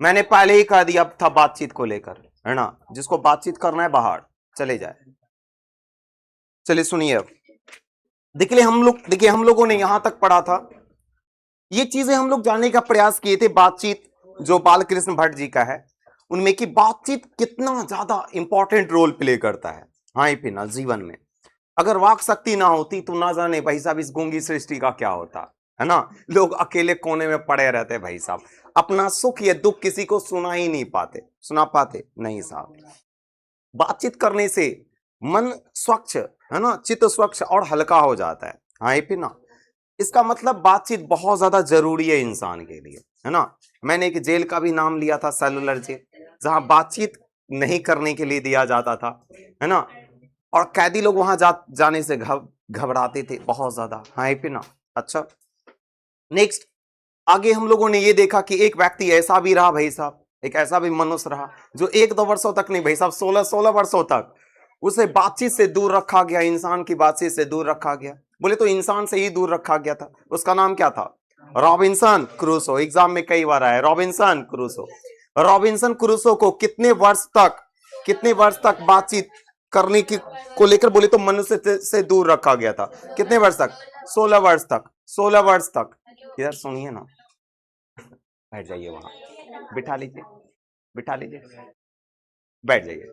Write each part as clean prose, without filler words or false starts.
मैंने पहले ही कह दिया था बातचीत को लेकर, है ना, जिसको बातचीत करना है बाहर चले जाए। चलिए सुनिए अब, देखिए हम लोगों ने यहां तक पढ़ा था, ये चीजें हम लोग जानने का प्रयास किए थे, बातचीत जो बालकृष्ण भट्ट जी का है उनमें, कि बातचीत कितना ज्यादा इंपॉर्टेंट रोल प्ले करता है हाँ ही ना जीवन में। अगर वाक शक्ति ना होती तो ना जाने भाई साहब इस गूंगी सृष्टि का क्या होता, है ना। लोग अकेले कोने में पड़े रहते भाई साहब, अपना सुख या दुख किसी को सुना ही नहीं पाते, सुना पाते नहीं साहब। बातचीत करने से मन स्वच्छ, है ना, चित्त स्वच्छ और हल्का हो जाता है हाँ ही ना। इसका मतलब बातचीत बहुत ज्यादा जरूरी है इंसान के लिए, है ना। मैंने एक जेल का भी नाम लिया था, सेलुलर जेल, जहां बातचीत नहीं करने के लिए दिया जाता था, है ना। और कैदी लोग वहां जाने से घबराते थे बहुत ज्यादा हाँ ही ना। अच्छा, नेक्स्ट, आगे हम लोगों ने ये देखा कि एक व्यक्ति ऐसा भी रहा भाई साहब, एक ऐसा भी मनुष्य रहा जो 1-2 वर्षों तक नहीं भाई साहब, 16-16 वर्षों तक उसे बातचीत से दूर रखा गया, इंसान की बातचीत से दूर रखा गया। बोले तो इंसान से ही दूर रखा गया था। उसका नाम क्या था? Robinson Crusoe. एग्जाम में कई बार आया रॉबिन्सन क्रूसो। रॉबिन्सन क्रूसो को कितने वर्ष तक बातचीत करने की को लेकर बोले तो मनुष्य से दूर रखा गया था? कितने वर्ष तक? 16 वर्ष तक। 16 वर्ष तक। इधर सुनिए ना, बैठ जाइए, वहां बिठा लीजिए, बिठा लीजिए, बैठ जाइए।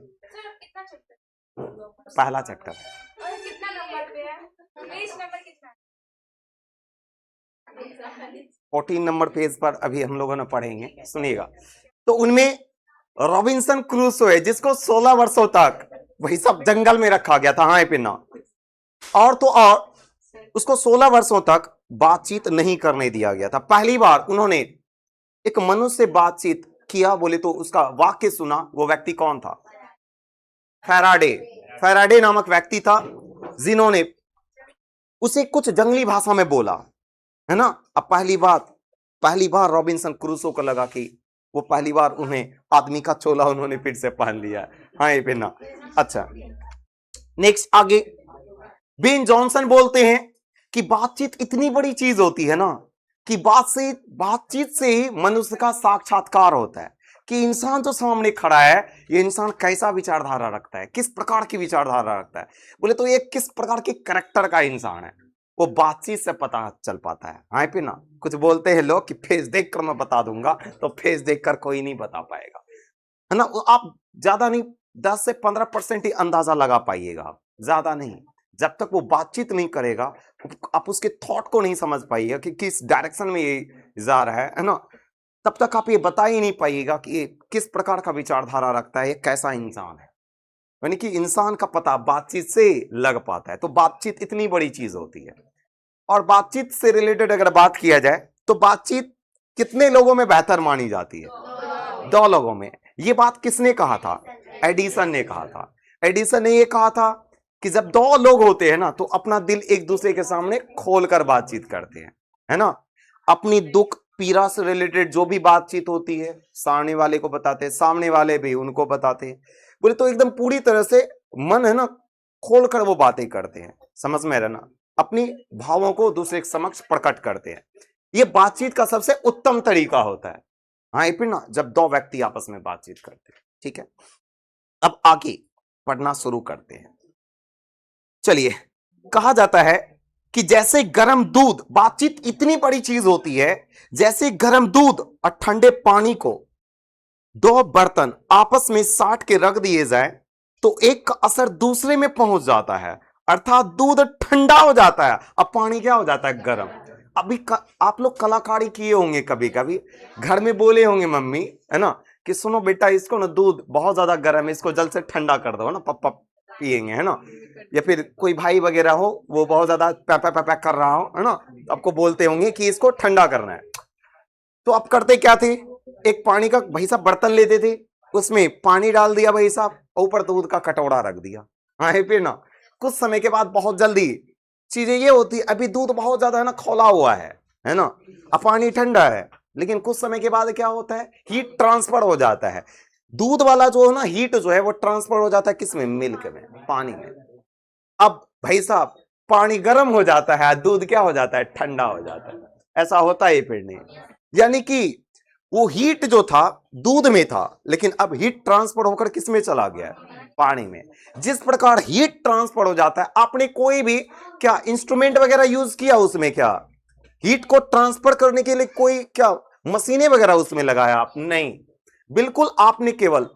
पहला चैप्टर। कितना नंबर पे है? पेज नंबर कितना? 14 नंबर पेज पर अभी हम लोगों ने पढ़ेंगे, सुनिएगा। तो उनमें रॉबिन्सन क्रूसो है जिसको 16 वर्षों तक वही सब जंगल में रखा गया था हाँ पिना, और तो और उसको 16 वर्षों तक बातचीत नहीं करने दिया गया था। पहली बार उन्होंने एक मनुष्य से बातचीत किया बोले तो उसका वाक्य सुना। वो व्यक्ति कौन था? फैराडे। फैराडे नामक व्यक्ति था जिन्होंने उसे कुछ जंगली भाषा में बोला, है ना। अब पहली बार रॉबिन्सन क्रूसो को लगा कि वो पहली बार उन्हें आदमी का चोला उन्होंने फिर से पहन लिया हाँ ये पहना। अच्छा, नेक्स्ट आगे बेन जॉनसन बोलते हैं कि बातचीत इतनी बड़ी चीज होती है ना कि बातचीत से ही मनुष्य का साक्षात्कार होता है कि इंसान जो सामने खड़ा है ये इंसान कैसा विचारधारा रखता है, किस प्रकार की विचारधारा रखता है। बोले तो ये किस प्रकार के करैक्टर का इंसान है, वो बातचीत से पता चल पाता है हाँ पे ना। कुछ बोलते हैं लोग कि फेस देखकर मैं बता दूंगा, तो फेस देखकर कोई नहीं बता पाएगा, है ना। आप ज्यादा नहीं 10 से 15% ही अंदाजा लगा पाइएगा, ज्यादा नहीं। जब तक वो बातचीत नहीं करेगा आप उसके थॉट को नहीं समझ पाइएगा कि किस डायरेक्शन में ये जा रहा है ना, तब तक आप ये बता ही नहीं पाइएगा कि ये किस प्रकार का विचारधारा रखता है, ये कैसा इंसान है। यानी कि इंसान का पता बातचीत से लग पाता है। तो बातचीत इतनी बड़ी चीज होती है। और बातचीत से रिलेटेड अगर बात किया जाए तो बातचीत कितने लोगों में बेहतर मानी जाती है? 2 लोगों में। ये बात किसने कहा था? एडिसन ने कहा था। एडिसन ने ये कहा था कि जब 2 लोग होते हैं ना तो अपना दिल एक दूसरे के सामने खोलकर बातचीत करते हैं, है ना। अपनी दुख पीड़ा से रिलेटेड जो भी बातचीत होती है सामने वाले को बताते हैं, सामने वाले भी उनको बताते हैं। बोले तो एकदम पूरी तरह से मन, है ना, खोलकर वो बातें करते हैं, समझ में रहना, अपनी भावों को दूसरे के समक्ष प्रकट करते हैं। ये बातचीत का सबसे उत्तम तरीका होता है हाँ फिर ना, जब 2 व्यक्ति आपस में बातचीत करते हैं। ठीक है, अब आगे पढ़ना शुरू करते हैं। चलिए, कहा जाता है कि जैसे गर्म दूध, बातचीत इतनी बड़ी चीज होती है, जैसे गर्म दूध और ठंडे पानी को 2 बर्तन आपस में साट के रख दिए जाए तो एक का असर दूसरे में पहुंच जाता है, अर्थात दूध ठंडा हो जाता है अब पानी क्या हो जाता है? गर्म। आप लोग कलाकारी किए होंगे, कभी कभी घर में बोले होंगे मम्मी, है ना, कि सुनो बेटा इसको ना दूध बहुत ज्यादा गर्म है, इसको जल्द से ठंडा कर दो ना, पप्पा पिएंगे, है ना। या फिर कोई भाई वगैरह हो वो बहुत ज्यादा पैपा कर रहा हो, है ना, तो आपको बोलते होंगे कि इसको ठंडा करना है। तो आप करते क्या थे? एक पानी का भाई साहब बर्तन लेते थे, उसमें पानी डाल दिया भाई साहब, ऊपर दूध का कटोरा रख दिया हाँ फिर ना। कुछ समय के बाद बहुत जल्दी चीजें ये होती है, अभी दूध बहुत ज्यादा है ना खोला हुआ है ना, अब पानी ठंडा है, लेकिन कुछ समय के बाद क्या होता है? हीट ट्रांसफर हो जाता है। दूध वाला जो है ना हीट जो है वो ट्रांसफर हो जाता है किसमें? मिल्क में, पानी में। अब भाई साहब पानी गर्म हो जाता है, दूध क्या हो जाता है? ठंडा हो जाता है। ऐसा होता है फिर नहीं, यानी कि वो हीट जो था दूध में था, लेकिन अब हीट ट्रांसफर होकर किस में चला गया? पानी में। जिस प्रकार हीट ट्रांसफर हो जाता है, आपने कोई भी क्या इंस्ट्रूमेंट वगैरह यूज किया उसमें? क्या हीट को ट्रांसफर करने के लिए कोई क्या मशीनें वगैरह उसमें लगाया आप? नहीं, बिल्कुल आपने केवल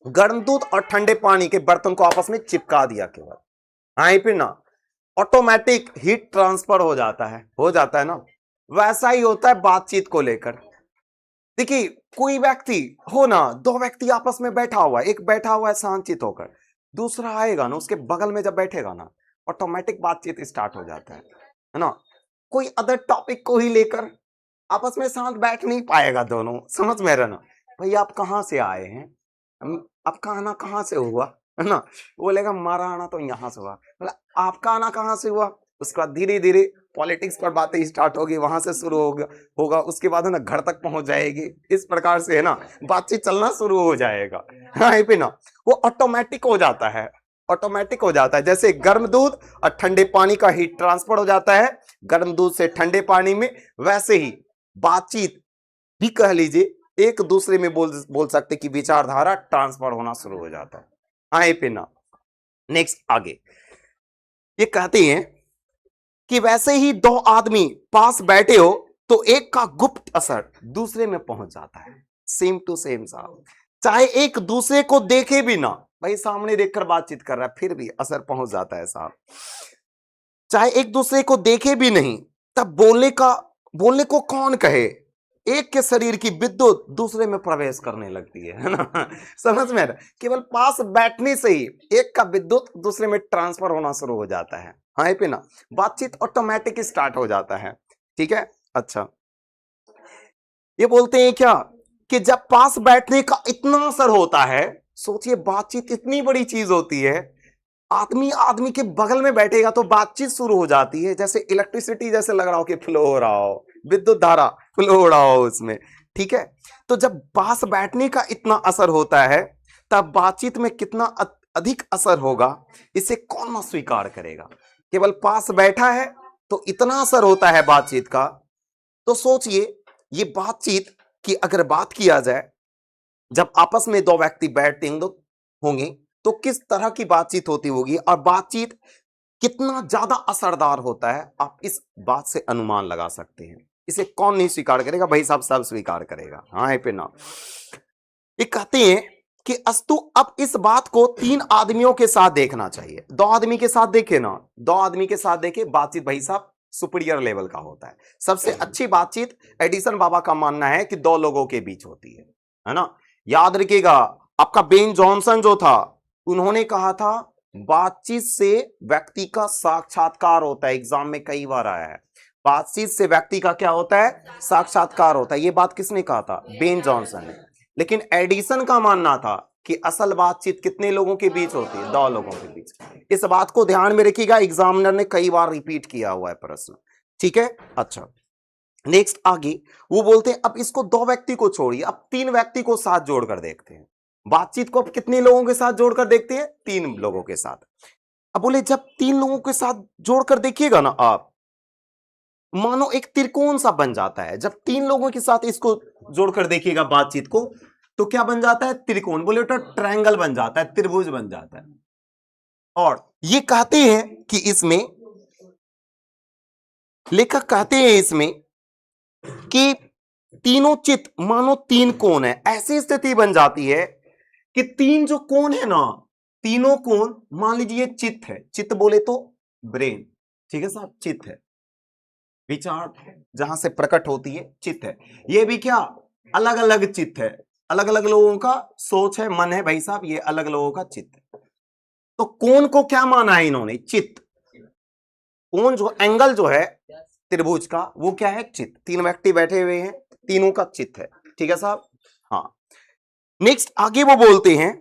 गर्म दूध और ठंडे पानी के बर्तन को आपस में चिपका दिया केवल। हाँ फिर ना ऑटोमेटिक हीट ट्रांसफर हो जाता है ना। वैसा ही होता है बातचीत को लेकर। देखिए कोई व्यक्ति हो ना, दो व्यक्ति आपस में बैठा हुआ है, एक बैठा हुआ है शांतचित होकर, दूसरा आएगा ना उसके बगल में जब बैठेगा ना, ऑटोमेटिक बातचीत स्टार्ट हो जाता है ना। कोई अदर टॉपिक को ही लेकर आपस में शांत बैठ नहीं पाएगा दोनों, समझ में रहना। भाई आप कहाँ से आए हैं, आपका आना कहाँ से हुआ, है ना। बोलेगा हमारा आना तो यहाँ से हुआ, बोला आपका आना कहाँ से हुआ। उसके बाद धीरे धीरे पॉलिटिक्स पर बातें स्टार्ट होगी, वहां से शुरू होगा, उसके बाद है ना घर तक पहुंच जाएगी। इस प्रकार से है ना बातचीत चलना शुरू हो जाएगा। हाँ पे ना वो ऑटोमेटिक हो जाता है, ऑटोमेटिक हो जाता है। जैसे गर्म दूध और ठंडे पानी का हीट ट्रांसफर हो जाता है गर्म दूध से ठंडे पानी में, वैसे ही बातचीत भी कह लीजिए एक दूसरे में बोल सकते कि विचारधारा ट्रांसफर होना शुरू हो जाता है। आए पे ना नेक्स्ट आगे ये कहते हैं कि वैसे ही दो आदमी पास बैठे हो तो एक का गुप्त असर दूसरे में पहुंच जाता है। सेम टू सेम साहब, चाहे एक दूसरे को देखे भी ना, भाई सामने देखकर बातचीत कर रहा है फिर भी असर पहुंच जाता है साहब। चाहे एक दूसरे को देखे भी नहीं, तब बोलने को कौन कहे, एक के शरीर की विद्युत दूसरे में प्रवेश करने लगती है ना। समझ में, केवल पास बैठने से ही एक का विद्युत दूसरे में ट्रांसफर होना शुरू हो जाता है। हाँ पे ना बातचीत ऑटोमेटिक स्टार्ट हो जाता है। ठीक है, अच्छा ये बोलते हैं क्या कि जब पास बैठने का इतना असर होता है, सोचिए बातचीत इतनी बड़ी चीज होती है, आदमी के बगल में बैठेगा तो बातचीत शुरू हो जाती है, जैसे इलेक्ट्रिसिटी जैसे लग रहा हो कि फ्लो हो रहा हो, विद्युत धारा फ्लो हो रहा हो उसमें। ठीक है, तो जब पास बैठने का इतना असर होता है तब बातचीत में कितना अधिक असर होगा, इसे कौन ना स्वीकार करेगा। केवल पास बैठा है तो इतना असर होता है बातचीत का। तो सोचिए ये बातचीत की अगर बात किया जाए, जब आपस में दो व्यक्ति बैठते होंगे तो किस तरह की बातचीत होती होगी और बातचीत कितना ज्यादा असरदार होता है, आप इस बात से अनुमान लगा सकते हैं। इसे कौन नहीं स्वीकार करेगा, भाई साहब सब स्वीकार करेगा। हाँ है पे ना, ये कहते हैं कि अस्तु अब इस बात को तीन आदमियों के साथ देखना चाहिए। दो आदमी के साथ देखे ना, दो आदमी के साथ देखे बातचीत भाई साहब सुपीरियर लेवल का होता है। सबसे अच्छी बातचीत एडिसन बाबा का मानना है कि दो लोगों के बीच होती है ना। याद रखिएगा आपका बेन जॉनसन जो था, उन्होंने कहा था बातचीत से व्यक्ति का साक्षात्कार होता है। एग्जाम में कई बार आया है, बातचीत से व्यक्ति का क्या होता है, साक्षात्कार होता है। ये बात किसने कहा था, बेन जॉनसन ने। लेकिन एडिसन का मानना था कि असल बातचीत कितने लोगों के बीच होती है, दो लोगों के बीच। इस बात को ध्यान में रखिएगा, एग्जामिनर ने कई बार रिपीट किया हुआ है प्रश्न। ठीक है, अच्छा नेक्स्ट आगे वो बोलते हैं अब इसको दो व्यक्ति को छोड़िए, अब तीन व्यक्ति को साथ जोड़कर देखते हैं। बातचीत को अब कितने लोगों के साथ जोड़कर देखते हैं, तीन लोगों के साथ। अब बोले जब तीन लोगों के साथ जोड़कर देखिएगा ना आप, मानो एक त्रिकोण सा बन जाता है। जब तीन लोगों के साथ इसको जोड़कर देखिएगा बातचीत को, तो क्या बन जाता है, त्रिकोण। बोले तो ट्रायंगल बन जाता है, त्रिभुज बन जाता है। और ये कहते हैं कि इसमें लेखक कहते हैं इसमें कि तीनों चित्त मानो तीन कोण है। ऐसी स्थिति बन जाती है कि तीन जो कोण है ना, तीनों कोण मान लीजिए चित्त है। चित्त बोले तो ब्रेन, ठीक है साहब, चित्त है, विचार जहां से प्रकट होती है, चित्त है। ये भी क्या अलग अलग चित्त है, अलग अलग लोगों का सोच है, मन है भाई साहब, ये अलग लोगों का चित्त है। तो कोण को क्या माना है इन्होंने, चित्त। कोण जो एंगल जो है त्रिभुज का, वो क्या है, चित्त। तीन व्यक्ति बैठे हुए हैं, तीनों का चित्त है। ठीक है साहब, हाँ नेक्स्ट आगे वो बोलते हैं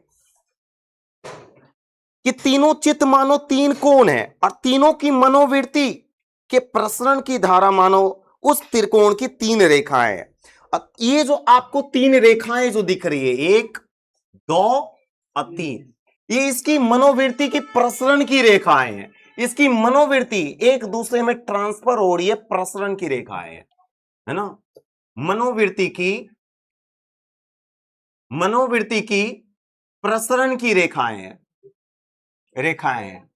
कि तीनों चित्त मानो तीन कोण है और तीनों की मनोवृत्ति के प्रसरण की धारा मानो उस त्रिकोण की तीन रेखाएं। अब ये जो आपको तीन रेखाएं जो दिख रही है, एक दो और तीन, ये इसकी मनोवृत्ति की प्रसरण की रेखाएं हैं। इसकी मनोवृत्ति एक दूसरे में ट्रांसफर हो रही है, प्रसरण की रेखाएं है ना। मनोवृत्ति की मनोवृत्ति की प्रसरण की रेखाएं हैं, रेखाएं हैं।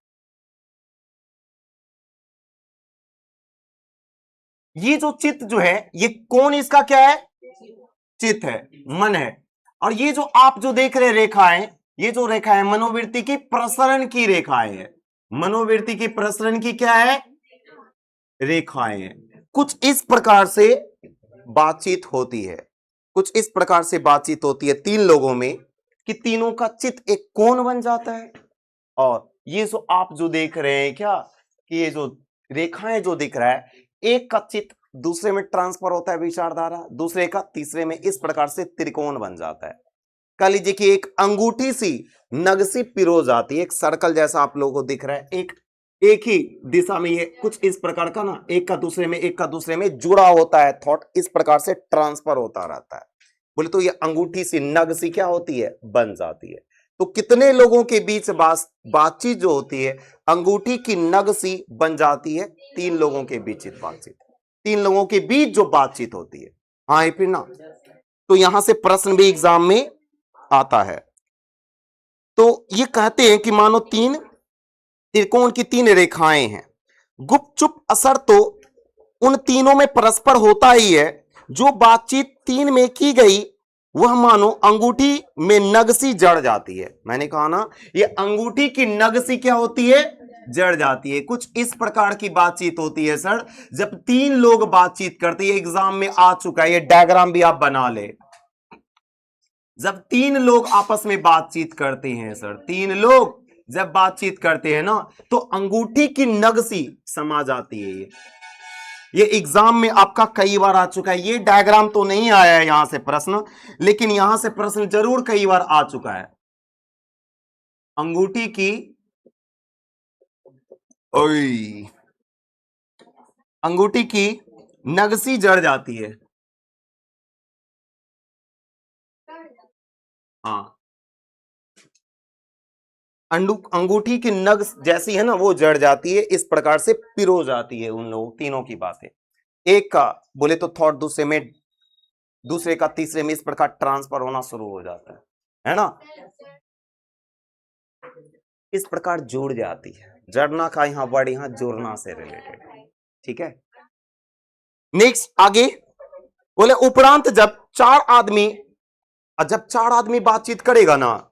ये जो चित्त जो है, ये कौन इसका क्या है? चित्त है, मन है। और ये जो आप जो देख रहे रेखाएं, ये जो रेखाएं मनोवृत्ति की प्रसरण की रेखाएं हैं। मनोवृत्ति की प्रसरण की क्या है? रेखाएं हैं। कुछ इस प्रकार से बातचीत होती है, कुछ इस प्रकार से बातचीत होती है तीन लोगों में कि तीनों का चित्त एक कोण बन जाता है। और ये जो आप जो देख रहे हैं क्या, कि ये जो रेखाएं जो दिख रहा है, एक का चित्त दूसरे में ट्रांसफर होता है विचारधारा, दूसरे का तीसरे में, इस प्रकार से त्रिकोण बन जाता है। कह लीजिए कि एक अंगूठी सी नगसी पिरो जाती है, एक सर्कल जैसा आप लोगों को दिख रहा है, एक ही दिशा में ये कुछ इस प्रकार का ना, एक का दूसरे में, एक का दूसरे में जुड़ा होता है, थॉट इस प्रकार से ट्रांसफर होता रहता है। बोले तो ये अंगूठी सी नग सी क्या होती है? बन जाती है। तो कितने लोगों के बीच बातचीत जो होती है, अंगूठी की नग सी बन जाती है, तीन लोगों के बीच बातचीत, तीन लोगों के बीच जो बातचीत होती है। हाँ फिर ना, तो यहां से प्रश्न भी एग्जाम में आता है। तो ये कहते हैं कि मानो तीन त्रिकोण की तीन रेखाएं हैं, गुपचुप असर तो उन तीनों में परस्पर होता ही है। जो बातचीत तीन में की गई वह मानो अंगूठी में नगसी जड़ जाती है। मैंने कहा ना, ये अंगूठी की नगसी क्या होती है? जड़ जाती है। कुछ इस प्रकार की बातचीत होती है सर, जब तीन लोग बातचीत करते हैं। एग्जाम में आ चुका है, ये डायग्राम भी आप बना ले। जब तीन लोग आपस में बातचीत करते हैं सर, तीन लोग जब बातचीत करते हैं ना, तो अंगूठी की नगसी समा जाती है। ये एग्जाम में आपका कई बार आ चुका है। ये डायग्राम तो नहीं आया है यहां से प्रश्न, लेकिन यहां से प्रश्न जरूर कई बार आ चुका है। अंगूठी की अंगूठी की नगसी जड़ जाती है। हाँ, अंगूठी की नग जैसी है ना, वो जड़ जाती है, इस प्रकार से पिरो जाती है। उन लोग तीनों की बातें, एक का बोले तो थॉट दूसरे में, दूसरे का तीसरे में, इस प्रकार ट्रांसफर होना शुरू हो जाता है ना। इस प्रकार जुड़ जाती है। जड़ना का यहां वर्ड यहां जुड़ना से रिलेटेड, ठीक है। नेक्स्ट आगे बोले उपरांत जब चार आदमी बातचीत करेगा ना,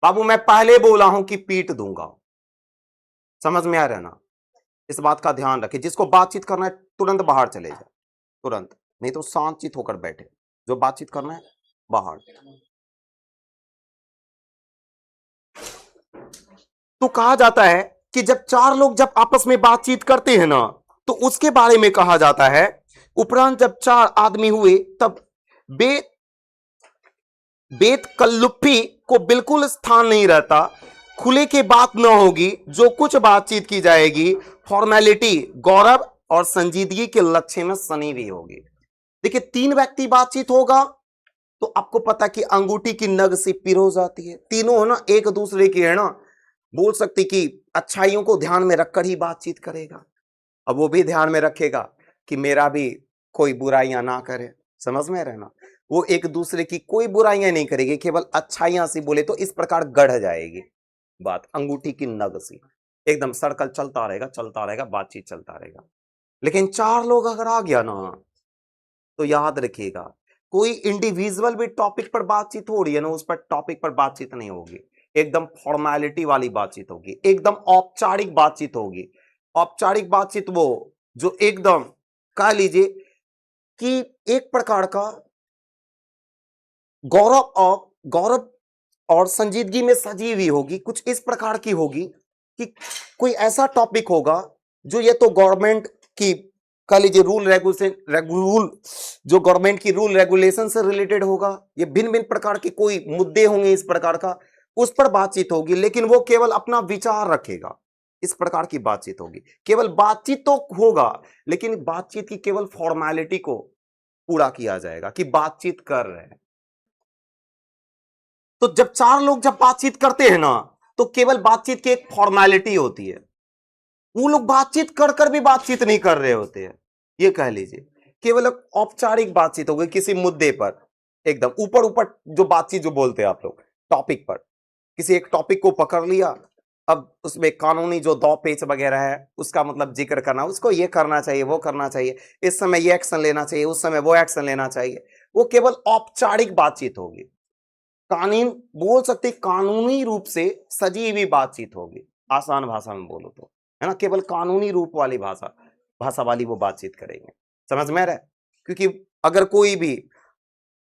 बाबू मैं पहले बोला हूं कि पीट दूंगा। समझ में आ रहा है ना? इस बात का ध्यान रखें, जिसको बातचीत करना है तुरंत बाहर चले जाए, तुरंत, नहीं तो शांतचित होकर बैठे। जो बातचीत करना है बाहर। तो कहा जाता है कि जब चार लोग जब आपस में बातचीत करते हैं ना, तो उसके बारे में कहा जाता है, उपरांत जब चार आदमी हुए तब बेत कल्लुप्पी को बिल्कुल स्थान नहीं रहता, खुले की बात न होगी, जो कुछ बातचीत की जाएगी फॉर्मेलिटी, गौरव और संजीदगी के लक्ष्य में सनी भी होगी। देखिए, तीन व्यक्ति बातचीत होगा तो आपको पता कि अंगूठी की नग सी पिरो जाती है। तीनों है ना, एक दूसरे की है ना, बोल सकती कि अच्छाइयों को ध्यान में रखकर ही बातचीत करेगा। अब वो भी ध्यान में रखेगा कि मेरा भी कोई बुराइयां ना करे। समझ में रहना, वो एक दूसरे की कोई बुराइयां नहीं करेगी, केवल अच्छाइयां सी बोले तो इस प्रकार गढ़ जाएगी बात। अंगूठी की नग सी एकदम सर्कल चलता रहेगा, बातचीत चलता रहेगा। लेकिन चार लोग अगर आ गया ना, तो याद रखिएगा, कोई इंडिविजुअल भी टॉपिक पर बातचीत हो रही है ना, उस पर टॉपिक पर बातचीत नहीं होगी। एकदम फॉर्मेलिटी वाली बातचीत होगी, एकदम औपचारिक बातचीत होगी। औपचारिक बातचीत वो जो एकदम कह लीजिए कि एक प्रकार का गौरव और संजीदगी में सजी हुई होगी। कुछ इस प्रकार की होगी कि कोई ऐसा टॉपिक होगा जो ये तो गवर्नमेंट की कह लीजिए रूल जो गवर्नमेंट की रूल रेगुलेशन से रिलेटेड होगा। ये भिन्न भिन्न प्रकार के कोई मुद्दे होंगे इस प्रकार का, उस पर बातचीत होगी, लेकिन वो केवल अपना विचार रखेगा। इस प्रकार की बातचीत होगी। केवल बातचीत तो होगा, लेकिन बातचीत की केवल फॉर्मेलिटी को पूरा किया जाएगा कि बातचीत कर रहे हैं। तो जब चार लोग जब बातचीत करते हैं ना, तो केवल बातचीत की एक फॉर्मेलिटी होती है। वो लोग बातचीत कर कर भी बातचीत नहीं कर रहे होते हैं। ये कह लीजिए केवल औपचारिक बातचीत हो गई किसी मुद्दे पर, एकदम ऊपर ऊपर जो बातचीत जो बोलते हैं आप लोग टॉपिक पर, किसी एक टॉपिक को पकड़ लिया, अब उसमें कानूनी जो दो पेच वगैरह है उसका मतलब जिक्र करना, उसको ये करना चाहिए, वो करना चाहिए, इस समय ये एक्शन लेना चाहिए, उस समय वो एक्शन लेना चाहिए, वो केवल औपचारिक बातचीत होगी। कानून बोल सकते कानूनी रूप से सजी हुई बातचीत होगी, आसान भाषा में बोलो तो, है ना, केवल कानूनी रूप वाली भाषा भाषा वाली वो बातचीत करेंगे। समझ में आ रहा है? क्योंकि अगर कोई भी,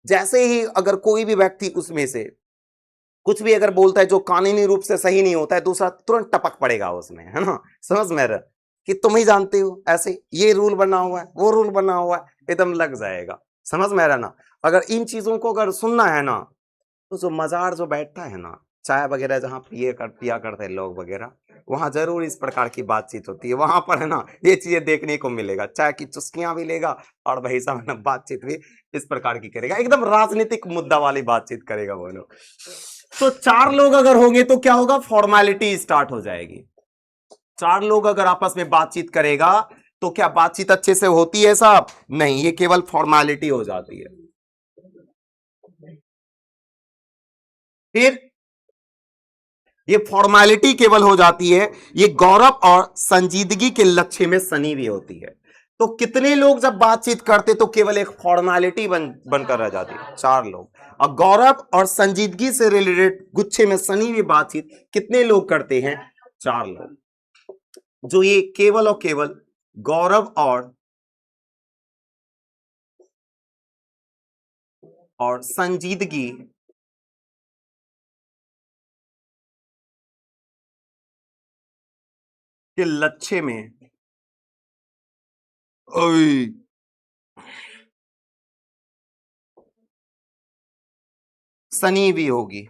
जैसे ही अगर कोई भी व्यक्ति उसमें से कुछ भी अगर बोलता है जो कानूनी रूप से सही नहीं होता है, दूसरा तुरंत टपक पड़ेगा उसमें, है ना, समझ में आ रहा है? कि तुम ही जानते हो, ऐसे ये रूल बना हुआ है, वो रूल बना हुआ है, एकदम लग जाएगा। समझ में आ रहा है ना? अगर इन चीजों को अगर सुनना है ना, तो जो मजार जो बैठता है ना, चाय वगैरह जहाँ पिया करते हैं लोग वगैरह, वहां जरूर इस प्रकार की बातचीत होती है। वहां पर है ना ये चीजें देखने को मिलेगा, चाय की चुस्कियां भी लेगा और भाई साहब ना बातचीत भी इस प्रकार की करेगा, एकदम राजनीतिक मुद्दा वाली बातचीत करेगा वो लोग। तो 4 लोग अगर होंगे तो क्या होगा, फॉर्मेलिटी स्टार्ट हो जाएगी। 4 लोग अगर आपस में बातचीत करेगा तो क्या बातचीत अच्छे से होती है साहब? नहीं, ये केवल फॉर्मेलिटी हो जाती है। फिर ये फॉर्मेलिटी केवल हो जाती है, ये गौरव और संजीदगी के लक्ष्य में सनी भी होती है। तो कितने लोग जब बातचीत करते तो केवल एक फॉर्मेलिटी बनकर रह जाती है, 4 लोग। और गौरव और संजीदगी से रिलेटेड गुच्छे में सनी हुई बातचीत कितने लोग करते हैं? 4 लोग। जो ये केवल और केवल गौरव और संजीदगी के लक्ष्य में सनी भी होगी।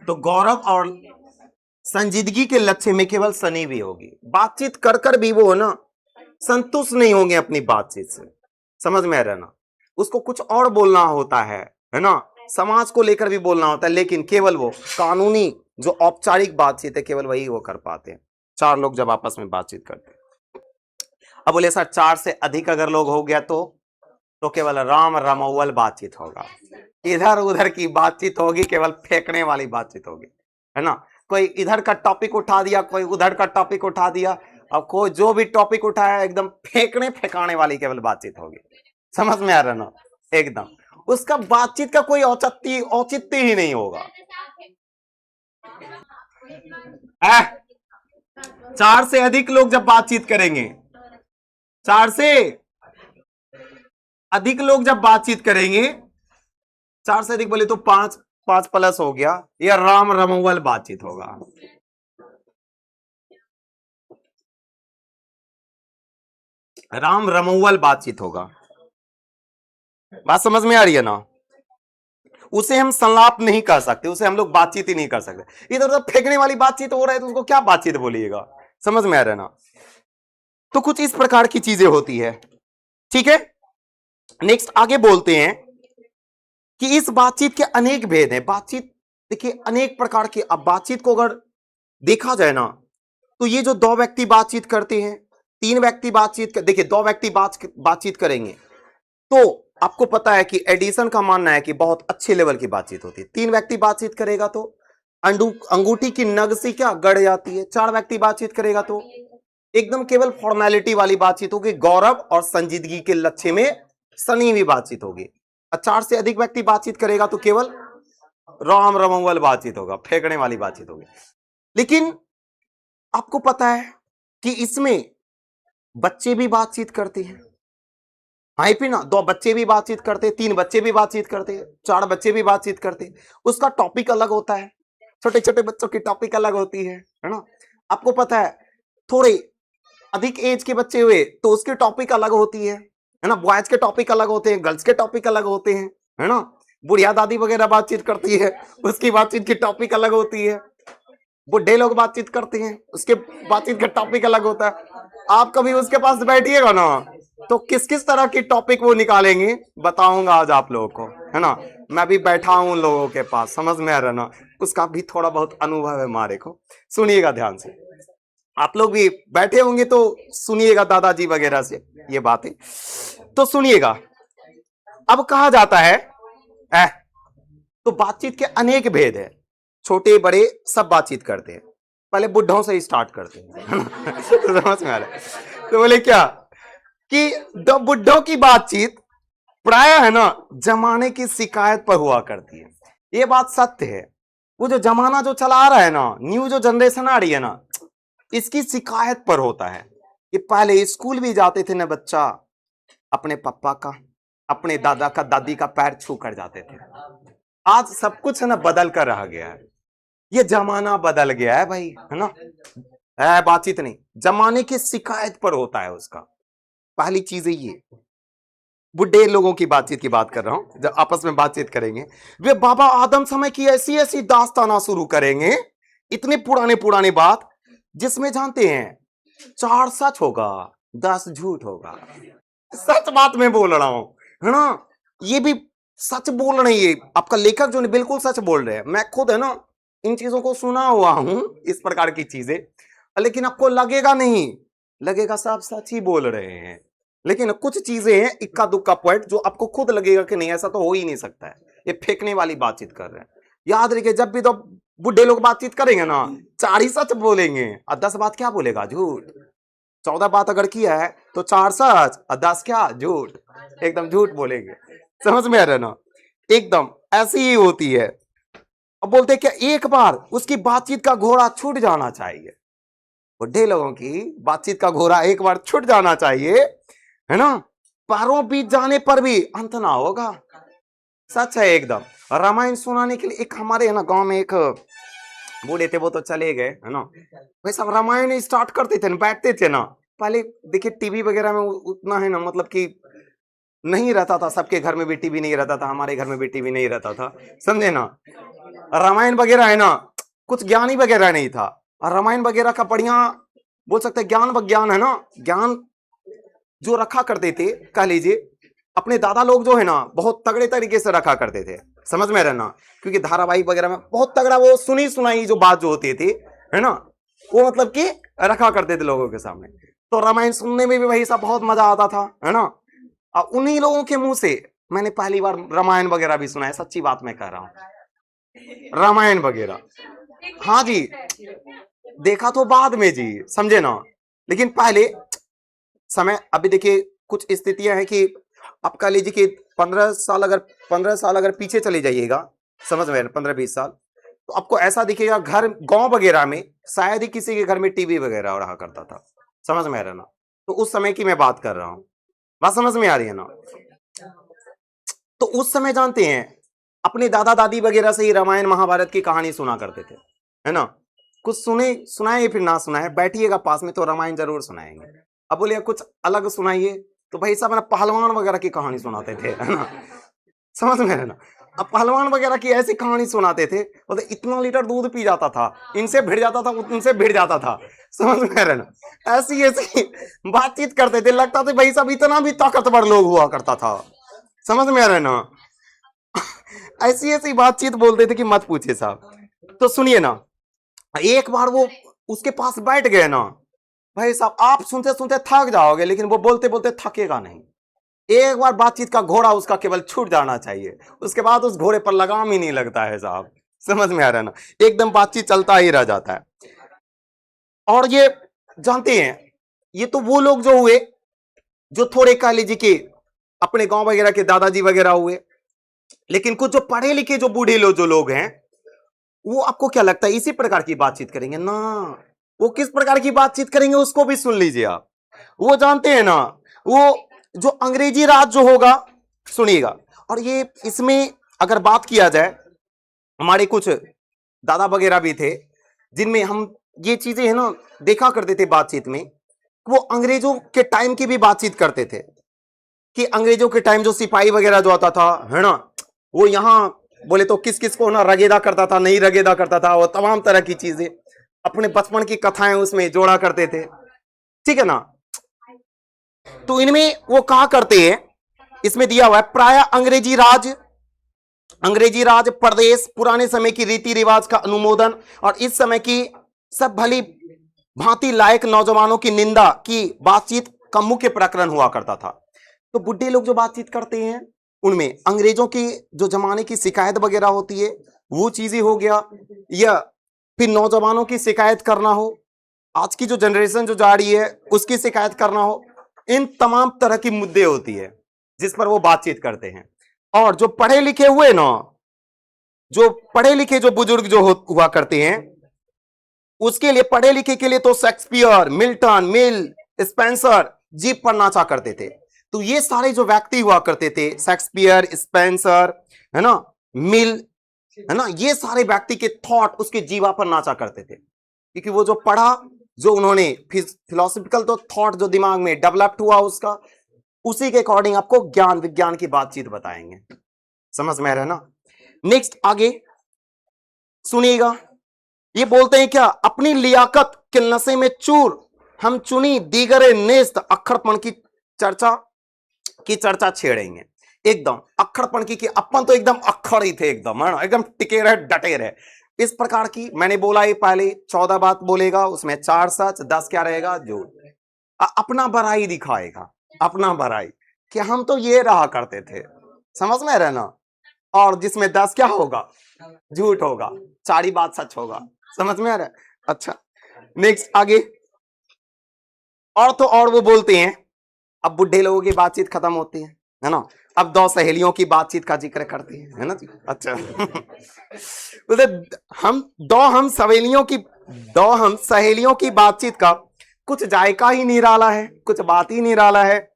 तो गौरव और संजीदगी के लक्ष्य में केवल सनी भी होगी। बातचीत कर कर भी वो ना संतुष्ट नहीं होंगे अपनी बातचीत से। समझ में आ रहा है ना? उसको कुछ और बोलना होता है ना, समाज को लेकर भी बोलना होता है, लेकिन केवल वो कानूनी जो औपचारिक बातचीत है केवल वही वो कर पाते हैं। 4 लोग जब आपस में बातचीत करते हैं। अब बोले सर 4 से अधिक अगर लोग हो गया तो केवल राम रमौवल बातचीत होगा, इधर उधर की बातचीत होगी, केवल फेंकने वाली बातचीत होगी, है ना। कोई इधर का टॉपिक उठा दिया, कोई उधर का टॉपिक उठा दिया, और कोई जो भी टॉपिक उठाया एकदम फेंकने फेंकाने वाली केवल बातचीत होगी। समझ में आ रहा ना? एकदम उसका बातचीत का कोई औचित्य ही नहीं होगा। 4 से अधिक लोग जब बातचीत करेंगे, 4 से अधिक लोग जब बातचीत करेंगे, 4 से अधिक बोले तो 5 प्लस हो गया, यह राम रमौवल बातचीत होगा। राम रमौवल बातचीत होगा। बात समझ में आ रही है ना? उसे हम संलाप नहीं कर सकते, उसे हम लोग बातचीत ही नहीं कर सकते। इधर उधर फेंकने वाली बातचीत हो रहा है तो उसको क्या बातचीत बोलिएगा? समझ में आ रहा है ना? तो कुछ इस प्रकार की चीजें होती है। ठीक है, नेक्स्ट आगे बोलते हैं कि इस बातचीत के अनेक भेद हैं। बातचीत देखिए अनेक प्रकार की। अब बातचीत को अगर देखा जाए ना, तो ये जो 2 व्यक्ति बातचीत करते हैं, 3 व्यक्ति बातचीत देखिए 2 व्यक्ति बातचीत करेंगे तो आपको पता है कि एडिसन का मानना है कि बहुत अच्छे लेवल की बातचीत होती है। 3 व्यक्ति बातचीत करेगा तो अंगूठी की नग से क्या गड़ जाती है। 4 व्यक्ति बातचीत करेगा तो एकदम केवल फॉर्मेलिटी वाली बातचीत होगी, गौरव और संजीदगी के लक्ष्य में सनी हुई बातचीत होगी। 4 से अधिक व्यक्ति बातचीत करेगा तो केवल राम रमौवल बातचीत होगा, फेंकने वाली बातचीत होगी। लेकिन आपको पता है कि इसमें बच्चे भी बातचीत करते हैं। हाँ भी ना, 2 बच्चे भी बातचीत करते, 3 बच्चे भी बातचीत करते, 4 बच्चे भी बातचीत करते। उसका टॉपिक अलग होता है, छोटे छोटे बच्चों की टॉपिक अलग होती है ना। आपको पता है थोड़े अधिक एज के बच्चे हुए तो उसके टॉपिक अलग होती है ना। बॉयज के टॉपिक अलग होते हैं, गर्ल्स के टॉपिक अलग होते हैं, है ना। बुढ़िया दादी वगैरह बातचीत करती है, उसकी बातचीत की टॉपिक अलग होती है। बुढ़े लोग बातचीत करते हैं, उसके बातचीत का टॉपिक अलग होता है। आप कभी उसके पास बैठिएगा ना तो किस किस तरह की टॉपिक वो निकालेंगे बताऊंगा आज आप लोगों को, है ना। मैं भी बैठा हूं उन लोगों के पास, समझ में आ रहा ना, उसका भी थोड़ा बहुत अनुभव है हमारे को। सुनिएगा ध्यान से। आप लोग भी बैठे होंगे तो सुनिएगा दादाजी वगैरह से ये बातें, तो सुनिएगा। अब कहा जाता है तो बातचीत के अनेक भेद है, छोटे बड़े सब बातचीत करते हैं, पहले बुढ़ों से ही स्टार्ट करते हैं, है ना? तो समझ में आ रहा है। तो बोले क्या कि बुढ़ों की बातचीत प्राय है ना जमाने की शिकायत पर हुआ करती है। ये बात सत्य है। वो जो जमाना जो चला आ रहा है ना, न्यू जो जनरेशन आ रही है ना, इसकी शिकायत पर होता है कि पहले स्कूल भी जाते थे ना बच्चा, अपने पापा का अपने दादा का दादी का पैर छू कर जाते थे। आज सब कुछ है ना बदल कर रह गया है, ये जमाना बदल गया है भाई, है ना? बातचीत नहीं, जमाने की शिकायत पर होता है उसका। पहली चीज ये बुढ़े लोगों की बातचीत की बात कर रहा हूं, जब आपस में बातचीत करेंगे वे बाबा आदम समय की ऐसी ऐसी दास्ताना शुरू करेंगे, इतने पुराने पुराने बात, जिसमें जानते हैं 4 सच होगा 10 झूठ होगा। सच बात मैं बोल रहा हूं, है ना? ये भी सच बोल रहे हैं, ये आपका लेखक जो बिल्कुल सच बोल रहे हैं। मैं खुद है ना इन चीजों को सुना हुआ हूं, इस प्रकार की चीजें, लेकिन आपको लगेगा नहीं, लगेगा सब सच ही बोल रहे हैं। लेकिन कुछ चीजें हैं इक्का दुक्का पॉइंट जो आपको खुद लगेगा कि नहीं ऐसा तो हो ही नहीं सकता है, ये फेंकने वाली बातचीत कर रहे हैं। याद रखिए, जब भी तो बुढ़े लोग बातचीत करेंगे ना 4 ही सच बोलेंगे और 10 बात क्या बोलेगा? झूठ। 14 बात अगर किया है तो 4 सच और 10 क्या? झूठ। एकदम झूठ बोलेंगे। समझ में आ रहा है ना? एकदम ऐसी ही होती है। अब बोलते क्या एक बार उसकी बातचीत का घोड़ा छूट जाना चाहिए, बुढ़े लोगों की बातचीत का घोड़ा एक बार छूट जाना चाहिए, है ना? पैरों बीत जाने पर भी अंत ना होगा। सच है एकदम। रामायण सुनाने के लिए एक हमारे है ना गांव में एक बूढ़े थे, वो तो चले गए, है ना? वे सब रामायण स्टार्ट करते थे ना, बैठते थे ना। पहले देखिए टीवी वगैरह में उतना है ना, मतलब कि नहीं रहता था, सबके घर में भी टीवी नहीं रहता था, हमारे घर में भी टीवी नहीं रहता था, समझे ना? रामायण वगैरह है ना, कुछ ज्ञानी वगैरह नहीं था। और रामायण वगैरह का बढ़िया बोल सकते हैं ज्ञान विज्ञान है ना, ज्ञान जो रखा करते थे, कह लीजिए अपने दादा लोग जो है ना बहुत तगड़े तरीके से रखा करते थे। समझ में रहना, क्योंकि धारावाहिक वगैरह में बहुत तगड़ा वो सुनी सुनाई जो बात जो होती थी, है ना, वो मतलब कि रखा करते थे लोगों के सामने। तो रामायण सुनने में भी वही सब बहुत मजा आता था, है ना? और उन्हीं लोगों के मुंह से मैंने पहली बार रामायण वगैरह भी सुना है, सच्ची बात मैं कह रहा हूं, रामायण वगैरह। हाँ जी, देखा तो बाद में जी, समझे ना? लेकिन पहले समय, अभी देखिए कुछ स्थितियां हैं कि आप कह लीजिए कि 15 साल अगर पीछे चले जाइएगा, समझ में, 15-20 साल, तो आपको ऐसा दिखेगा घर गांव वगैरह में शायद ही किसी के घर में टीवी वगैरह रहा करता था। समझ में आ रहा ना? तो उस समय की मैं बात कर रहा हूं, बात समझ में आ रही है ना? तो उस समय जानते हैं अपने दादा दादी वगैरह से ही रामायण महाभारत की कहानी सुना करते थे, है ना? कुछ सुनाए फिर ना सुनाए, बैठिएगा पास में तो रामायण जरूर सुनाएंगे। अब बोलिए कुछ अलग सुनाइए तो भाई साहब पहलवान वगैरह की कहानी सुनाते थे, है ना? समझ में है ना? अब पहलवान वगैरह की ऐसी कहानी सुनाते थे, मतलब इतना लीटर दूध पी जाता था, इनसे भिड़ जाता था, उनसे भिड़ जाता था। समझ में है ना? ऐसी ऐसी बातचीत करते थे, लगता था भाई साहब इतना भी ताकतवर लोग हुआ करता था। समझ में आ रहा है ना? ऐसी ऐसी बातचीत बोलते थे कि मत पूछिए साहब। तो सुनिए ना, एक बार वो उसके पास बैठ गए ना, भाई साहब आप सुनते सुनते थक जाओगे, लेकिन वो बोलते बोलते थकेगा नहीं। एक बार बातचीत का घोड़ा उसका केवल छूट जाना चाहिए, उसके बाद उस घोड़े पर लगाम ही नहीं लगता है साहब। समझ में आ रहा है ना? एकदम बातचीत चलता ही रह जाता है। और ये जानते हैं, ये तो वो लोग जो हुए जो थोड़े कह लीजिए कि अपने गांव वगैरह के दादाजी वगैरह हुए। लेकिन कुछ जो पढ़े लिखे जो बूढ़े लोग जो लोग हैं, वो आपको क्या लगता है इसी प्रकार की बातचीत करेंगे ना? वो किस प्रकार की बातचीत करेंगे उसको भी सुन लीजिए आप। वो जानते हैं ना, वो जो अंग्रेजी राज जो होगा, सुनिएगा। और ये इसमें अगर बात किया जाए, हमारे कुछ दादा वगैरह भी थे जिनमें हम ये चीजें है ना देखा करते थे बातचीत में। वो अंग्रेजों के टाइम की भी बातचीत करते थे कि अंग्रेजों के टाइम जो सिपाही वगैरह जो आता था, है ना, वो यहां बोले तो किस किस को ना रगेदा करता था, नहीं रगेदा करता था, वो तमाम तरह की चीजें अपने बचपन की कथाएं उसमें जोड़ा करते थे, ठीक है ना? तो इनमें वो कहा करते हैं, इसमें दिया हुआ है प्राय अंग्रेजी राज प्रदेश पुराने समय की रीति रिवाज का अनुमोदन और इस समय की सब भली भांति लायक नौजवानों की निंदा की बातचीत का मुख्य प्रकरण हुआ करता था। तो बुढ़े लोग जो बातचीत करते हैं उनमें अंग्रेजों की जो जमाने की शिकायत वगैरह होती है वो चीजें हो गया, या फिर नौजवानों की शिकायत करना हो, आज की जो जनरेशन जो जा रही है उसकी शिकायत करना हो, इन तमाम तरह की मुद्दे होती है जिस पर वो बातचीत करते हैं। और जो पढ़े लिखे हुए ना, जो पढ़े लिखे जो बुजुर्ग जो हुआ करते हैं, उसके लिए, पढ़े लिखे के लिए तो शेक्सपियर, मिल्टन, मिल, स्पेंसर जीप पर नाचा करते थे। तो ये सारे जो व्यक्ति हुआ करते थे, शेक्सपियर, स्पेंसर, है ना, मिल, है ना, ये सारे व्यक्ति के थॉट उसके जीवा पर नाचा करते थे, क्योंकि वो जो पढ़ा, जो उन्होंने फिलोसफिकल तो थॉट जो दिमाग में डेवलप्ड हुआ उसका, उसी के अकॉर्डिंग आपको ज्ञान विज्ञान की बातचीत बताएंगे। समझ में आ रहा है ना। नेक्स्ट आगे सुनिएगा, ये बोलते हैं क्या, अपनी लियाकत के नशे में चूर हम चुनी दीगरे नेस्त अक्खरपन की चर्चा छेड़ेंगे। एकदम अक्खरपन की, कि अपन तो एकदम अक्खर ही थे, एकदम है ना, एकदम टिके रहे, डटे रहे। इस प्रकार की मैंने बोला ही पहले 14 बात बोलेगा, उसमें 4 सच 10 क्या रहेगा, झूठ। अपना बड़ाई दिखाएगा, अपना बड़ाई कि हम तो ये रहा करते थे। समझ में रहना। और जिसमें 10 क्या होगा, झूठ होगा, 4 ही बात सच होगा। समझ में आ रहा है। अच्छा नेक्स्ट आगे, और तो और वो बोलते हैं, अब बुढ़े लोगों की बातचीत खत्म होती है ना, अब 2 सहेलियों की बातचीत का जिक्र करते हैं, है ना जी। अच्छा हम सहेलियों की बातचीत का कुछ जायका ही निराला है, कुछ बात ही निराला है।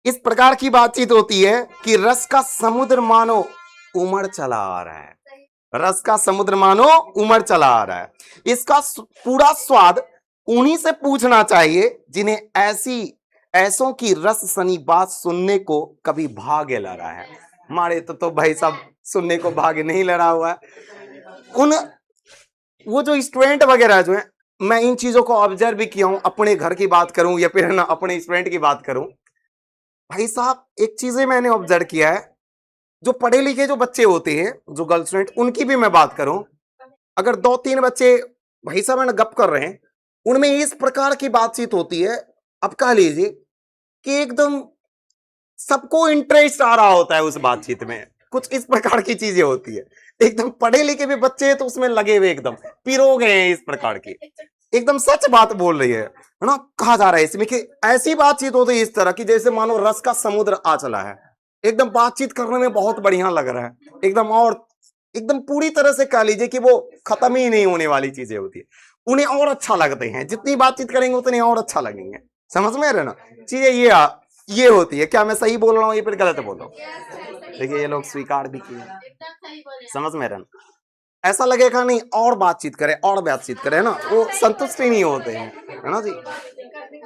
इस प्रकार की बातचीत होती है कि रस का समुद्र मानो उमड़ चला आ रहा है, रस का समुद्र मानो उमड़ चला आ रहा है। इसका पूरा स्वाद उन्हीं से पूछना चाहिए जिन्हें ऐसों की रस सनी बात सुनने को कभी भाग्य लड़ा है। हमारे तो भाई साहब सुनने को भाग्य नहीं लड़ा हुआ है। वो जो स्टूडेंट वगैरह जो है, मैं इन चीजों को ऑब्जर्व भी किया हूं, अपने घर की बात करूं या फिर ना अपने स्टूडेंट की बात करूं, भाई साहब एक चीजें मैंने ऑब्जर्व किया है, जो पढ़े लिखे जो बच्चे होते हैं, जो गर्ल स्टूडेंट, उनकी भी मैं बात करूं, अगर 2-3 बच्चे भाई साहब मैंने गप कर रहे हैं, उनमें इस प्रकार की बातचीत होती है, अब कह लीजिए कि एकदम सबको इंटरेस्ट आ रहा होता है उस बातचीत में, कुछ इस प्रकार की चीजें होती है। एकदम पढ़े लिखे भी बच्चे हैं तो उसमें लगे हुए, एकदम पिरो गए हैं इस प्रकार की, एकदम सच बात बोल रही है ना। कहा जा रहा है इसमें कि ऐसी बातचीत होती है इस तरह की जैसे मानो रस का समुद्र आ चला है, एकदम बातचीत करने में बहुत बढ़िया लग रहा है एकदम, और एकदम पूरी तरह से कह लीजिए कि वो खत्म ही नहीं होने वाली चीजें होती है, उन्हें और अच्छा लगते हैं, जितनी बातचीत करेंगे उतने और अच्छा लगेंगे। समझ में आ रहे ना चीजें, ये होती है। क्या मैं सही बोल रहा हूँ ये फिर गलत बोल रहा हूँ? देखिए ये लोग स्वीकार भी किए। समझ में रहना, ऐसा लगेगा नहीं और बातचीत करें और बातचीत करें ना, वो संतुष्ट ही नहीं होते हैं, है ना जी।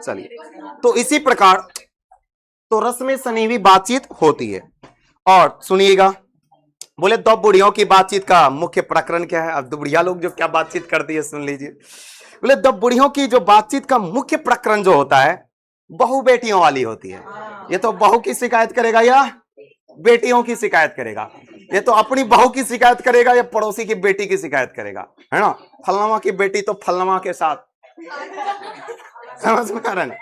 चलिए, तो इसी प्रकार तो रस में सनी हुई बातचीत होती है। और सुनिएगा, बोले 2 बुढ़ियों की बातचीत का मुख्य प्रकरण क्या है। अब 2 बुढ़िया लोग जो क्या बातचीत करती है सुन लीजिए। बोले 2 बुढ़ियों की जो बातचीत का मुख्य प्रकरण जो होता है, बहू बेटियों वाली होती है। ये तो बहू की शिकायत करेगा या बेटियों की शिकायत करेगा, ये तो अपनी बहू की शिकायत करेगा या पड़ोसी की बेटी की शिकायत करेगा, है ना। फलनामा की बेटी तो फलनामा के साथ, समझ में आ रहा है ना,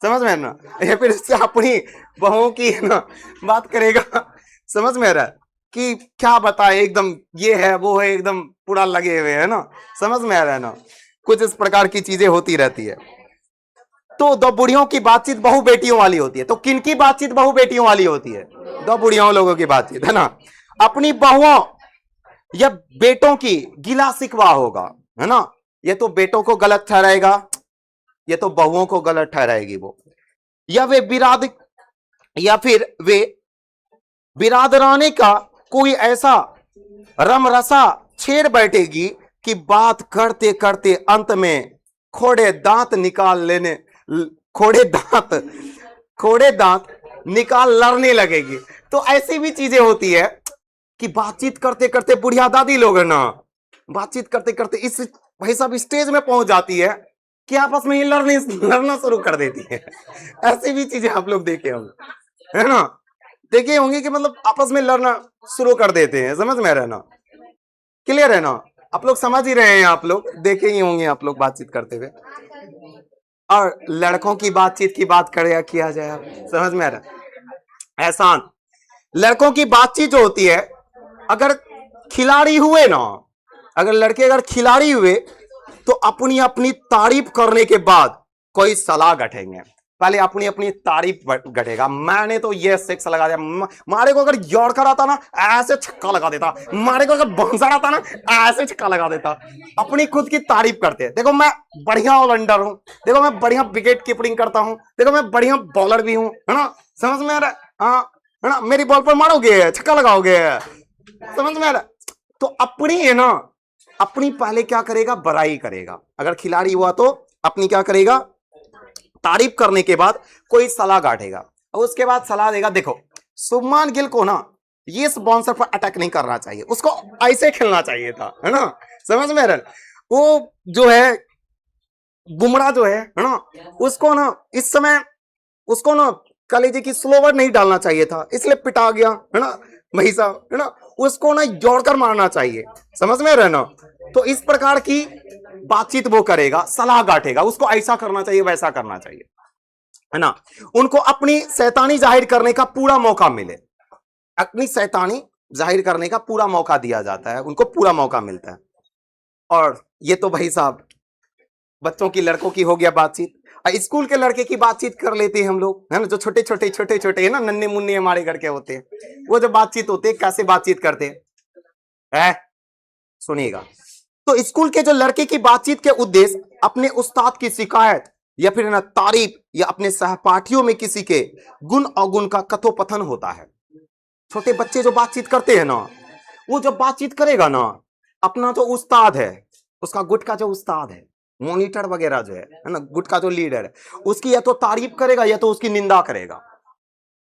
समझ में आ रहा है। या फिर इससे अपनी बहू की ना बात करेगा, समझ में आ रहा है कि क्या बताए, एकदम ये है वो है, एकदम पूरा लगे हुए है ना। समझ में आ रहा है ना, कुछ इस प्रकार की चीजें होती रहती है। तो 2 बुढ़ियों की बातचीत बहू बेटियों वाली होती है। तो किनकी बातचीत बहू बेटियों वाली होती है? 2 बुढ़ियों लोगों की बातचीत, है ना। अपनी बहुओं या बेटों की गिला शिकवा होगा, है ना। ये तो बेटों को गलत ठहराएगा, ये तो बहुओं को गलत ठहराएगी वो, या फिर वे बिरादराने का कोई ऐसा रमरसा छेड़ बैठेगी कि बात करते करते अंत में खोड़े दांत निकाल लड़ने लगेगी। तो ऐसी भी चीजें होती है कि बातचीत करते करते बुढ़िया दादी लोग है ना, बातचीत करते करते इस भाई साहब स्टेज में पहुंच जाती है कि आपस में ही लड़ना शुरू कर देती है। ऐसी भी चीजें आप लोग देखे होंगे, है ना, देखे होंगे कि मतलब आपस में लड़ना शुरू कर देते हैं। समझ में रहना, क्लियर है ना। आप लोग समझ ही रहे हैं, आप लोग देखे ही होंगे आप लोग बातचीत करते हुए। और लड़कों की बातचीत की बात करें या किया जाए, आप समझ में आ रहा है? एहसान, लड़कों की बातचीत जो होती है, अगर खिलाड़ी हुए ना, अगर लड़के अगर खिलाड़ी हुए तो अपनी अपनी तारीफ करने के बाद कोई सलाह गढ़ेंगे। पहले अपनी अपनी तारीफ गढ़ेगा, मैंने तो ये सिक्स लगा दिया, मारे को अगर यॉर्कर आता ना ऐसे छक्का लगा देता, मारे को अगर बाउंसर आता ना ऐसे छक्का लगा देता। अपनी खुद की तारीफ करते हैं, देखो मैं बढ़िया ऑलराउंडर हूं, देखो मैं बढ़िया विकेट कीपिंग करता हूं, देखो मैं बढ़िया बॉलर भी हूं, है ना, समझ में आ रहा है? हाँ है ना, मेरी बॉल पर मारोगे छक्का लगाओगे, समझ में आ रहा है? तो अपनी है ना, अपनी पहले क्या करेगा, बड़ाई करेगा। अगर खिलाड़ी हुआ तो अपनी क्या करेगा, तारीफ करने के बाद कोई सलाह गांठेगा और उसके बाद सलाह देगा। देखो शुभमान गिल को ना ये इस बाउंसर पर अटैक नहीं करना चाहिए, उसको ऐसे खेलना चाहिए था, है ना, समझ में आ रहा है? वो जो है बुमराह जो है ना, उसको ना इस समय उसको ना कलेजे की स्लोवर नहीं डालना चाहिए था, इसलिए पिटा गया, है ना भाई साहब, है ना, उसको ना जोड़कर मारना चाहिए, समझ में रहे ना। तो इस प्रकार की बातचीत वो करेगा, सलाह गांठेगा, उसको ऐसा करना चाहिए वैसा करना चाहिए, है ना। उनको अपनी शैतानी जाहिर करने का पूरा मौका मिले, अपनी शैतानी जाहिर करने का पूरा मौका दिया जाता है, उनको पूरा मौका मिलता है। और ये तो भाई साहब बच्चों की, लड़कों की हो गया बातचीत। स्कूल के लड़के की बातचीत कर लेते हैं हम लोग, है ना, जो छोटे छोटे है ना, नन्हे मुन्ने हमारे घर के होते हैं, वो जो बातचीत होते हैं कैसे बातचीत करते हैं, सुनिएगा। तो स्कूल के जो लड़के की बातचीत के उद्देश्य अपने उस्ताद की शिकायत या फिर ना तारीफ या अपने सहपाठियों में किसी के गुण अवगुण का कथोपकथन होता है। छोटे बच्चे जो बातचीत करते हैं ना, वो जब बातचीत करेगा ना, अपना जो उस्ताद है, उसका गुट का जो उस्ताद है, मॉनिटर वगैरह जो है ना, गुट का जो लीडर है, उसकी या तो तारीफ करेगा या तो उसकी निंदा करेगा,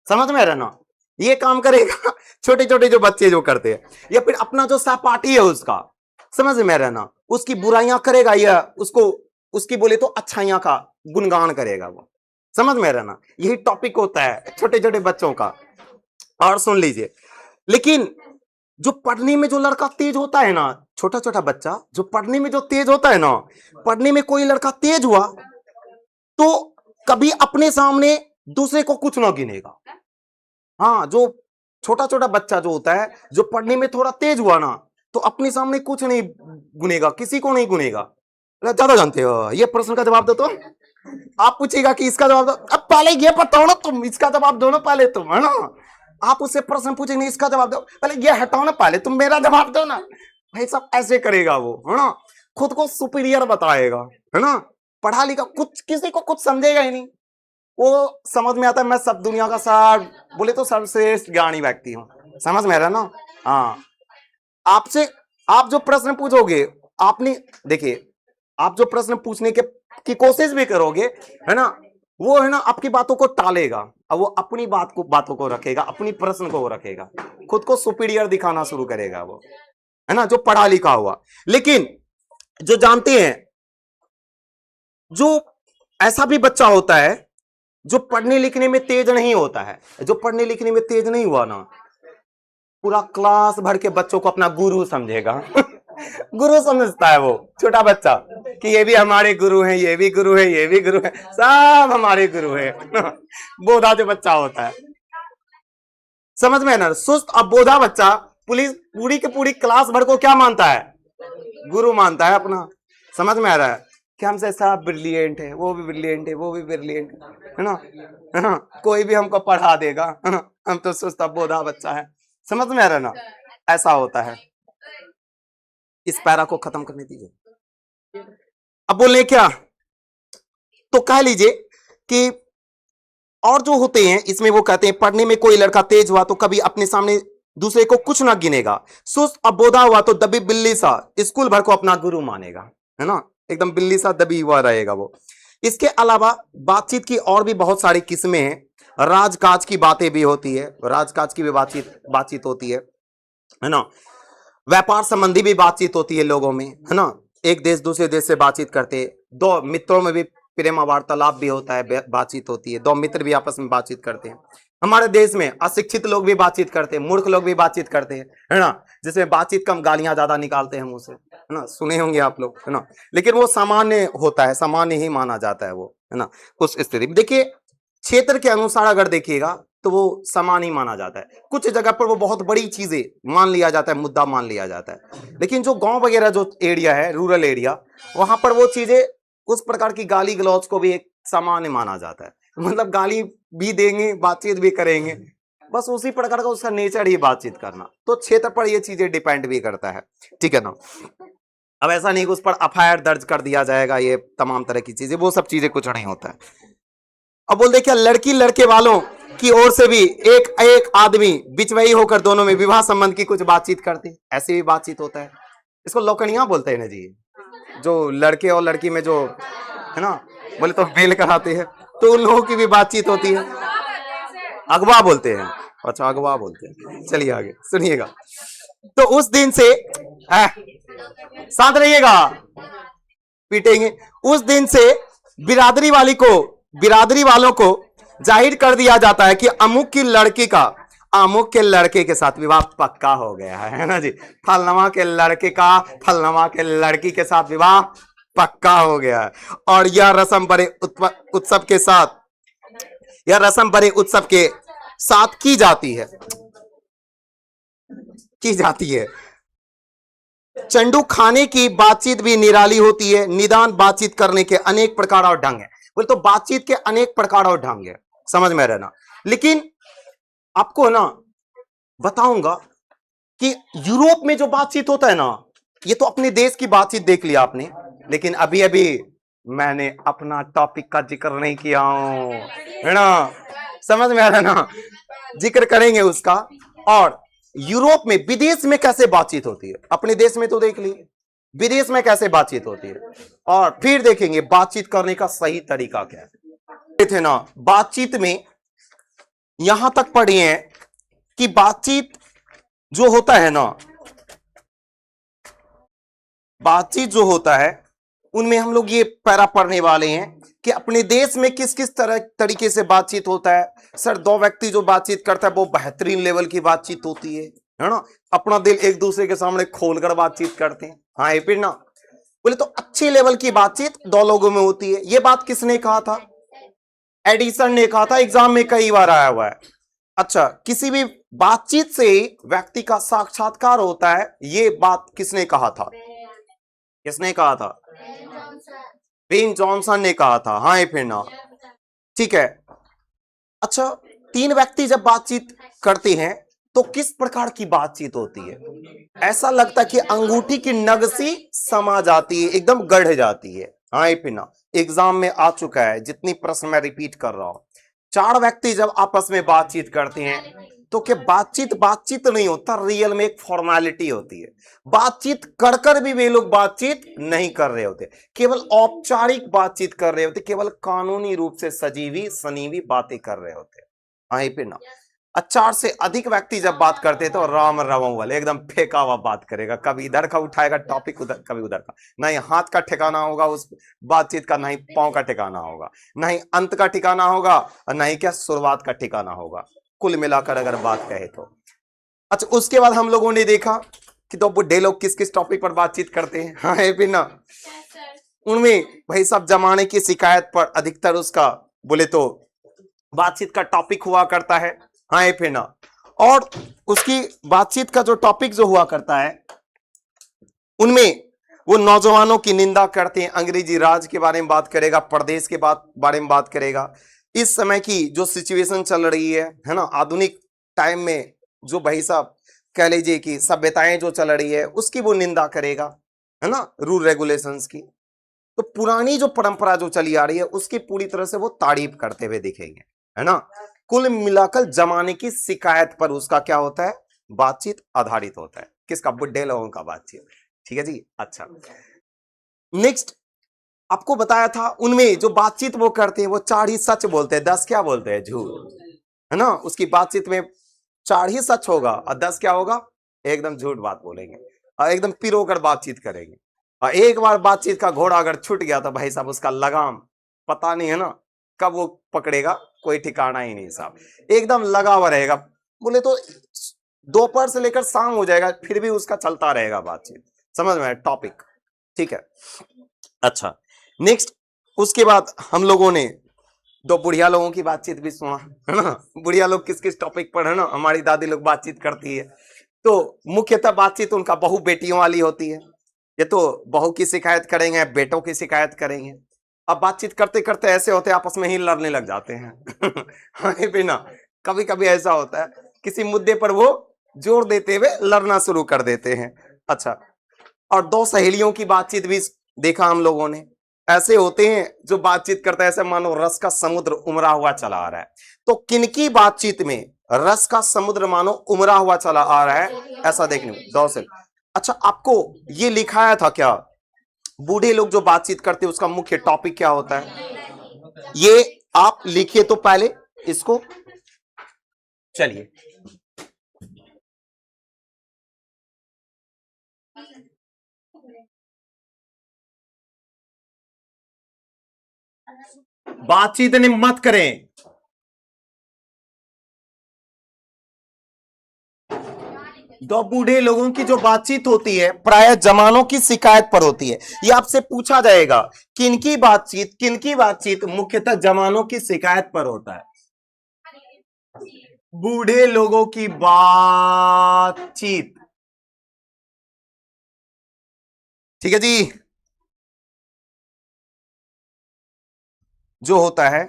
समझ में रहा ना, ये काम करेगा छोटे छोटे जो बच्चे जो करते हैं। या फिर अपना जो सहपाठी है उसका, समझ में रहना, उसकी बुराइयां करेगा या उसको उसकी बोले तो अच्छाइयां का गुणगान करेगा वो, समझ में रहना। यही टॉपिक होता है छोटे छोटे बच्चों का। और सुन लीजिए, लेकिन जो पढ़ने में जो लड़का तेज होता है ना, छोटा छोटा बच्चा जो पढ़ने में जो तेज होता है ना, पढ़ने में कोई लड़का तेज हुआ तो कभी अपने सामने दूसरे को कुछ ना गिनेगा। हाँ, जो छोटा छोटा बच्चा जो होता है, जो पढ़ने में थोड़ा तेज हुआ ना, तो अपने सामने कुछ नहीं गुनेगा, किसी को नहीं गुनेगा। ज्यादा जानते हो, ये प्रश्न का जवाब दो तो आप पूछेगा कि इसका जवाब दो, अब पहले ये बताओ ना तुम, इसका जवाब दो ना पहले तुम, है ना। आप उससे प्रश्न पूछेंगे, इसका जवाब दो, पहले ये हटाओ ना, पहले तुम मेरा जवाब दो ना। भाई सब ऐसे करेगा वो, है ना, खुद को सुपीरियर बताएगा, है ना, पढ़ा लिखा, कुछ किसी को कुछ समझेगा ही नहीं। वो समझ में आता है मैं सब दुनिया का सब बोले तो सर्वश्रेष्ठ ज्ञानी व्यक्ति हूं, समझ में आ रहा है ना। हाँ, आपसे आप जो प्रश्न पूछोगे, आपने देखिए, आप जो प्रश्न पूछने की कोशिश भी करोगे, है ना, वो है ना आपकी बातों को टालेगा और वो अपनी बातों को रखेगा, अपनी प्रश्न को रखेगा, खुद को सुपीरियर दिखाना शुरू करेगा वो, है ना, जो पढ़ा लिखा हुआ। लेकिन जो जानते हैं, जो ऐसा भी बच्चा होता है जो पढ़ने लिखने में तेज नहीं होता है, जो पढ़ने लिखने में तेज नहीं हुआ ना, पूरा क्लास भर के बच्चों को अपना गुरु समझेगा गुरु समझता है वो छोटा बच्चा कि ये भी हमारे गुरु हैं, ये भी गुरु है, ये भी गुरु है, सब हमारे गुरु है बोधा जो बच्चा होता है, समझ में ना, सुस्त और बोधा बच्चा पुलिस पूरी के पूरी क्लास भर को क्या मानता है, गुरु मानता है अपना, समझ में आ रहा है कि हमसे सब ब्रिलियंट है, वो भी ब्रिलियंट है, वो भी ब्रिलियंट है ना, है ना, कोई भी हमको पढ़ा देगा, है ना, हम तो सुस्त बोधा बच्चा है, समझ में आ रहा है ना, ऐसा होता है। इस पैरा को खत्म करने दीजिए। अब बोले क्या, तो कह लीजिए कि और जो होते हैं इसमें वो कहते हैं पढ़ने में कोई लड़का तेज हुआ तो कभी अपने सामने दूसरे को कुछ ना गिनेगा, सुस्त और बोधा हुआ तो दबी बिल्ली सा स्कूल भर को अपना गुरु मानेगा, है ना, एकदम बिल्ली सा दबी हुआ रहेगा वो। इसके अलावा बातचीत की और भी बहुत सारी किस्में हैं, राजकाज की बातें भी होती है, राजकाज की भी बातचीत होती है ना, व्यापार संबंधी भी बातचीत होती है लोगों में, है ना, एक देश दूसरे देश से बातचीत करते, दो मित्रों में भी प्रेम वार्तालाप भी होता है, बातचीत होती है, दो मित्र भी आपस में बातचीत करते हैं। हमारे देश में अशिक्षित लोग भी बातचीत करते हैं, मूर्ख लोग भी बातचीत करते हैं, है ना, जिसमें बातचीत कम गालियां ज्यादा निकालते हैं मुंह से, है ना, सुने होंगे आप लोग, है ना, लेकिन वो सामान्य होता है, सामान्य ही माना जाता है वो, है ना। उस स्थिति में देखिए क्षेत्र के अनुसार अगर देखिएगा तो वो समान ही माना जाता है। कुछ जगह पर वो बहुत बड़ी चीजें मान लिया जाता है, मुद्दा मान लिया जाता है, लेकिन जो गांव वगैरह जो एरिया है, रूरल एरिया, वहां पर वो चीजें, उस प्रकार की गाली गलौज को भी एक सामान्य माना जाता है। मतलब गाली भी देंगे, बातचीत भी करेंगे, बस उसी प्रकार का उसका नेचर ही बातचीत करना। तो क्षेत्र पर ये चीजें डिपेंड भी करता है, ठीक है ना। अब ऐसा नहीं कि उस पर एफआईआर दर्ज कर दिया जाएगा, ये तमाम तरह की चीजें, वो सब चीजें कुछ नहीं होता है। अब बोल दे क्या लड़की लड़के वालों की ओर से भी एक एक आदमी बिचवई होकर दोनों में विवाह संबंध की कुछ बातचीत करते, ऐसे भी बातचीत होता है। इसको लौकड़ियां बोलते हैं ना जी, जो लड़के और लड़की में जो, है ना, बोले तो मेल कराते हैं, तो उन लोगों की भी बातचीत होती है। अगवा बोलते हैं, अच्छा अगवा बोलते हैं। चलिए आगे सुनिएगा। तो उस दिन से शांत रहिएगा, पीटेंगे। उस दिन से बिरादरी वालों को जाहिर कर दिया जाता है कि अमुक की लड़की का अमुक के लड़के के साथ विवाह पक्का हो गया है ना जी। फलनमा के लड़के का फलनमा के लड़की के साथ विवाह पक्का हो गया है। और यह रस्म बड़े उत्सव के साथ की जाती है। चंडू खाने की बातचीत भी निराली होती है। निदान बातचीत करने के अनेक प्रकार और ढंग है। बोले तो बातचीत के अनेक प्रकार और ढंग है, समझ में रहना। लेकिन आपको ना बताऊंगा कि यूरोप में जो बातचीत होता है ना, ये तो अपने देश की बातचीत देख लिया आपने, लेकिन अभी अभी मैंने अपना टॉपिक का जिक्र नहीं किया हूं, है ना, समझ में आ रहा है ना, जिक्र करेंगे उसका। और यूरोप में, विदेश में कैसे बातचीत होती है, अपने देश में तो देख ली, विदेश में कैसे बातचीत होती है, और फिर देखेंगे बातचीत करने का सही तरीका क्या है। थे ना, बातचीत में यहां तक पढ़ी है कि बातचीत जो होता है ना, बातचीत जो होता है उनमें हम लोग ये पैरा पढ़ने वाले हैं कि अपने देश में किस किस तरीके से बातचीत होता है। सर, दो व्यक्ति जो बातचीत करता है वो बेहतरीन लेवल की बातचीत होती है ना, अपना दिल एक दूसरे के सामने खोलकर बातचीत करते हैं। हाँ, फिर ना बोले तो अच्छी लेवल की बातचीत दो लोगों में होती है। ये बात किसने कहा था? एडिसन ने कहा था, एग्जाम में कई बार आया हुआ है। अच्छा, किसी भी बातचीत से व्यक्ति का साक्षात्कार होता है, ये बात किसने कहा था? किसने कहा था? बेन जॉनसन ने कहा था। हाँ, फिर ना, ठीक है। अच्छा, तीन व्यक्ति जब बातचीत करते हैं तो किस प्रकार की बातचीत होती है? ऐसा लगता है कि अंगूठी की नग सी समा जाती है, एकदम गढ़ जाती है। हाँ, फिर ना, एग्जाम में आ चुका है, जितनी प्रश्न मैं रिपीट कर रहा हूं। चार व्यक्ति जब आपस में बातचीत करते हैं तो क्या बातचीत नहीं होता, रियल में एक फॉर्मेलिटी होती है। बातचीत कर कर भी वे लोग बातचीत नहीं कर रहे होते, केवल औपचारिक बातचीत कर रहे होते, केवल कानूनी रूप से सजीवी सनीवी बातें कर रहे होते। हाँ, फिर ना, चार से अधिक व्यक्ति जब बात करते तो राम रवम वाले एकदम फेंका हुआ बात करेगा, कभी इधर का उठाएगा टॉपिक, उधर कभी उधर का, ना ही हाथ का ठिकाना होगा उस बातचीत का, ना ही पांव का ठिकाना होगा, ना ही अंत का ठिकाना होगा, और ना ही क्या शुरुआत का ठिकाना होगा, कुल मिलाकर अगर बात कहे तो। अच्छा, उसके बाद हम लोगों ने देखा कि तो बुढ़े लोग किस किस टॉपिक पर बातचीत करते हैं। हाँ, फिर ना, उनमें भाई सब जमाने की शिकायत पर अधिकतर उसका बोले तो बातचीत का टॉपिक हुआ करता है। हाँ, फिर ना, और उसकी बातचीत का जो टॉपिक जो हुआ करता है उनमें वो नौजवानों की निंदा करते हैं, अंग्रेजी राज के बारे में बात करेगा, प्रदेश के बारे में बात करेगा, इस समय की जो सिचुएशन चल रही है ना, आधुनिक टाइम में जो भाई साहब कह लीजिए कि सभ्यताएं जो चल रही है उसकी वो निंदा करेगा, है ना, रूल रेगुलेशंस की। तो पुरानी जो परंपरा जो चली आ रही है उसकी पूरी तरह से वो तारीफ करते हुए दिखेंगे, है ना। कुल मिलाकर जमाने की शिकायत पर उसका क्या होता है? बातचीत आधारित होता है। किसका? बुढ़े लोगों का बातचीत। ठीक है जी। अच्छा, नेक्स्ट आपको बताया था उनमें जो बातचीत वो करते हैं वो 4 ही सच बोलते हैं, 10 क्या बोलते हैं? झूठ, है ना। उसकी बातचीत में 4 ही सच होगा और 10 क्या होगा? एकदम झूठ बात बोलेंगे और एकदम पिरोकर बातचीत करेंगे। और एक बार बातचीत का घोड़ा अगर छूट गया तो भाई साहब उसका लगाम पता नहीं, है ना, कब वो पकड़ेगा कोई ठिकाना ही नहीं साहब, एकदम लगा हुआ रहेगा। बोले तो दोपहर से लेकर शाम हो जाएगा फिर भी उसका चलता रहेगा बातचीत, समझ में टॉपिक, ठीक है। अच्छा नेक्स्ट, उसके बाद हम लोगों ने दो बुढ़िया लोगों की बातचीत भी सुना, है ना। बुढ़िया लोग किस किस टॉपिक पर, है ना, हमारी दादी लोग बातचीत करती है। तो मुख्यतः बातचीत उनका बहू बेटियों वाली होती है। ये तो बहू की शिकायत करेंगे, बेटों की शिकायत करेंगे। अब बातचीत करते करते ऐसे होते हैं आपस में ही लड़ने लग जाते हैं। हाँ बिना, कभी कभी ऐसा होता है किसी मुद्दे पर वो जोर देते हुए लड़ना शुरू कर देते हैं। अच्छा, और दो सहेलियों की बातचीत भी देखा हम लोगों ने। ऐसे होते हैं जो बातचीत करते हैं ऐसे मानो रस का समुद्र उमड़ा हुआ चला आ रहा है। तो किनकी बातचीत में रस का समुद्र मानो उमड़ा हुआ चला आ रहा है, ऐसा देखने में दो से। अच्छा, आपको ये लिखाया था क्या, बूढ़े लोग जो बातचीत करते हैं उसका मुख्य टॉपिक क्या होता है? ये आप लिखिए तो पहले इसको, चलिए। बातचीत नहीं मत करें। दो बूढ़े लोगों की जो बातचीत होती है प्राय जमानों की शिकायत पर होती है। ये आपसे पूछा जाएगा किनकी बातचीत मुख्यतः जमानों की शिकायत पर होता है। बूढ़े लोगों की बातचीत, ठीक है जी, जो होता है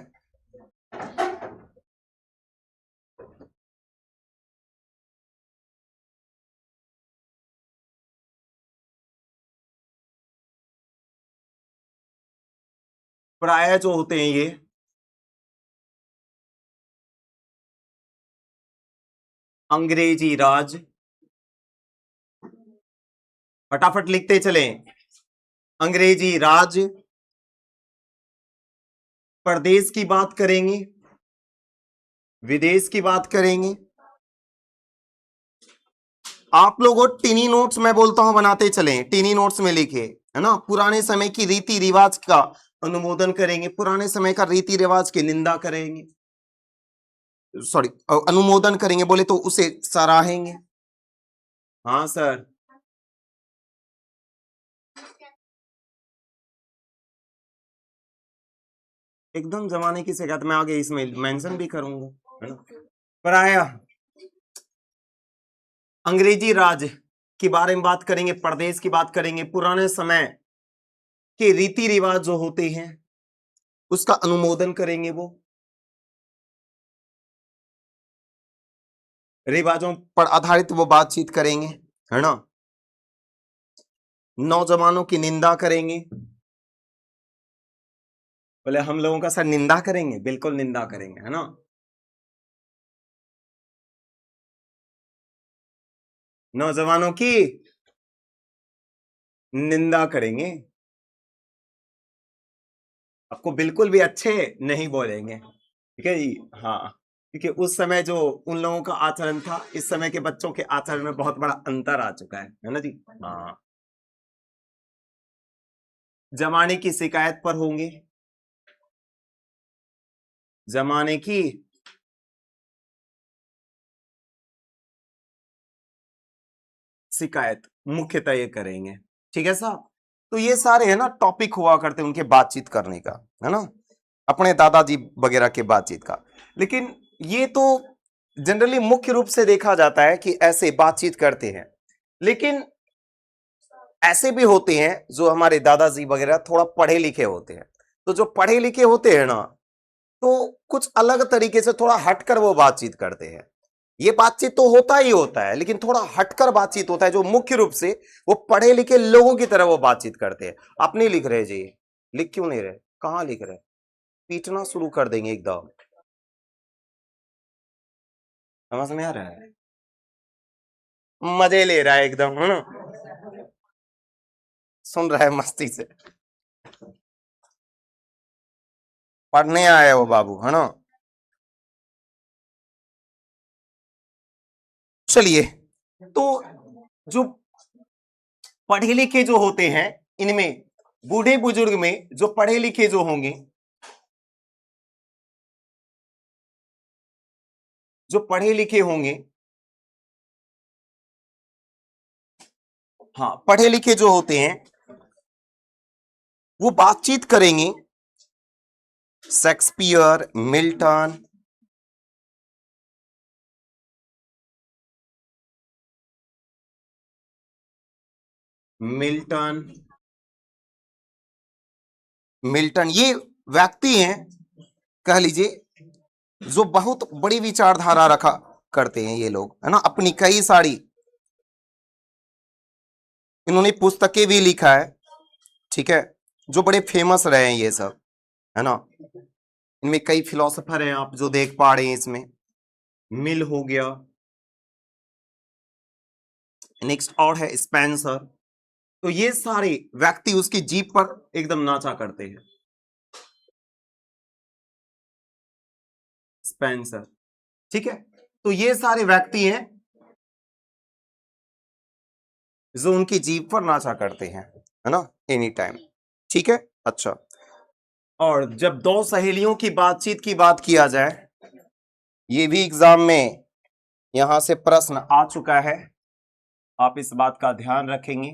प्राय जो होते हैं ये अंग्रेजी राज, फटाफट लिखते चलें, अंग्रेजी राज प्रदेश की बात करेंगे, विदेश की बात करेंगे। आप लोगों टिनी नोट्स मैं बोलता हूं बनाते चलें, टिनी नोट्स में लिखे, है ना। पुराने समय की रीति रिवाज का अनुमोदन करेंगे, पुराने समय का रीति रिवाज की निंदा करेंगे, सॉरी अनुमोदन करेंगे, बोले तो उसे सराहेंगे। हाँ सर, एकदम जमाने की शिकायत मैं आगे इसमें मेंशन भी करूंगा, है ना। प्राय अंग्रेजी राज के बारे में बात करेंगे, प्रदेश की बात करेंगे, पुराने समय के रीति रिवाज जो होते हैं उसका अनुमोदन करेंगे, वो रिवाजों पर आधारित वो बातचीत करेंगे, है ना। नौजवानों की निंदा करेंगे, बोले हम लोगों का सर निंदा करेंगे, बिल्कुल निंदा करेंगे, है ना। नौजवानों की निंदा करेंगे, आपको बिल्कुल भी अच्छे नहीं बोलेंगे, ठीक है जी। हाँ, क्योंकि उस समय जो उन लोगों का आचरण था इस समय के बच्चों के आचरण में बहुत बड़ा अंतर आ चुका है ना जी। हाँ, जमाने की शिकायत पर होंगे, जमाने की शिकायत मुख्यतः ये करेंगे, ठीक है साहब। तो ये सारे है ना टॉपिक हुआ करते हैं उनके बातचीत करने का, है ना, अपने दादाजी वगैरह के बातचीत का। लेकिन ये तो जनरली मुख्य रूप से देखा जाता है कि ऐसे बातचीत करते हैं। लेकिन ऐसे भी होते हैं जो हमारे दादाजी वगैरह थोड़ा पढ़े लिखे होते हैं। तो जो पढ़े लिखे होते हैं ना, तो कुछ अलग तरीके से थोड़ा हटकर वो बातचीत करते हैं। ये बातचीत तो होता ही होता है लेकिन थोड़ा हटकर बातचीत होता है, जो मुख्य रूप से वो पढ़े लिखे लोगों की तरह वो बातचीत करते हैं। आप नहीं लिख रहे जी, लिख क्यों नहीं रहे, कहां लिख रहे, पीटना शुरू कर देंगे एकदम। समझ में आ रहा है, मजे ले रहा है एकदम, है ना, सुन रहा है मस्ती से, पढ़ने आया वो बाबू, है ना। चलिए, तो जो पढ़े लिखे जो होते हैं इनमें, बूढ़े बुजुर्ग में जो पढ़े लिखे जो होंगे जो पढ़े लिखे होंगे, हाँ पढ़े लिखे जो होते हैं वो बातचीत करेंगे शेक्सपियर, मिल्टन, मिल्टन मिल्टन ये व्यक्ति हैं, कह लीजिए, जो बहुत बड़ी विचारधारा रखा करते हैं ये लोग, है ना। अपनी कई सारी इन्होंने पुस्तकें भी लिखा है, ठीक है, जो बड़े फेमस रहे हैं ये सब, है ना। इनमें कई फिलोसोफर हैं आप जो देख पा रहे हैं इसमें, मिल हो गया, नेक्स्ट और है स्पेंसर। तो ये सारे व्यक्ति उसकी जीप पर एकदम नाचा करते हैं। स्पेंसर, ठीक है। तो ये सारे व्यक्ति हैं जो उनकी जीप पर नाचा करते हैं, है ना, एनी टाइम, ठीक है। अच्छा, और जब दो सहेलियों की बातचीत की बात किया जाए, ये भी एग्जाम में यहां से प्रश्न आ चुका है, आप इस बात का ध्यान रखेंगे।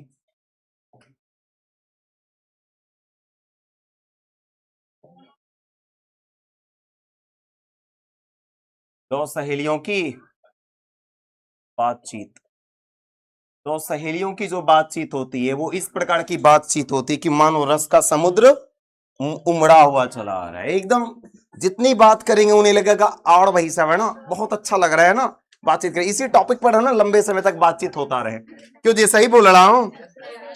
दो सहेलियों की बातचीत, दो सहेलियों की जो बातचीत होती है वो इस प्रकार की बातचीत होती है कि मानो रस का समुद्र उमड़ा हुआ चला आ रहा है, एकदम जितनी बात करेंगे उन्हें लगेगा और भाई साहब, है ना, बहुत अच्छा लग रहा है ना, बातचीत करें इसी टॉपिक पर, है ना, लंबे समय तक बातचीत होता रहे। क्यों जी, सही बोल रहा हूं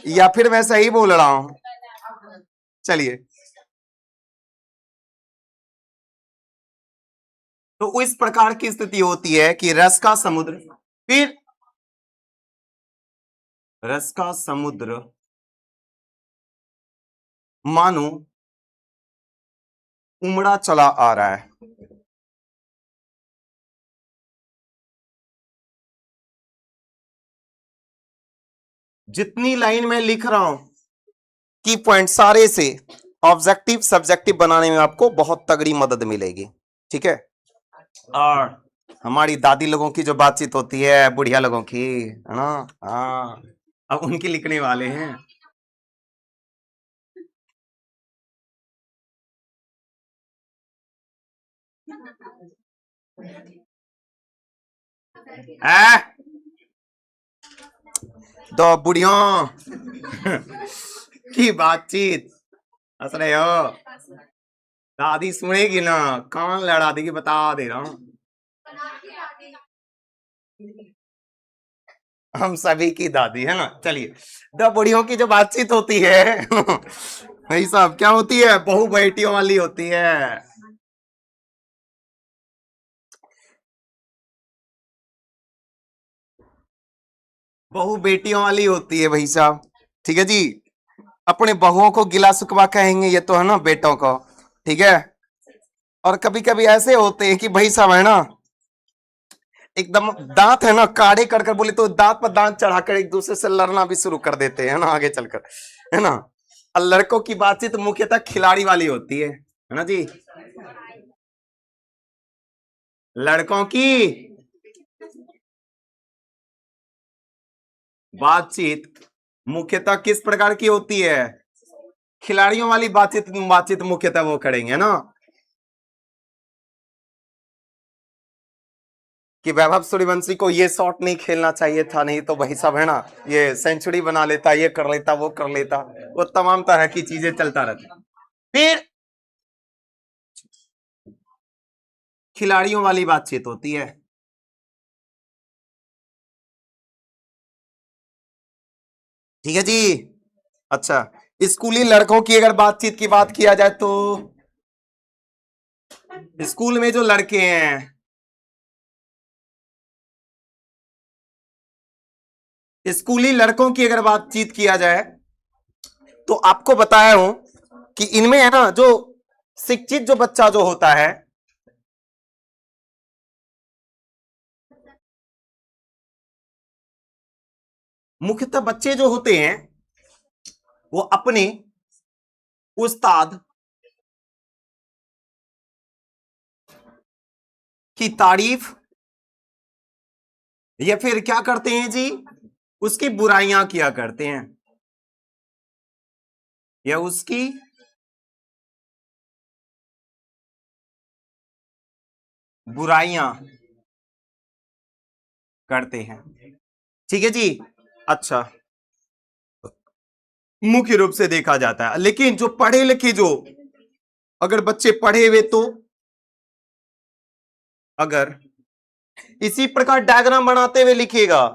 या फिर मैं सही बोल रहा हूं? चलिए, तो इस प्रकार की स्थिति होती है कि रस का समुद्र, फिर रस का समुद्र मानो उमड़ा चला आ रहा है। जितनी लाइन में लिख रहा हूं की पॉइंट सारे से ऑब्जेक्टिव सब्जेक्टिव बनाने में आपको बहुत तगड़ी मदद मिलेगी, ठीक है। और हमारी दादी लोगों की जो बातचीत होती है, बुढ़िया लोगों की, है ना, हाँ, अब उनकी लिखने वाले हैं। दो बुढ़ियों की बातचीत, हंस रहे हो? दादी सुनेगी ना, कान लड़ा देगी, बता दे रहा हूं। हम सभी की दादी, है ना। चलिए, दो बुढ़ियों की जो बातचीत होती है भाई साहब क्या होती है, बहु बेटियों वाली होती है। बहु बेटियों वाली होती है भाई साहब, ठीक है जी। अपने बहुओं को गिला सुकवा कहेंगे ये तो, है ना, बेटों को, ठीक है। और कभी कभी ऐसे होते हैं कि भाई साहब, है ना, एकदम दांत, है ना, काढ़े कर कर बोले तो दांत पर दांत चढ़ाकर एक दूसरे से लड़ना भी शुरू कर देते हैं ना, आगे चलकर, है ना। और लड़कों की बातचीत मुख्यतः खिलाड़ी वाली होती है ना जी। लड़कों की बातचीत मुख्यतः किस प्रकार की होती है? खिलाड़ियों वाली बातचीत बातचीत मुख्यतः वो करेंगे ना, कि वैभव सूर्यवंशी को ये शॉट नहीं खेलना चाहिए था, नहीं तो वही सब, है ना, ये सेंचुरी बना लेता, ये कर लेता, वो कर लेता, वो तमाम तरह की चीजें चलता रहता। फिर खिलाड़ियों वाली बातचीत होती है, ठीक है जी। अच्छा, स्कूली लड़कों की अगर बातचीत की बात किया जाए तो स्कूल में जो लड़के हैं, स्कूली लड़कों की अगर बातचीत किया जाए तो आपको बताया हूं कि इनमें, है ना, जो शिक्षित जो बच्चा जो होता है, मुख्यतः बच्चे जो होते हैं वो अपने उस्ताद की तारीफ या फिर क्या करते हैं जी, उसकी बुराइयां किया करते हैं, या उसकी बुराइयां करते हैं। ठीक है जी। अच्छा, मुख्य रूप से देखा जाता है, लेकिन जो पढ़े लिखे, जो अगर बच्चे पढ़े हुए, तो अगर इसी प्रकार डायग्राम बनाते हुए लिखिएगा,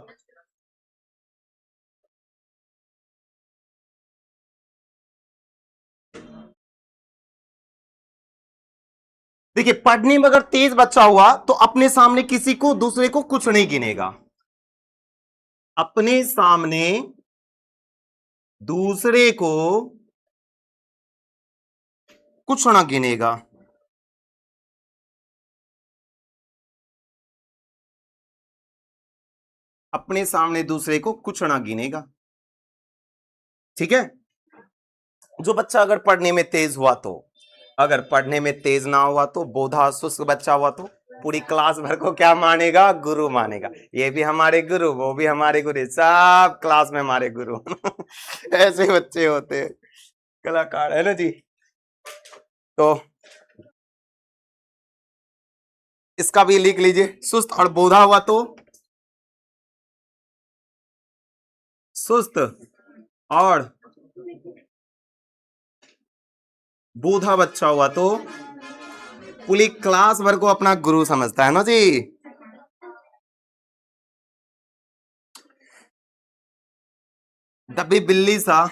देखिए पढ़ने में अगर तेज बच्चा हुआ तो अपने सामने किसी को, दूसरे को कुछ नहीं गिनेगा, अपने सामने दूसरे को कुछ ना गिनेगा, अपने सामने दूसरे को कुछ ना गिनेगा। ठीक है। जो बच्चा अगर पढ़ने में तेज हुआ तो, अगर पढ़ने में तेज ना हुआ तो, बोधा शुष्क बच्चा हुआ तो पूरी क्लास भर को क्या मानेगा, गुरु मानेगा। ये भी हमारे गुरु, वो भी हमारे गुरु, सब क्लास में हमारे गुरु। ऐसे बच्चे होते हैं, कलाकार है ना जी। तो इसका भी लिख लीजिए, सुस्त और बोधा हुआ तो, सुस्त और बोधा बच्चा हुआ तो पूरी क्लास भर को अपना गुरु समझता है ना जी। डब्बी बिल्ली सा,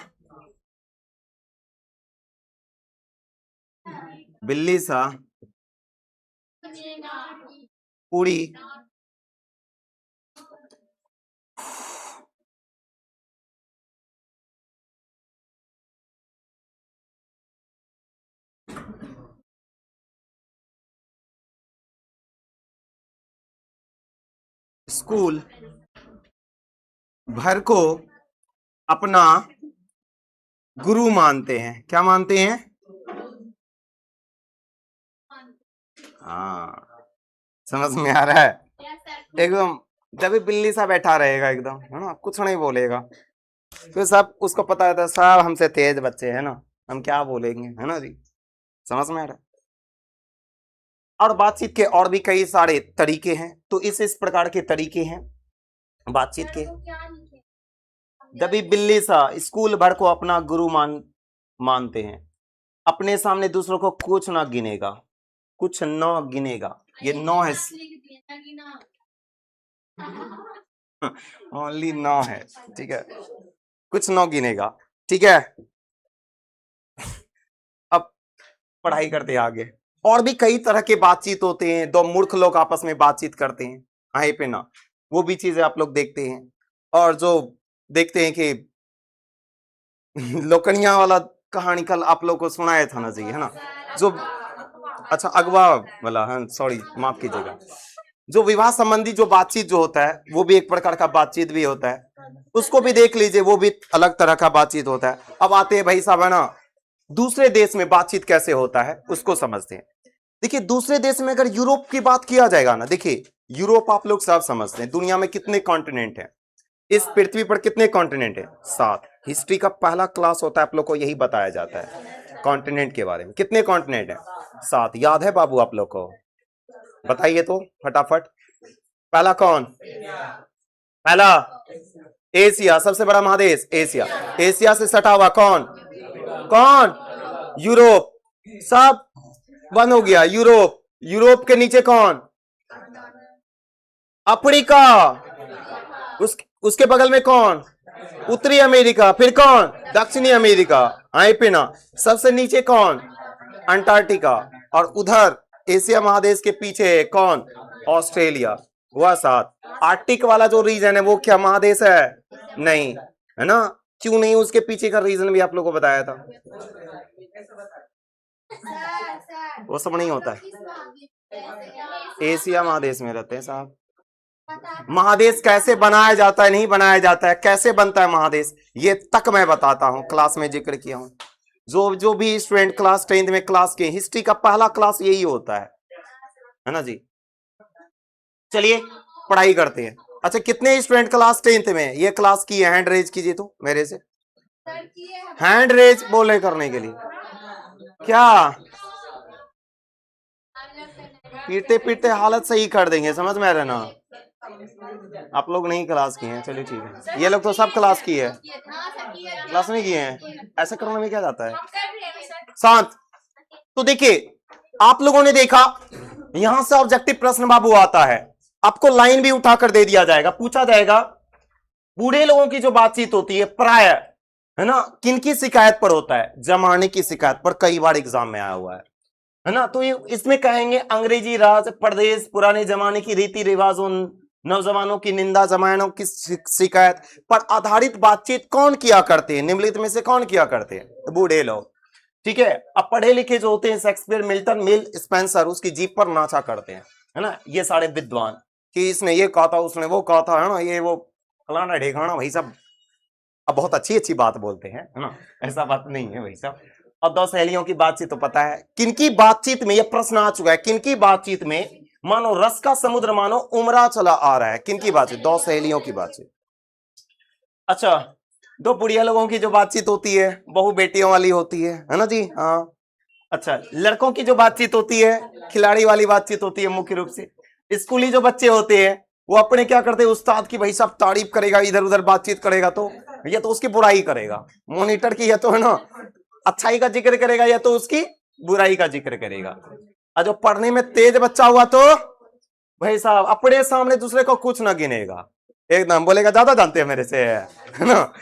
बिल्ली सा पूरी स्कूल भर को अपना गुरु मानते हैं। क्या मानते हैं? हाँ, समझ में आ रहा है एकदम। जब भी बिल्ली सा बैठा रहेगा एकदम, है ना, कुछ नहीं बोलेगा, तो सब उसको पता था, सब हमसे तेज बच्चे हैं ना, हम क्या बोलेंगे, है ना जी। समझ में आ रहा है। और बातचीत के और भी कई सारे तरीके हैं, तो इस प्रकार के तरीके हैं बातचीत के। जब भी बिल्ली सा स्कूल भर को अपना गुरु मानते हैं, अपने सामने दूसरों को कुछ ना गिनेगा, कुछ न गिनेगा, ये नौ है, ओनली 9 है। ठीक है, कुछ न गिनेगा। ठीक है, अब पढ़ाई करते हैं आगे। और भी कई तरह के बातचीत होते हैं, दो मूर्ख लोग आपस में बातचीत करते हैं, आए पे ना, वो भी चीजें आप लोग देखते हैं। और जो देखते हैं कि लोकनिया वाला कहानी कल आप लोग को सुनाया था ना जी, है ना, जो, अच्छा अगवा वाला, हाँ सॉरी, माफ कीजिएगा। जो विवाह संबंधी जो बातचीत जो होता है, वो भी एक प्रकार का बातचीत भी होता है, उसको भी देख लीजिए, वो भी अलग तरह का बातचीत होता है। अब आते हैं भाई साहब, है ना, दूसरे देश में बातचीत कैसे होता है उसको समझते हैं। देखिए दूसरे देश में अगर यूरोप की बात किया जाएगा ना, देखिए यूरोप आप लोग सब समझते हैं, दुनिया में कितने कॉन्टिनेंट हैं, इस पृथ्वी पर कितने कॉन्टिनेंट हैं? 7। हिस्ट्री का पहला क्लास होता है, आप लोग को यही बताया जाता है कॉन्टिनेंट के बारे में। कितने कॉन्टिनेंट हैं? 7। याद है बाबू आप लोग को? बताइए तो फटाफट। पहला कौन? पहला एशिया, सबसे बड़ा महादेश एशिया। एशिया से सटा हुआ कौन? कौन? यूरोप। सब बंद हो गया, यूरोप। यूरोप के नीचे कौन? अफ्रीका। उसके बगल में कौन? उत्तरी अमेरिका। फिर कौन? दक्षिणी अमेरिका। आई पे ना, सबसे नीचे कौन? अंटार्कटिका। और उधर एशिया महादेश के पीछे कौन? ऑस्ट्रेलिया। हुआ 7। आर्कटिक वाला जो रीजन है वो क्या महादेश है? नहीं, है ना। क्यों नहीं? उसके पीछे का रीजन भी आप लोगों को बताया था। वो सब नहीं होता है, एशिया महादेश में रहते हैं साहब। महादेश कैसे बनाया जाता है, नहीं बनाया जाता है, कैसे बनता है महादेश, ये तक मैं बताता हूं, क्लास में जिक्र किया हूं। जो भी स्टूडेंट क्लास 10th में क्लास के, हिस्ट्री का पहला क्लास यही होता है ना जी। चलिए पढ़ाई करते हैं। अच्छा, कितने स्टूडेंट क्लास 10th में ये क्लास की है? हैंड रेज कीजिए तो मेरे से, हैंड रेज बोले करने के लिए। क्या पीटते पीटते हालत सही कर देंगे, समझ में आ रहा है ना? आप लोग नहीं क्लास किए हैं, चलिए ठीक है। ये लोग तो सब क्लास की है, क्लास नहीं किए हैं। ऐसा करने में क्या जाता है? शांत। तो देखिए, आप लोगों ने देखा यहां से ऑब्जेक्टिव प्रश्न बाबू आता है, आपको लाइन भी उठाकर दे दिया जाएगा, पूछा जाएगा बूढ़े लोगों की जो बातचीत होती है प्राय, है ना, किनकी शिकायत पर होता है? जमाने की शिकायत पर, कई बार एग्जाम में आया हुआ है ना। तो ये इसमें कहेंगे अंग्रेजी राज, प्रदेश, पुराने जमाने की रीति रिवाज, उन नौजवानों की निंदा, जमानों की शिकायत पर आधारित बातचीत कौन किया करते हैं? निम्नलिखित में से कौन किया करते हैं? बूढ़े लोग। ठीक है। अब पढ़े लिखे जो होते हैं, शेक्सपियर, मिल्टन, मिल, स्पेंसर, उसकी जीप पर नाचा करते हैं, है ना। ये सारे विद्वान कि इसने ये कहा था, उसने वो कहा था, है ना, ये वो फलाना ढेकाना, भाई साहब अब बहुत अच्छी अच्छी बात बोलते हैं, है ना, ऐसा बात नहीं है भाई साहब। अब दो सहेलियों की बातचीत तो पता है, किनकी बातचीत में, यह प्रश्न आ चुका है, किनकी बातचीत में मानो रस का समुद्र मानो उमरा चला आ रहा है? किनकी बातचीत? दो सहेलियों की बातचीत। अच्छा, दो बुढ़िया लोगों की जो बातचीत होती है, बहू बेटियों वाली होती है ना जी। हाँ। अच्छा, लड़कों की जो बातचीत होती है, खिलाड़ी वाली बातचीत होती है मुख्य रूप से। स्कूली जो बच्चे होते हैं वो अपने क्या करते हैं, उस्ताद की भाई साहब तारीफ करेगा, इधर उधर बातचीत करेगा तो या तो उसकी बुराई करेगा, मॉनिटर की या तो, है ना, अच्छाई का जिक्र करेगा या तो उसकी बुराई का जिक्र करेगा। और जो पढ़ने में तेज बच्चा हुआ तो भाई साहब अपने सामने दूसरे को कुछ ना गिनेगा, एकदम बोलेगा ज्यादा जानते हैं मेरे से, है ना।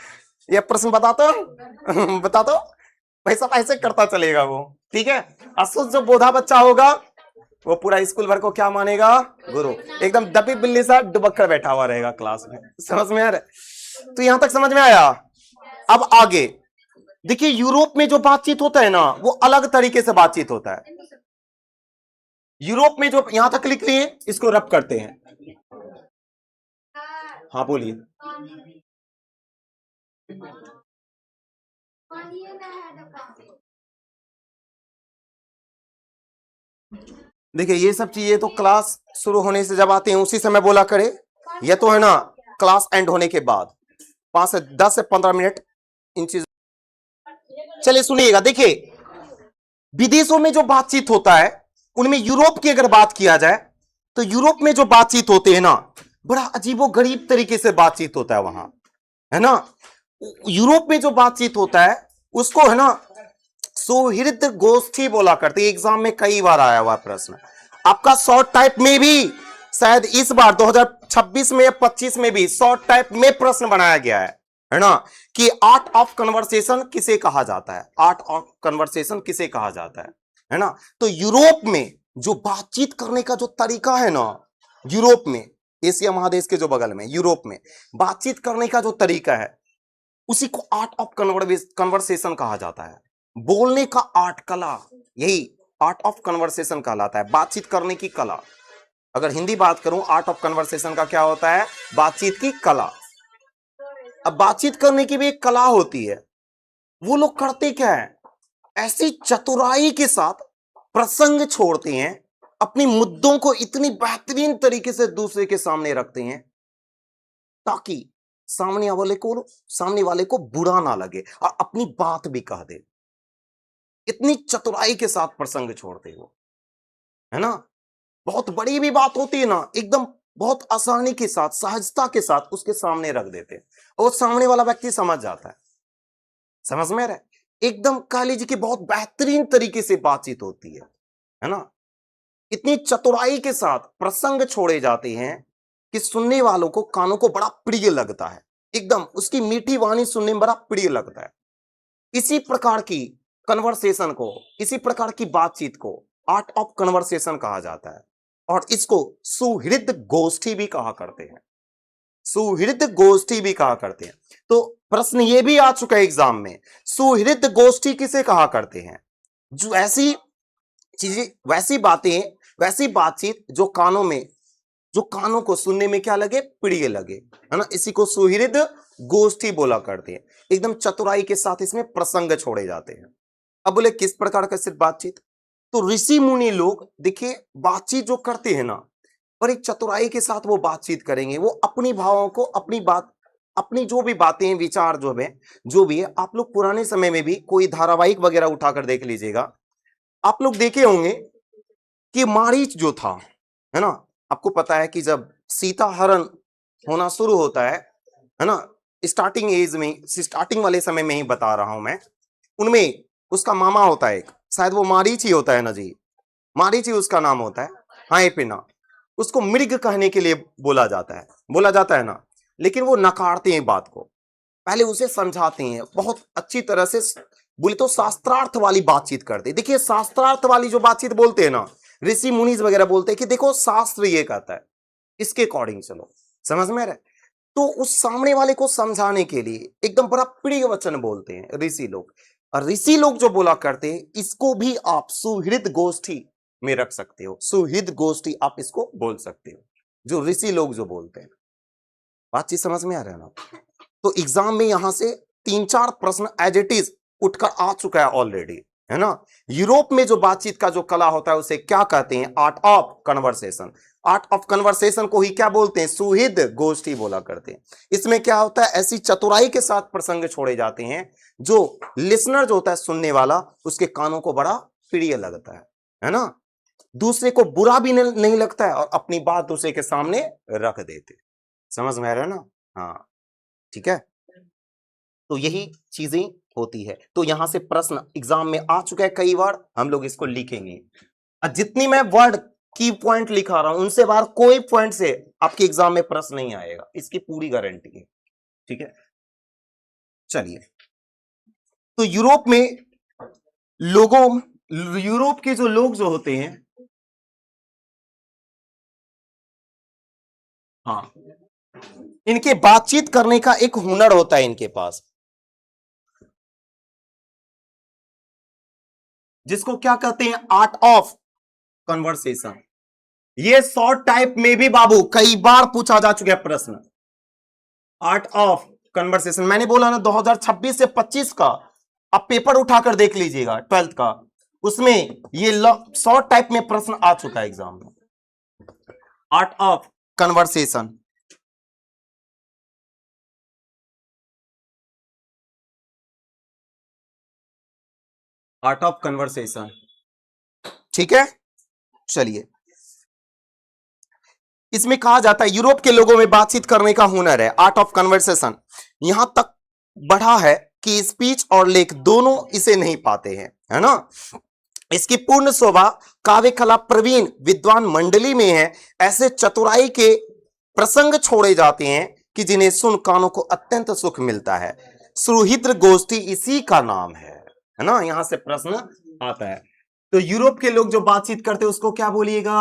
ये प्रश्न बता तो बता तो भाई साहब ऐसे करता चलेगा वो। ठीक है। असुस जो बोधा बच्चा होगा वो पूरा स्कूल भर को क्या मानेगा? गुरु। एकदम दबी बिल्ली सा दुबक कर बैठा हुआ रहेगा क्लास में। समझ में आ रहा है? तो यहां तक समझ में आया। अब आगे देखिए, यूरोप में जो बातचीत होता है ना, वो अलग तरीके से बातचीत होता है। यूरोप में जो, यहां तक लिख लिए, इसको रब करते हैं। हाँ बोलिए। देखिए, ये सब चीजें तो क्लास शुरू होने से जब आते हैं उसी समय बोला करे, ये तो है ना क्लास एंड होने के बाद 5 से 10 से 15 मिनट इन चीजों। चलिए सुनिएगा, देखिए विदेशों में जो बातचीत होता है उनमें यूरोप की अगर बात किया जाए तो यूरोप में जो बातचीत होते हैं ना, बड़ा अजीबो गरीब तरीके से बातचीत होता है वहां, है ना। यूरोप में जो बातचीत होता है उसको, है ना, सुहृद गोष्ठी बोला करते। एग्जाम में कई बार आया हुआ प्रश्न, आपका शॉर्ट टाइप में भी शायद इस बार 2026 में या 25 में भी शॉर्ट टाइप में प्रश्न बनाया गया है ना, कि आर्ट ऑफ कन्वर्सेशन किसे कहा जाता है? आर्ट ऑफ कन्वर्सेशन किसे कहा जाता है ना। तो यूरोप में जो बातचीत करने का जो तरीका है ना, यूरोप में, एशिया महादेश के जो बगल में यूरोप में बातचीत करने का जो तरीका है, उसी को आर्ट ऑफ कन्वर्सेशन कहा जाता है। बोलने का आर्ट, कला, यही आर्ट ऑफ कन्वर्सेशन कहलाता है, बातचीत करने की कला। अगर हिंदी बात करूं, आर्ट ऑफ कन्वर्सेशन का क्या होता है? बातचीत की कला। अब बातचीत करने की भी एक कला होती है। वो लोग करते क्या है, ऐसी चतुराई के साथ प्रसंग छोड़ते हैं, अपनी मुद्दों को इतनी बेहतरीन तरीके से दूसरे के सामने रखते हैं ताकि सामने वाले को बुरा ना लगे और अपनी बात भी कह दे। इतनी चतुराई के साथ प्रसंग छोड़ते हो, है ना। बहुत बड़ी भी बात होती है ना, एकदम बहुत आसानी के साथ, सहजता के साथ उसके सामने रख देते हैं और सामने वाला व्यक्ति समझ जाता है। समझ में रहे? एकदम कह लीजिए कि बहुत बेहतरीन तरीके से बातचीत होती है ना। इतनी चतुराई के साथ प्रसंग छोड़े जाते हैं कि सुनने वालों को, कानों को बड़ा प्रिय लगता है, एकदम उसकी मीठी वाणी सुनने में बड़ा प्रिय लगता है। इसी प्रकार की कन्वर्सेशन को, इसी प्रकार की बातचीत को आर्ट ऑफ कन्वर्सेशन कहा जाता है और इसको सुहृद गोष्ठी भी कहा करते हैं। सुहृद गोष्ठी भी कहा करते हैं। तो प्रश्न ये भी आ चुका है एग्जाम में, सुहृद गोष्ठी किसे कहा करते हैं? जो ऐसी चीजें, वैसी बातें, वैसी बातचीत जो कानों को सुनने में क्या लगे? प्रिय लगे, है ना। इसी को सुहृद गोष्ठी बोला करते हैं। एकदम चतुराई के साथ इसमें प्रसंग छोड़े जाते हैं। अब बोले किस प्रकार का सिर्फ बातचीत? तो ऋषि मुनि लोग देखिए बातचीत जो करते हैं ना, और एक चतुराई के साथ वो बातचीत करेंगे। वो अपनी भावों को, अपनी बात, अपनी जो भी बातें, विचार जो भी है, आप लोग पुराने समय में भी कोई धारावाहिक वगैरह उठाकर देख लीजिएगा, आप लोग देखे होंगे कि मारीच जो था, है ना, आपको पता है कि जब सीता हरण होना शुरू होता है ना, स्टार्टिंग एज में, स्टार्टिंग वाले समय में ही बता रहा हूं मैं, उनमें उसका मामा होता है एक, शायद वो मारीच ही होता है ना जी, मारीच ही उसका नाम होता है, हाँ ये पिना, उसको मृग कहने के लिए बोला जाता है ना, लेकिन वो नकारते हैं बात को, पहले उसे समझाते हैं बहुत अच्छी तरह से, बोले तो शास्त्रार्थ वाली बातचीत करते हैं। देखिए शास्त्रार्थ वाली जो बातचीत बोलते हैं ना, ऋषि मुनीज वगैरह बोलते हैं कि देखो शास्त्र ये कहता है, इसके अकॉर्डिंग चलो, समझ में आ रहा है। तो उस सामने वाले को समझाने के लिए एकदम बड़ा प्रिय वचन बोलते हैं ऋषि लोग, और ऋषि लोग जो बोला करते हैं, इसको भी आप सुहृद गोष्ठी में रख सकते हो, सुहृद गोष्ठी आप इसको बोल सकते हो, जो ऋषि लोग जो बोलते हैं। बातचीत समझ में आ रहा है ना। तो एग्जाम में यहां से 3-4 प्रश्न एज इट इज उठकर आ चुका है ऑलरेडी, है ना। यूरोप में जो बातचीत का जो कला होता है उसे क्या कहते हैं, art of conversation. Art of conversation को ही क्या बोलते हैं, सुहृद गोष्ठी बोला करते हैं। इसमें क्या होता है, ऐसी चतुराई के साथ प्रसंग छोड़े जाते हैं जो लिसनर जो होता है, सुनने वाला, उसके कानों को बड़ा प्रिय लगता है ना, दूसरे को बुरा भी नहीं लगता है, और अपनी बात दूसरे के सामने रख देते। समझ में आ रहा है ना। हाँ ठीक है, तो यही चीजें होती है। तो यहां से प्रश्न एग्जाम में आ चुका है कई बार, हम लोग इसको लिखेंगे। जितनी मैं वर्ड की पॉइंट लिखा रहा हूं, उनसे बाहर कोई पॉइंट से आपके एग्जाम में प्रश्न नहीं आएगा, इसकी पूरी गारंटी है। ठीक है, चलिए। तो यूरोप में यूरोप के जो लोग जो होते हैं, हाँ, इनके बातचीत करने का एक हुनर होता है इनके पास, जिसको क्या कहते हैं, आर्ट ऑफ कन्वर्सेशन। ये शॉर्ट टाइप में भी बाबू कई बार पूछा जा चुका है प्रश्न, आर्ट ऑफ कन्वर्सेशन। मैंने बोला ना 2026 से 25 का आप पेपर उठाकर देख लीजिएगा 12th का, उसमें ये शॉर्ट टाइप में प्रश्न आ चुका है एग्जाम में, art of conversation. Art of conversation, ठीक है। चलिए, इसमें कहा जाता है यूरोप के लोगों में बातचीत करने का हुनर है, आर्ट ऑफ कन्वर्सेशन। यहां तक बढ़ा है कि स्पीच और लेख दोनों इसे नहीं पाते हैं, है ना। इसकी पूर्ण शोभा काव्य कला प्रवीण विद्वान मंडली में है। ऐसे चतुराई के प्रसंग छोड़े जाते हैं कि जिन्हें सुन कानों को अत्यंत सुख मिलता है। सुहृद गोष्ठी इसी का नाम है ना। यहां से प्रश्न आता है। तो यूरोप के लोग जो बातचीत करते हैं उसको क्या बोलिएगा,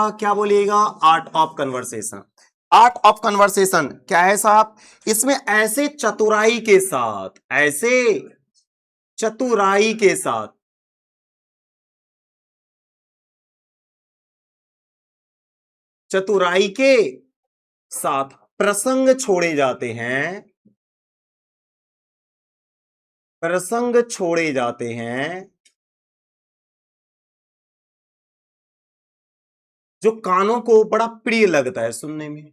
art of conversation. Art of conversation क्या है साहब, इसमें ऐसे चतुराई के साथ, चतुराई के साथ प्रसंग छोड़े जाते हैं, जो कानों को बड़ा प्रिय लगता है सुनने में,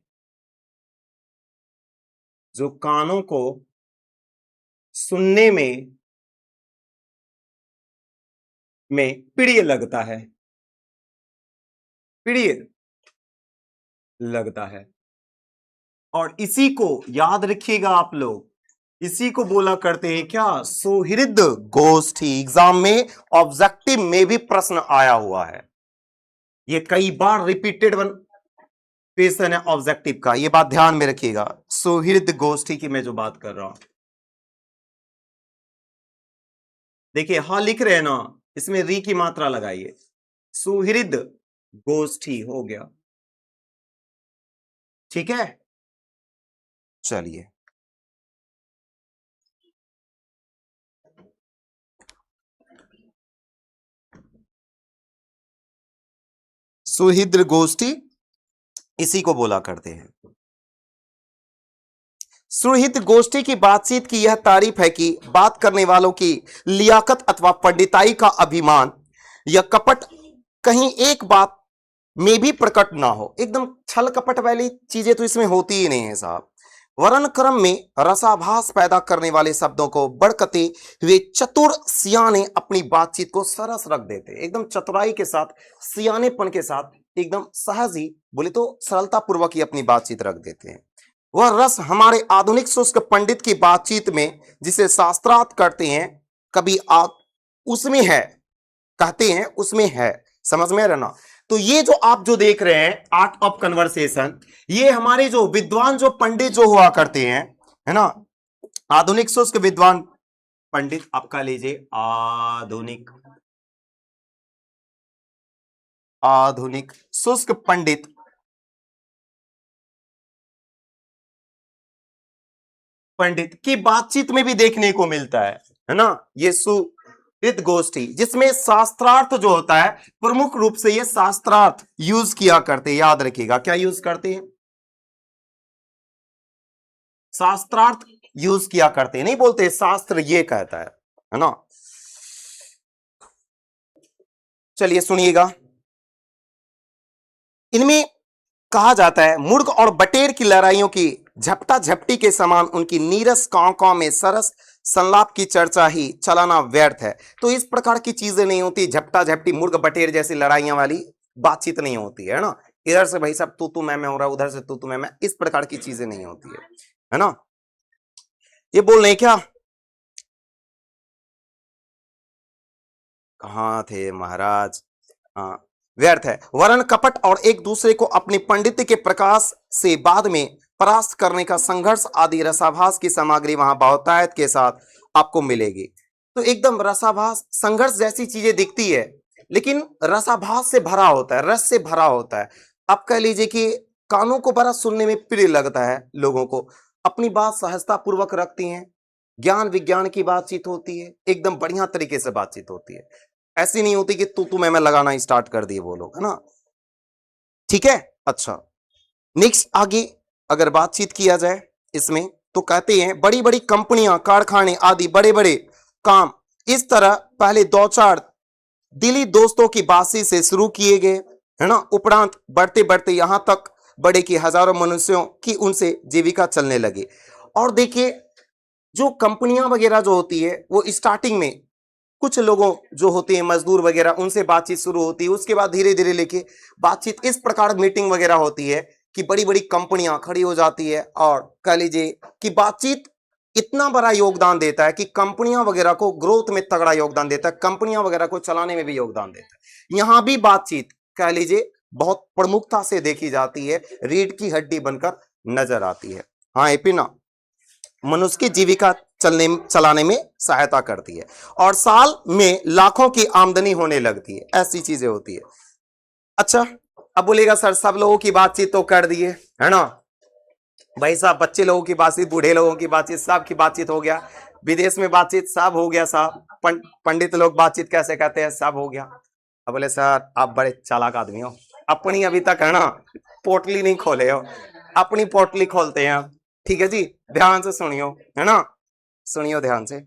जो कानों को सुनने में प्रिय लगता है। और इसी को याद रखिएगा आप लोग, इसी को बोला करते हैं क्या, सुहृद गोष्ठी। एग्जाम में ऑब्जेक्टिव में भी प्रश्न आया हुआ है, ये कई बार रिपीटेड क्वेश्चन है ऑब्जेक्टिव का, ये बात ध्यान में रखिएगा। सुहृद गोष्ठी की मैं जो बात कर रहा हूं, देखिए हाँ लिख रहे हैं ना, इसमें री की मात्रा लगाइए, सुहृद गोष्ठी हो गया। ठीक है, चलिए। सुहृद गोष्ठी इसी को बोला करते हैं। सुहृद गोष्ठी की बातचीत की यह तारीफ है कि बात करने वालों की लियाकत अथवा पंडिताई का अभिमान या कपट कहीं एक बात में भी प्रकट ना हो। एकदम छल कपट वाली चीजें तो इसमें होती ही नहीं है साहब। वर्ण क्रम में रसाभास पैदा करने वाले शब्दों को बड़कते हुए चतुर सियाने अपनी बातचीत को सरस रख देते, एकदम चतुराई के साथ, सियानेपन के साथ, एकदम सहज ही, बोले तो सरलता पूर्वक ही अपनी बातचीत रख देते हैं। वह रस हमारे आधुनिक शुष्क पंडित की बातचीत में जिसे शास्त्रार्थ करते हैं, कभी आप उसमें है, कहते हैं उसमें है, समझ में रहना। तो ये जो आप जो देख रहे हैं आर्ट ऑफ कन्वर्सेशन, ये हमारे जो विद्वान जो पंडित जो हुआ करते हैं, है ना, आधुनिक शुष्क विद्वान पंडित, आपका लीजिए आधुनिक शुष्क पंडित, पंडित की बातचीत में भी देखने को मिलता है ना, ये सुहृद गोष्ठी, जिसमें शास्त्रार्थ जो होता है, प्रमुख रूप से ये शास्त्रार्थ यूज किया करते हैं। याद रखिएगा क्या यूज करते हैं, शास्त्रार्थ यूज किया करते हैं, नहीं बोलते शास्त्र ये कहता है ना। चलिए सुनिएगा, इनमें कहा जाता है मुर्ग और बटेर की लड़ाइयों की झपटा झपटी के समान उनकी नीरस कांव कांव में सरस संलाप की चर्चा ही चलाना व्यर्थ है। तो इस प्रकार की चीजें नहीं होती, झपटा झपटी मुर्ग बटेर जैसी लड़ाइयां वाली बातचीत नहीं होती है ना। इधर से भाई साहब तू मैं हो रहा है, उधर से तू मैं, इस प्रकार की चीजें नहीं होती है ना। ये बोल रहे क्या, कहां थे महाराज, हाँ, व्यर्थ है। वर्ण कपट और एक दूसरे को अपने पंडित के प्रकाश से बाद में परास्त करने का संघर्ष आदि रसाभास की सामग्री वहां बहुतायत के साथ आपको मिलेगी। तो एकदम रसाभास संघर्ष जैसी चीजें दिखती है, लेकिन रसाभास से भरा होता है, रस से भरा होता है। आप कह लीजिए कि कानों को बड़ा सुनने में प्रिय लगता है, लोगों को अपनी बात सहजता पूर्वक रखती हैं, ज्ञान विज्ञान की बातचीत होती है, एकदम बढ़िया तरीके से बातचीत होती है, ऐसी नहीं होती कि तू मैं लगाना स्टार्ट कर दिए वो लोग, है ना। ठीक है, अच्छा नेक्स्ट आगे अगर बातचीत किया जाए इसमें, तो कहते हैं बड़ी बड़ी कंपनियां, कारखाने आदि बड़े बड़े काम इस तरह पहले 2-4 दिली दोस्तों की बातचीत से शुरू किए गए, है ना, उपरांत बढ़ते बढ़ते यहां तक बढ़े कि हजारों मनुष्यों की उनसे जीविका चलने लगी। और देखिए जो कंपनियां वगैरह जो होती है, वो स्टार्टिंग में कुछ लोगों जो होते हैं मजदूर वगैरह, उनसे बातचीत शुरू होती है, उसके बाद धीरे धीरे लेके बातचीत इस प्रकार मीटिंग वगैरह होती है कि बड़ी बड़ी कंपनियां खड़ी हो जाती है, और कह लीजिए कि बातचीत इतना बड़ा योगदान देता है कि कंपनियां वगैरह को ग्रोथ में तगड़ा योगदान देता है, कंपनियां वगैरह को चलाने में भी योगदान देता है। यहां भी बातचीत कह लीजिए बहुत प्रमुखता से देखी जाती है, रीढ़ की हड्डी बनकर नजर आती है। हाँ एपिना, मनुष्य की जीविका चलाने में सहायता करती है, और साल में लाखों की आमदनी होने लगती है, ऐसी चीजें होती है। अच्छा अब बोलेगा सर सब लोगों की बातचीत तो कर दिए, है ना भाई साहब, बच्चे लोगों की बातचीत, बूढ़े लोगों की बातचीत, सब की बातचीत हो गया, विदेश में बातचीत सब हो गया साहब, पंडित लोग बातचीत कैसे कहते हैं, सब हो गया। अब बोले सर आप बड़े चालाक आदमी हो, अपनी अभी तक, है ना, पोटली नहीं खोले हो, अपनी पोटली खोलते हैं आप। ठीक है जी, ध्यान से सुनियो, है ना, सुनियो ध्यान से।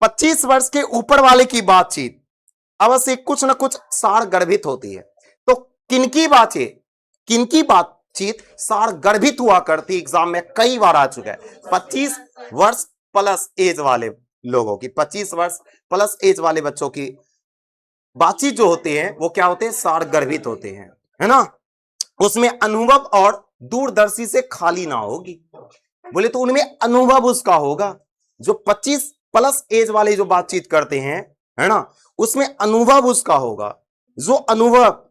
25 वर्ष के ऊपर वाले की बातचीत अवश्य कुछ न कुछ सार गर्भित होती है। तो किनकी बातचीत सार गर्भित हुआ करती, एग्जाम में कई बार आ चुका है। 25 वर्ष प्लस एज वाले लोगों की, 25 वर्ष प्लस एज वाले बच्चों की बातचीत जो होते हैं वो क्या होते हैं, सार गर्भित होते हैं, है ना। उसमें अनुभव और दूरदर्शी से खाली ना होगी, बोले तो उनमें अनुभव उसका होगा। जो 25 प्लस एज वाले जो बातचीत करते हैं, है ना, उसमें अनुभव उसका होगा, जो अनुभव,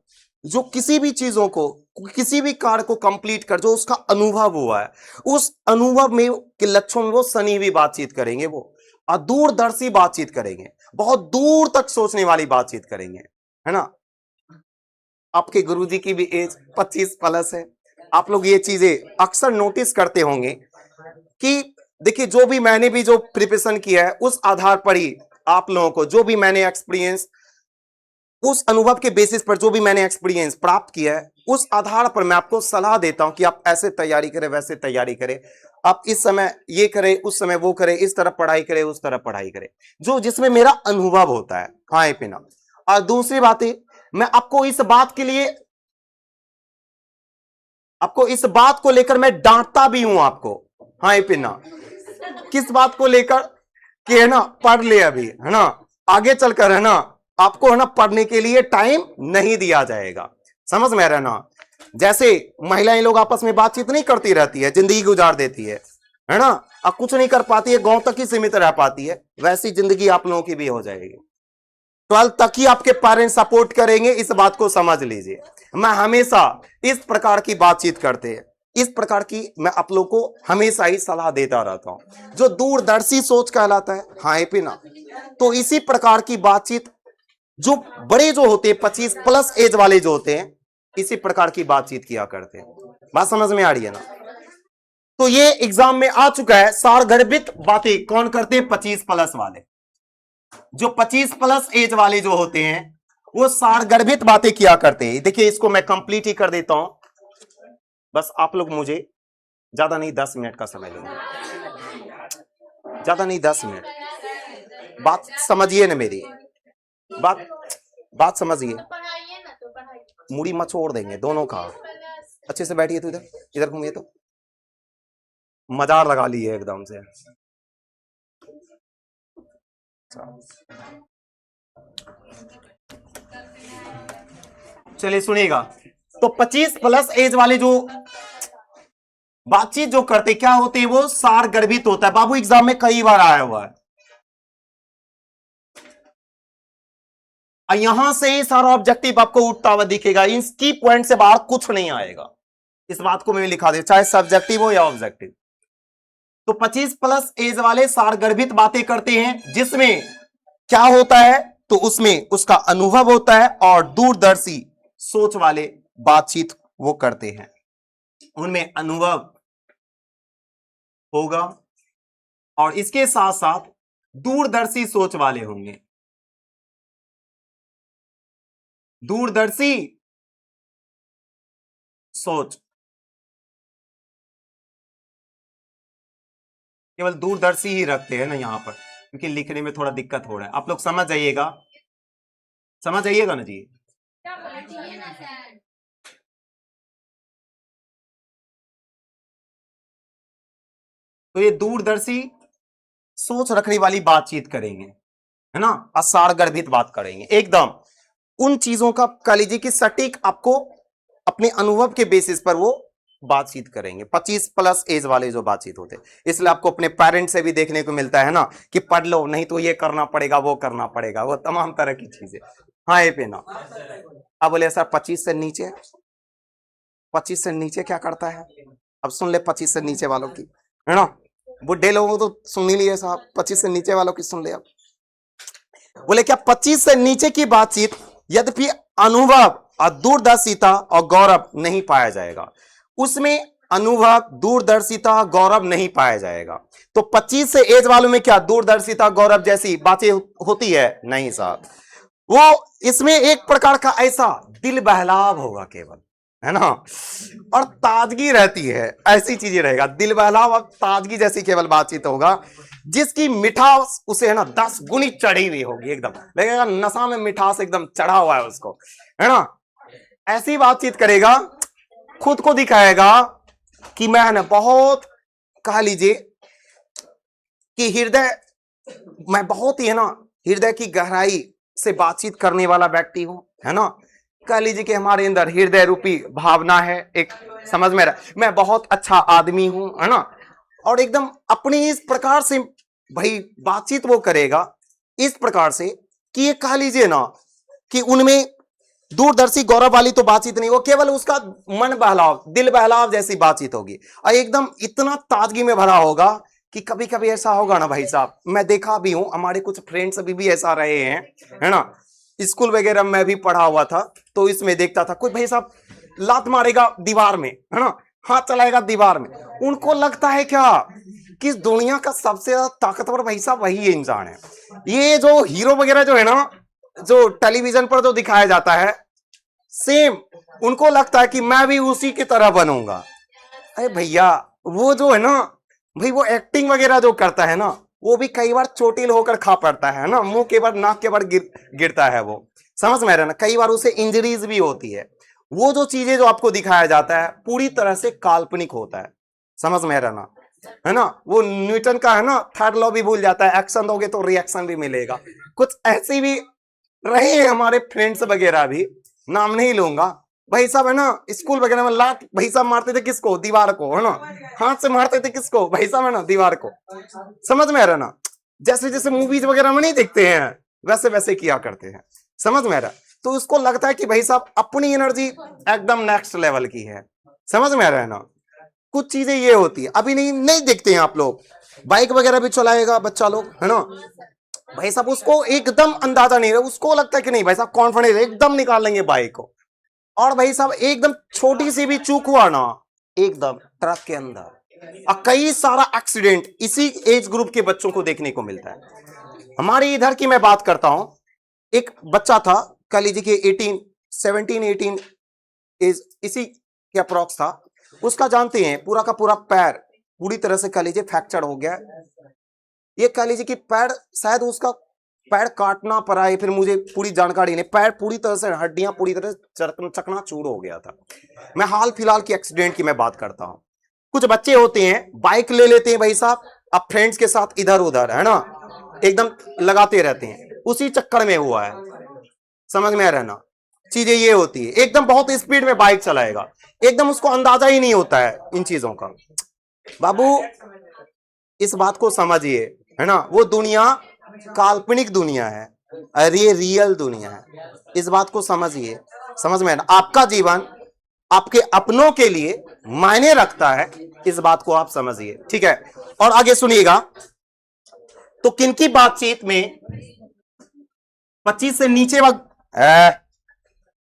जो किसी भी चीजों को, किसी भी कार्य को कंप्लीट कर, जो उसका अनुभव हुआ है, उस अनुभव में के लक्ष्यों में वो सनी हुई बातचीत करेंगे, वो दूरदर्शी बातचीत करेंगे, बहुत दूर तक सोचने वाली बातचीत करेंगे, है ना। आपके गुरुजी की भी एज 25 प्लस है। आप लोग ये चीजें अक्सर नोटिस करते होंगे कि देखिए जो भी मैंने भी जो प्रिपरेशन किया है, उस आधार पर ही आप लोगों को जो भी मैंने एक्सपीरियंस, उस अनुभव के बेसिस पर जो भी मैंने एक्सपीरियंस प्राप्त किया है, उस आधार पर मैं आपको सलाह देता हूं कि आप ऐसे तैयारी करें, वैसे तैयारी करें, आप इस समय ये करें, उस समय वो करें, इस तरह पढ़ाई करें, उस तरह पढ़ाई करें, जो जिसमें मेरा अनुभव होता है, खाए पीना। और दूसरी बात है, मैं आपको इस बात के लिए आपको इस बात को लेकर मैं डांटता भी हूं आपको। हाँ ये पिन्ना, किस बात को लेकर कि है ना पढ़ ले अभी, है ना आगे चलकर है ना आपको है ना पढ़ने के लिए टाइम नहीं दिया जाएगा। समझ में आ रहा है ना? जैसे महिलाएं लोग आपस में बातचीत नहीं करती रहती है, जिंदगी गुजार देती है ना, अब कुछ नहीं कर पाती है, गांव तक ही सीमित रह पाती है, वैसी जिंदगी आप लोगों की भी हो जाएगी। 12 तक ही आपके पेरेंट्स सपोर्ट करेंगे, इस बात को समझ लीजिए। मैं हमेशा इस प्रकार की बातचीत करते हैं, इस प्रकार की मैं आप लोगों को हमेशा ही सलाह देता रहता हूं, जो दूरदर्शी सोच कहलाता है। हाँ एपी ना, तो इसी प्रकार की बातचीत जो बड़े जो होते हैं 25 प्लस एज वाले जो होते हैं, इसी प्रकार की बातचीत किया करते हैं। बात समझ में आ रही है ना? तो ये एग्जाम में आ चुका है, सारगर्भित बातें कौन करते हैं? 25 प्लस वाले। जो 25 प्लस एज वाले जो होते हैं वो सारगर्भित बातें किया करते हैं। देखिए इसको मैं कंप्लीट ही कर देता हूं, बस आप लोग मुझे ज्यादा नहीं 10 मिनट का समय लेंगे, ज्यादा नहीं 10 मिनट। बात समझिए ना मेरी, बात समझिए। मुड़ी मचोड़ देंगे दोनों का। अच्छे से बैठिए, तो इधर घूमिए, तो मजार लगा लिए एकदम से। चलिए सुनिएगा, तो 25 प्लस एज वाले जो बातचीत जो करते क्या होते हैं, वो सारगर्भित होता है। बाबू एग्जाम में कई बार आया हुआ है, यहां से ही सारा ऑब्जेक्टिव आपको उठता हुआ दिखेगा, इसकी पॉइंट से बाहर कुछ नहीं आएगा। इस बात को मैं लिखा दे, चाहे सब्जेक्टिव हो या ऑब्जेक्टिव। तो 25 प्लस एज वाले सारगर्भित बातें करते हैं, जिसमें क्या होता है, तो उसमें उसका अनुभव होता है, और दूरदर्शी सोच वाले बातचीत वो करते हैं, उनमें अनुभव होगा और इसके साथ साथ दूरदर्शी सोच वाले होंगे। दूरदर्शी सोच, केवल दूरदर्शी ही रखते हैं ना यहां पर, क्योंकि लिखने में थोड़ा दिक्कत हो रहा है। आप लोग समझ जाइएगा, समझ जाइएगा ना जी। तो ये दूरदर्शी सोच रखने वाली बातचीत करेंगे, है ना, असारगर्भित बात करेंगे, एकदम उन चीजों का कह लीजिए कि सटीक आपको अपने अनुभव के बेसिस पर वो बातचीत करेंगे। 25 प्लस एज वाले जो बातचीत होते हैं, इसलिए आपको अपने पेरेंट्स से भी देखने को मिलता है ना कि पढ़ लो, नहीं तो ये करना पड़ेगा, वो करना पड़ेगा, वो तमाम तरह की चीजें। हाँ ये पे ना, अब बोले सर 25 से नीचे, 25 से नीचे क्या करता है? अब सुन ले 25 से नीचे वालों की, है ना, बुढ़े लोगों को तो सुन ही लिए साहब, 25 से नीचे वालों की सुन ले। अब बोले क्या 25 से नीचे की बातचीत यद्यपि अनुभव और दूरदर्शिता और गौरव नहीं पाया जाएगा, उसमें अनुभव दूरदर्शिता गौरव नहीं पाया जाएगा। तो 25 से एज वालों में क्या दूरदर्शिता गौरव जैसी बातें होती है? नहीं साहब, वो इसमें एक प्रकार का ऐसा दिल बहलाव होगा केवल, है ना, और ताजगी रहती है, ऐसी चीजें रहेगा, दिल बहलाव और ताजगी जैसी केवल बातचीत होगा, जिसकी मिठास उसे है ना 10 गुनी चढ़ी हुई होगी, एकदम लगेगा नशा में मिठास एकदम चढ़ा हुआ है उसको, है ना, ऐसी बातचीत करेगा, खुद को दिखाएगा कि मैं ना बहुत कह लीजिए कि हृदय, मैं बहुत ही है ना हृदय की गहराई से बातचीत करने वाला व्यक्ति हूं, है ना, कह लीजिए कि हमारे अंदर हृदय रूपी भावना है एक, समझ में रहा, मैं बहुत अच्छा आदमी हूं, है ना, और एकदम अपनी इस प्रकार से भाई बातचीत वो करेगा इस प्रकार से कि ये कह लीजिए ना कि उनमें दूरदर्शी गौरव वाली तो बातचीत नहीं, वो केवल उसका मन बहलाव, दिल बहलाव जैसी बातचीत होगी, और एकदम इतना ताजगी में भरा होगा कि कभी कभी ऐसा होगा ना भाई साहब, मैं देखा भी हूं, हमारे कुछ फ्रेंड्स अभी भी ऐसा रहे हैं, है ना, स्कूल वगैरह में भी पढ़ा हुआ था, तो इसमें देखता था कोई भाई साहब लात मारेगा दीवार में, है ना, हाथ चलाएगा दीवार में, उनको लगता है क्या कि दुनिया का सबसे ज्यादा ताकतवर भाई साहब वही इंसान है। ये जो हीरो वगैरह जो है ना, जो टेलीविजन पर जो दिखाया जाता है, सेम उनको लगता है कि मैं भी उसी की तरह बनूंगा। अरे भैया वो जो है ना भाई, वो एक्टिंग वगैरह जो करता है ना, वो भी कई बार चोटिल होकर खा पड़ता है ना, मुंह के बार नाक के बार गिरता है वो, समझ में आ रहा है ना, कई बार उसे इंजरीज भी होती है, वो जो चीजें जो आपको दिखाया जाता है पूरी तरह से काल्पनिक होता है, समझ में रहा ना, है ना। वो न्यूटन का है ना थर्ड लॉ भी भूल जाता है, एक्शन दोगे तो रिएक्शन भी मिलेगा। कुछ ऐसे भी रहे हैं हमारे फ्रेंड्स वगैरह भी, नाम नहीं लूंगा भाई साहब, है ना। स्कूल वगैरह में लात भाई साहब मारते थे किसको, दीवार को, है ना। हाथ से मारते थे किसको भाई साहब, है ना, दीवार को। समझ में आ रहा ना, जैसे जैसे मूवीज वगैरह में नहीं देखते हैं वैसे वैसे किया करते हैं, समझ में आ रहा। तो उसको लगता है कि भाई साहब अपनी एनर्जी एकदम नेक्स्ट लेवल की है, समझ में आ रहा है ना। कुछ चीजें ये होती है, अभी नहीं नहीं देखते हैं आप लोग, बाइक वगैरह भी चलाएगा बच्चा लोग, है ना भाई साहब, उसको एकदम अंदाजा नहीं रहा, उसको लगता है कि नहीं भाई साहब कॉन्फिडेंस एकदम निकाल लेंगे बाइक को, और भाई साहब एकदम छोटी सी भी चूक हुआ ना एकदम ट्रक के अंदर, और कई सारा एक्सीडेंट इसी एज ग्रुप के बच्चों को देखने को मिलता है। हमारे इधर की मैं बात करता हूं, एक बच्चा था कह लीजिए कि 17-18 एज इसी के अप्रॉक्स था, उसका जानते हैं पूरा का पूरा पैर पूरी तरह से कह लीजिए फ्रैक्चर हो गया। ये कह लीजिए कि पैर शायद उसका पैर काटना पड़ा है, फिर मुझे पूरी जानकारी नहीं, पैर पूरी तरह से हड्डियां पूरी तरह से चकनाचूर हो गया था। मैं हाल फिलहाल की एक्सीडेंट की मैं बात करता हूं। कुछ बच्चे होते हैं बाइक ले लेते हैं भाई साहब, अब फ्रेंड्स के साथ इधर उधर, है ना, एकदम लगाते रहते हैं, उसी चक्कर में हुआ है, समझ में आ रहा है ना। चीजें ये होती है, एकदम बहुत स्पीड में बाइक चलाएगा, एकदम उसको अंदाजा ही नहीं होता है इन चीजों का। बाबू इस बात को समझिए, है ना, वो दुनिया काल्पनिक दुनिया है और ये रियल दुनिया है, इस बात को समझिए, समझ में ना। आपका जीवन आपके अपनों के लिए मायने रखता है, इस बात को आप समझिए, ठीक है। और आगे सुनिएगा, तो किनकी बातचीत में 25 से नीचे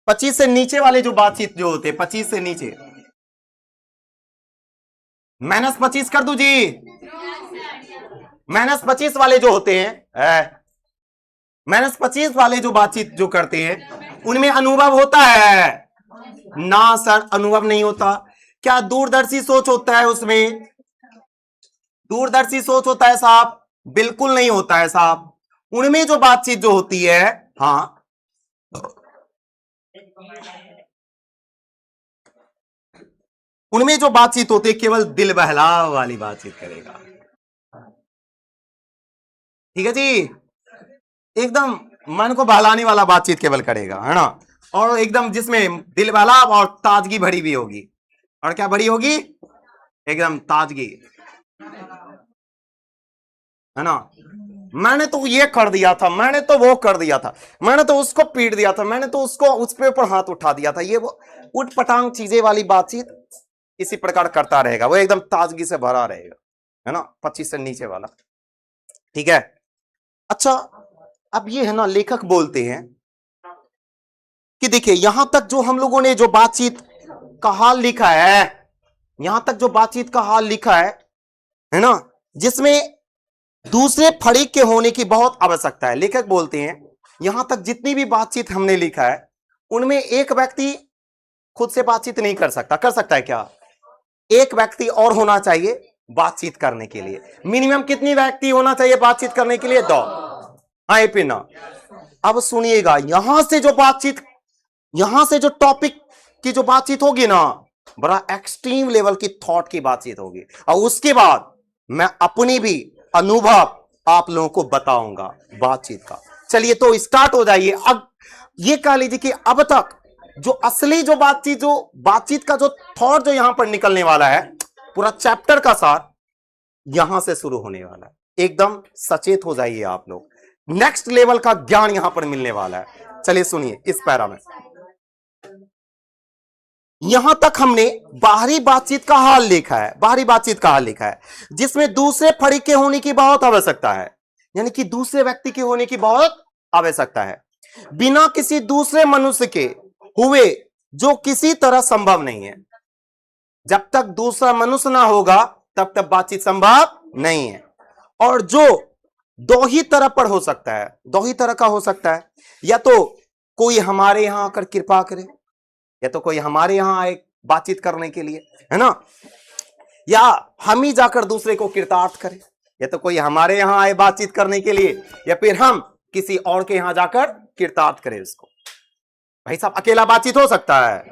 25 से नीचे वाले जो बातचीत जो होते हैं, 25 से नीचे -25 कर दू जी, -25 वाले जो होते हैं, -25 वाले जो बातचीत जो करते हैं उनमें अनुभव होता है ना सर, अनुभव नहीं होता। क्या दूरदर्शी सोच होता है उसमें, दूरदर्शी सोच होता है साहब, बिल्कुल नहीं होता है साहब। उनमें जो बातचीत जो होती है, हाँ उनमें जो बातचीत होती है केवल दिल बहलाव वाली बातचीत करेगा, ठीक है जी, एकदम मन को बहलाने वाला बातचीत केवल करेगा, है ना, और एकदम जिसमें दिल बहलाव और ताजगी भरी भी होगी। और क्या भरी होगी, एकदम ताजगी, है ना। मैंने तो ये कर दिया था, मैंने तो वो कर दिया था, मैंने तो उसको पीट दिया था, मैंने तो उसको उस पे ऊपर हाथ उठा दिया था, ये वो उठपटांग चीजें वाली बातचीत इसी प्रकार करता रहेगा, वो एकदम ताजगी से भरा रहेगा, है ना, 25 से नीचे वाला, ठीक है। अच्छा अब ये है ना, लेखक बोलते हैं कि देखिए यहां तक जो हम लोगों ने जो बातचीत का हाल लिखा है, यहां तक जो बातचीत का हाल लिखा है ना, जिसमें दूसरे फरीक के होने की बहुत आवश्यकता है। लेखक बोलते हैं यहां तक जितनी भी बातचीत हमने लिखा है उनमें एक व्यक्ति खुद से बातचीत नहीं कर सकता, कर सकता है क्या, एक व्यक्ति और होना चाहिए बातचीत करने के लिए। मिनिमम कितनी व्यक्ति होना चाहिए बातचीत करने के लिए, 2। हाँ पिना, अब सुनिएगा, यहां से जो बातचीत, यहां से जो टॉपिक की जो बातचीत होगी ना, बड़ा एक्सट्रीम लेवल की थॉट की बातचीत होगी, और उसके बाद मैं अपनी भी अनुभव आप लोगों को बताऊंगा बातचीत का। चलिए तो स्टार्ट हो जाइए। अब ये कह लीजिए कि अब तक जो असली जो बातचीत का जो थॉट जो यहां पर निकलने वाला है, पूरा चैप्टर का सार यहां से शुरू होने वाला है। एकदम सचेत हो जाइए आप लोग, नेक्स्ट लेवल का ज्ञान यहां पर मिलने वाला है। चलिए सुनिए इस पैरा में, यहां तक हमने बाहरी बातचीत का हाल लिखा है, बाहरी बातचीत का हाल लिखा है जिसमें दूसरे फरीक के होने की बहुत आवश्यकता है, यानी कि दूसरे व्यक्ति के होने की बहुत आवश्यकता है। बिना किसी दूसरे मनुष्य के हुए जो किसी तरह संभव नहीं है। जब तक दूसरा मनुष्य ना होगा तब तक बातचीत संभव नहीं है। और जो दो ही तरह पर हो सकता है, दो ही तरह का हो सकता है, या तो कोई हमारे यहां आकर कृपा करे, या तो कोई हमारे यहां आए बातचीत करने के लिए, है ना, या हम ही जाकर दूसरे को कृतार्थ करें, या तो कोई हमारे यहां आए बातचीत करने के लिए, या फिर हम किसी और के यहां जाकर कृतार्थ करें उसको। भाई साहब अकेला बातचीत हो सकता है?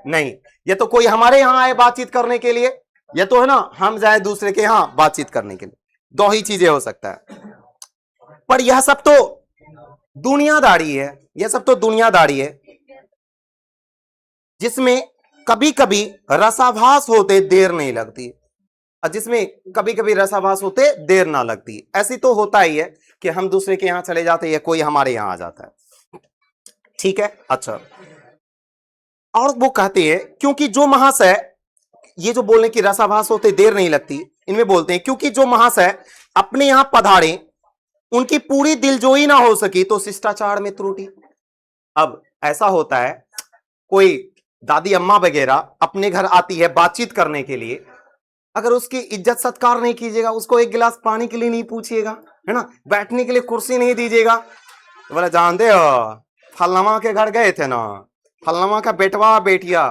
नहीं। ये तो कोई हमारे यहां आए बातचीत करने के लिए, ये तो है ना हम जाए दूसरे के यहां बातचीत करने के लिए, दो ही चीजें हो सकता है। पर यह सब तो दुनियादारी है, यह सब तो दुनियादारी है जिसमें कभी कभी रसाभास होते देर नहीं लगती, और जिसमें कभी कभी रसाभास होते देर ना लगती। ऐसी तो होता ही है कि हम दूसरे के यहां चले जाते हैं, कोई हमारे यहां आ जाता है, ठीक है। अच्छा, और वो कहते हैं क्योंकि जो महाशय, ये जो बोलने की रसाभास होते देर नहीं लगती, इनमें बोलते हैं क्योंकि जो महाशय अपने यहां पधारे उनकी पूरी दिलजोई ना हो सकी तो शिष्टाचार में त्रुटि। अब ऐसा होता है, कोई दादी अम्मा वगैरह अपने घर आती है बातचीत करने के लिए, अगर उसकी इज्जत सत्कार नहीं कीजिएगा, उसको एक गिलास पानी के लिए नहीं पूछिएगा, है ना, बैठने के लिए कुर्सी नहीं दीजिएगा, तो बोला जानते हो फलनमा के घर गए थे ना, फलनमा का बेटवा बेटिया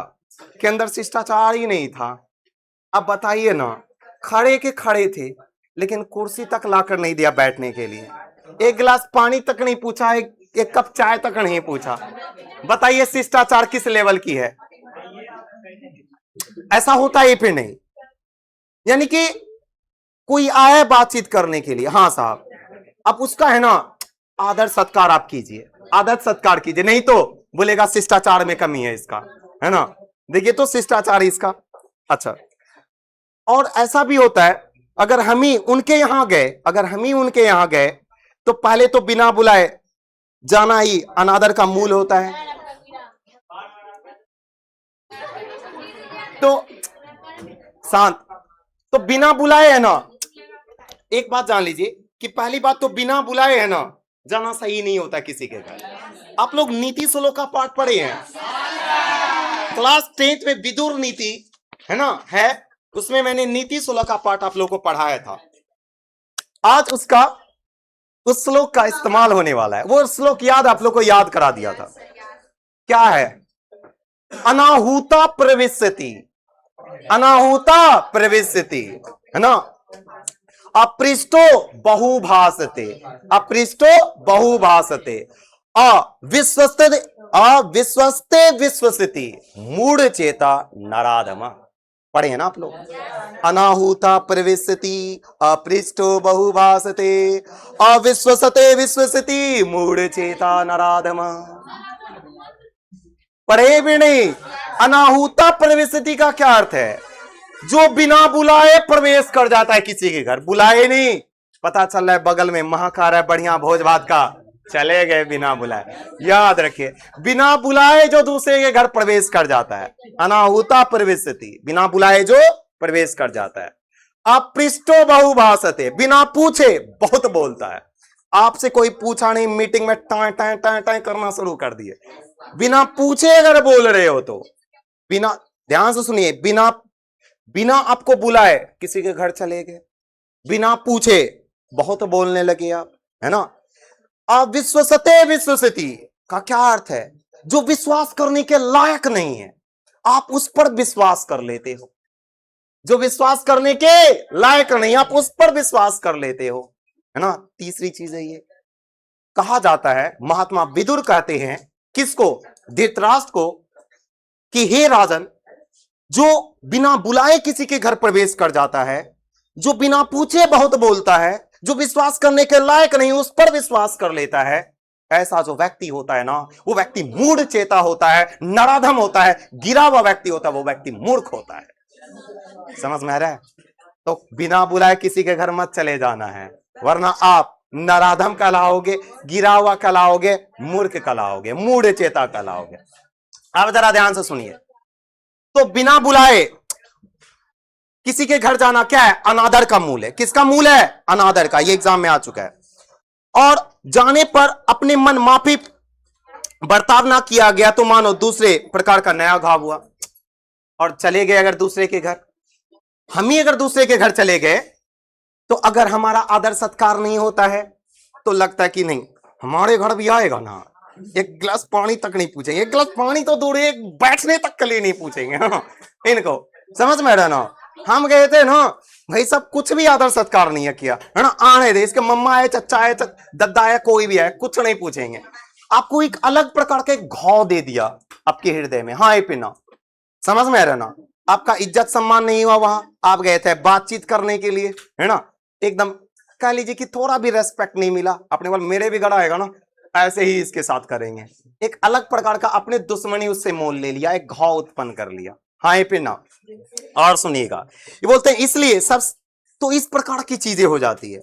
के अंदर शिष्टाचार ही नहीं था। अब बताइए ना, खड़े के खड़े थे लेकिन कुर्सी तक लाकर नहीं दिया बैठने के लिए, एक गिलास पानी तक नहीं पूछा, एक कप चाय तक नहीं पूछा। बताइए शिष्टाचार किस लेवल की है? ऐसा होता है फिर नहीं। यानी कि कोई आए बातचीत करने के लिए, हाँ साहब, अब उसका है ना आदर सत्कार आप कीजिए, आदर सत्कार कीजिए, नहीं तो बोलेगा शिष्टाचार में कमी है इसका, है ना, देखिए तो शिष्टाचार इसका। अच्छा, और ऐसा भी होता है अगर हम ही उनके यहां गए, अगर हम ही उनके यहां गए तो पहले तो बिना बुलाए जाना ही अनादर का मूल होता है। तो शांत, तो बिना बुलाए है ना, एक बात जान लीजिए कि पहली बात तो बिना बुलाए है ना जाना सही नहीं होता किसी के घर। आप लोग नीति श्लोक का पाठ पढ़े हैं, क्लास 10th में विदुर नीति है ना है, उसमें मैंने नीति श्लोक का पाठ आप लोगों को पढ़ाया था। आज उसका उस श्लोक का इस्तेमाल होने वाला है। वो श्लोक याद आप लोग को याद करा दिया था, क्या है? अनाहुता प्रविशति, अनाहुता प्रविशति, है ना, अपृष्टो बहुभासते, अपृष्टो बहुभासते, अविश्वस्ते अविश्वस्ते विश्वसिति मूढ़ चेता नराधमा। पढ़े हैं ना आप लोग? अनाहुता प्रविशति, अपृष्टो बहुभासते, अविश्वसते विश्वसिति मूढ़ चेता नराधमा। पढ़े भी नहीं। अनाहुता प्रविशति का क्या अर्थ है? जो बिना बुलाए प्रवेश कर जाता है किसी के घर, बुलाए नहीं, पता चल रहा है बगल में महाकार है बढ़िया भोज भात का, चले गए बिना बुलाए। याद रखिए, बिना बुलाए जो दूसरे के घर प्रवेश कर जाता है, अनाहुता प्रविशति, बिना बुलाए जो प्रवेश कर जाता है। अपृष्टो बहुभाषते, बिना पूछे बहुत बोलता है। आपसे कोई पूछा नहीं, मीटिंग में टाँ टाँ टाँ टाँ करना शुरू कर दिए, बिना पूछे अगर बोल रहे हो तो, बिना, ध्यान से सुनिए, बिना आपको बुलाए किसी के घर चले गए, बिना पूछे बहुत बोलने लगे आप, है ना। अविश्वसते विश्वसिति का क्या अर्थ है? जो विश्वास करने के लायक नहीं है आप उस पर विश्वास कर लेते हो, जो विश्वास करने के लायक नहीं आप उस पर विश्वास कर लेते हो, है ना। तीसरी चीज है ये, कहा जाता है, महात्मा विदुर कहते हैं किसको? धृतराष्ट्र को, कि हे राजन, जो बिना बुलाए किसी के घर प्रवेश कर जाता है, जो बिना पूछे बहुत बोलता है, जो विश्वास करने के लायक नहीं उस पर विश्वास कर लेता है, ऐसा जो व्यक्ति होता है ना, वो व्यक्ति मूढ़ चेता होता है, नराधम होता है, गिरा हुआ व्यक्ति होता है, वो व्यक्ति मूर्ख होता है। समझ में आ रहा है? तो बिना बुलाए किसी के घर मत चले जाना है, वरना आप नराधम कहलाओगे, गिरा हुआ कहलाओगे, मूर्ख कहलाओगे, मूढ़ चेता कहलाओगे। अब जरा ध्यान से सुनिए, तो बिना बुलाए किसी के घर जाना क्या है? अनादर का मूल है। किसका मूल है? अनादर का। ये एग्जाम में आ चुका है। और जाने पर अपने मन माफी बर्ताव ना किया गया तो मानो दूसरे प्रकार का नया घाव हुआ। और चले गए अगर दूसरे के घर, हम ही अगर दूसरे के घर चले गए तो अगर हमारा आदर सत्कार नहीं होता है तो लगता है कि नहीं हमारे घर भी आएगा ना, एक गिलास पानी तक नहीं पूछेंगे, एक गिलास पानी तो दूर, एक बैठने तक के लिए नहीं पूछेंगे। इनको समझ में रहा ना, हम गए थे ना भाई, सब कुछ भी आदर सत्कार नहीं किया, है ना। आने दे, इसके मम्मा आए, चचा आए, दद्दा आया, कोई भी आए, कुछ नहीं पूछेंगे। आपको एक अलग प्रकार का एक घाव दे दिया आपके हृदय में। हाँ पिना, समझ में आ रहा ना? आपका इज्जत सम्मान नहीं हुआ, वहां आप गए थे बातचीत करने के लिए, है ना, एकदम कह लीजिए कि थोड़ा भी रेस्पेक्ट नहीं मिला, अपने बोल मेरे भी गड़ा आएगा ना, ऐसे ही इसके साथ करेंगे। एक अलग प्रकार का अपने दुश्मनी उससे मोल ले लिया, एक घाव उत्पन्न कर लिया। हाँ पिना, और सुनिएगा, ये बोलते हैं इसलिए सब, तो इस प्रकार की चीजें हो जाती है।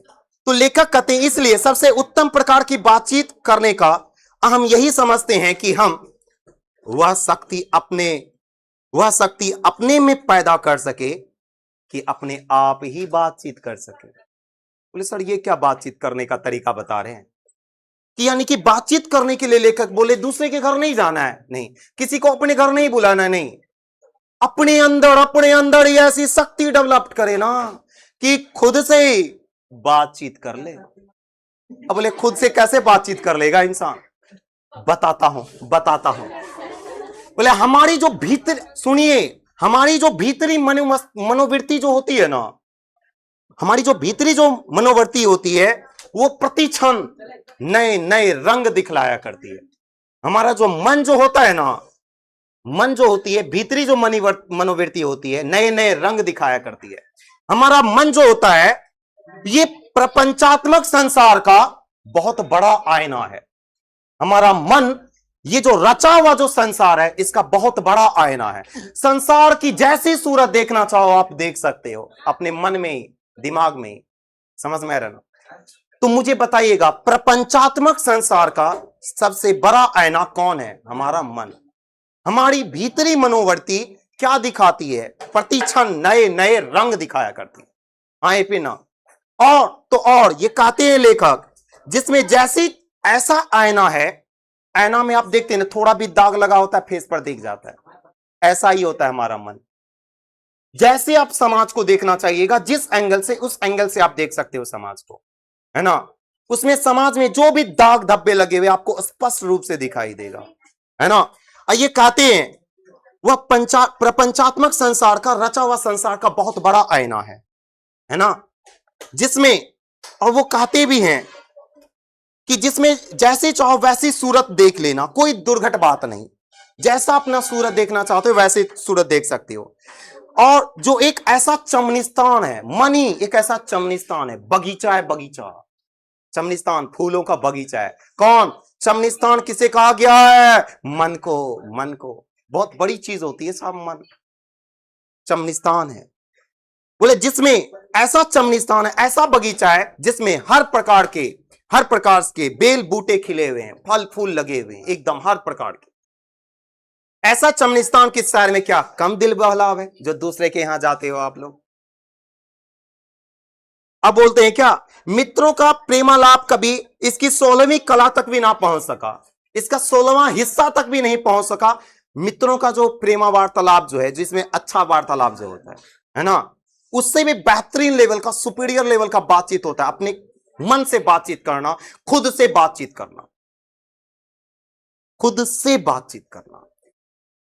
तो लेखक कहते हैं इसलिए सबसे उत्तम प्रकार की बातचीत करने का हम यही समझते हैं कि हम वह शक्ति अपने में पैदा कर सके कि अपने आप ही बातचीत कर सके। बोले सर ये क्या बातचीत करने का तरीका बता रहे हैं? कि यानी कि बातचीत करने के लिए लेखक बोले दूसरे के घर नहीं जाना है, नहीं, किसी को अपने घर नहीं बुलाना है, नहीं, अपने अंदर ही ऐसी शक्ति डेवलप करे ना कि खुद से बातचीत कर ले। अब बोले खुद से कैसे बातचीत कर लेगा इंसान? बताता हूं। बोले हमारी जो भीतर, सुनिए, हमारी जो भीतरी मनोवृत्ति जो होती है ना, हमारी जो भीतरी जो मनोवृत्ति होती है वो प्रति क्षण नए नए रंग दिखलाया करती है। हमारा जो मन जो होता है ना, मन जो होती है, भीतरी जो मनोवृत्ति होती है, नए नए रंग दिखाया करती है। हमारा मन जो होता है ये प्रपंचात्मक संसार का बहुत बड़ा आईना है। हमारा मन, ये जो रचा हुआ जो संसार है, इसका बहुत बड़ा आईना है। संसार की जैसी सूरत देखना चाहो आप देख सकते हो अपने मन में ही, दिमाग में ही। समझ में आ रहा ना? तो मुझे बताइएगा प्रपंचात्मक संसार का सबसे बड़ा आईना कौन है? हमारा मन। हमारी भीतरी मनोवृत्ति क्या दिखाती है? प्रति क्षण नए नए रंग दिखाया करती है। हाँ पिना, और तो और ये कहते हैं लेखक, जिसमें जैसी ऐसा आईना है, आईना में आप देखते हैं थोड़ा भी दाग लगा होता है फेस पर दिख जाता है, ऐसा ही होता है हमारा मन। जैसे आप समाज को देखना चाहिएगा, जिस एंगल से, उस एंगल से आप देख सकते हो समाज को, है ना। उसमें समाज में जो भी दाग धब्बे लगे हुए आपको स्पष्ट रूप से दिखाई देगा, है ना। ये कहते हैं वह प्रपंचात्मक संसार का, रचा हुआ संसार का बहुत बड़ा आईना है ना, जिसमें, और वो कहते भी हैं कि जिसमें जैसे चाहो वैसी सूरत देख लेना, कोई दुर्घट बात नहीं। जैसा अपना सूरत देखना चाहते हो वैसे सूरत देख सकते हो। और जो एक ऐसा चमनिस्तान है, मन ही एक ऐसा चमनिस्तान है, बगीचा है, बगीचा, चमनिस्तान, फूलों का बगीचा है। कौन? चमनिस्तान किसे कहा गया है? मन को। मन को बहुत बड़ी चीज होती है साहब, मन चमनिस्तान है। बोले जिसमें ऐसा चमनिस्तान है, ऐसा बगीचा है जिसमें हर प्रकार के बेल बूटे खिले हुए हैं, फल फूल लगे हुए हैं, एकदम हर प्रकार के। ऐसा चमनिस्तान किस शहर में क्या कम दिल बहलाव है जो दूसरे के यहां जाते हो आप लोग। अब बोलते हैं क्या, मित्रों का प्रेमालाप कभी इसकी 16वीं कला तक भी ना पहुंच सका, इसका 16वां हिस्सा तक भी नहीं पहुंच सका। मित्रों का जो प्रेमा वार्तालाप जो है, जिसमें अच्छा वार्तालाप जो होता है ना, उससे भी बेहतरीन लेवल का, सुपीरियर लेवल का बातचीत होता है। अपने मन से बातचीत करना, खुद से बातचीत करना, खुद से बातचीत करना।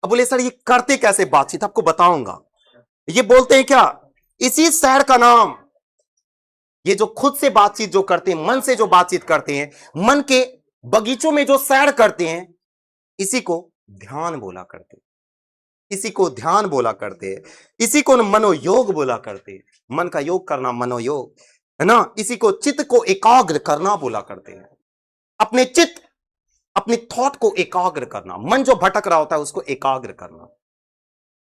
अब बोले सर ये करते कैसे बातचीत? आपको बताऊंगा। ये बोलते हैं क्या, इसी शहर का नाम, ये जो खुद से बातचीत जो करते हैं, मन से जो बातचीत करते हैं, मन के बगीचों में जो सैर करते हैं, इसी को ध्यान बोला करते हैं, इसी को ध्यान बोला करते हैं, इसी को मनोयोग बोला करते हैं। मन का योग करना मनोयोग है ना। इसी को चित्त को एकाग्र करना बोला करते हैं। अपने चित्त, अपने थॉट को एकाग्र करना, मन जो भटक रहा होता है उसको एकाग्र करना,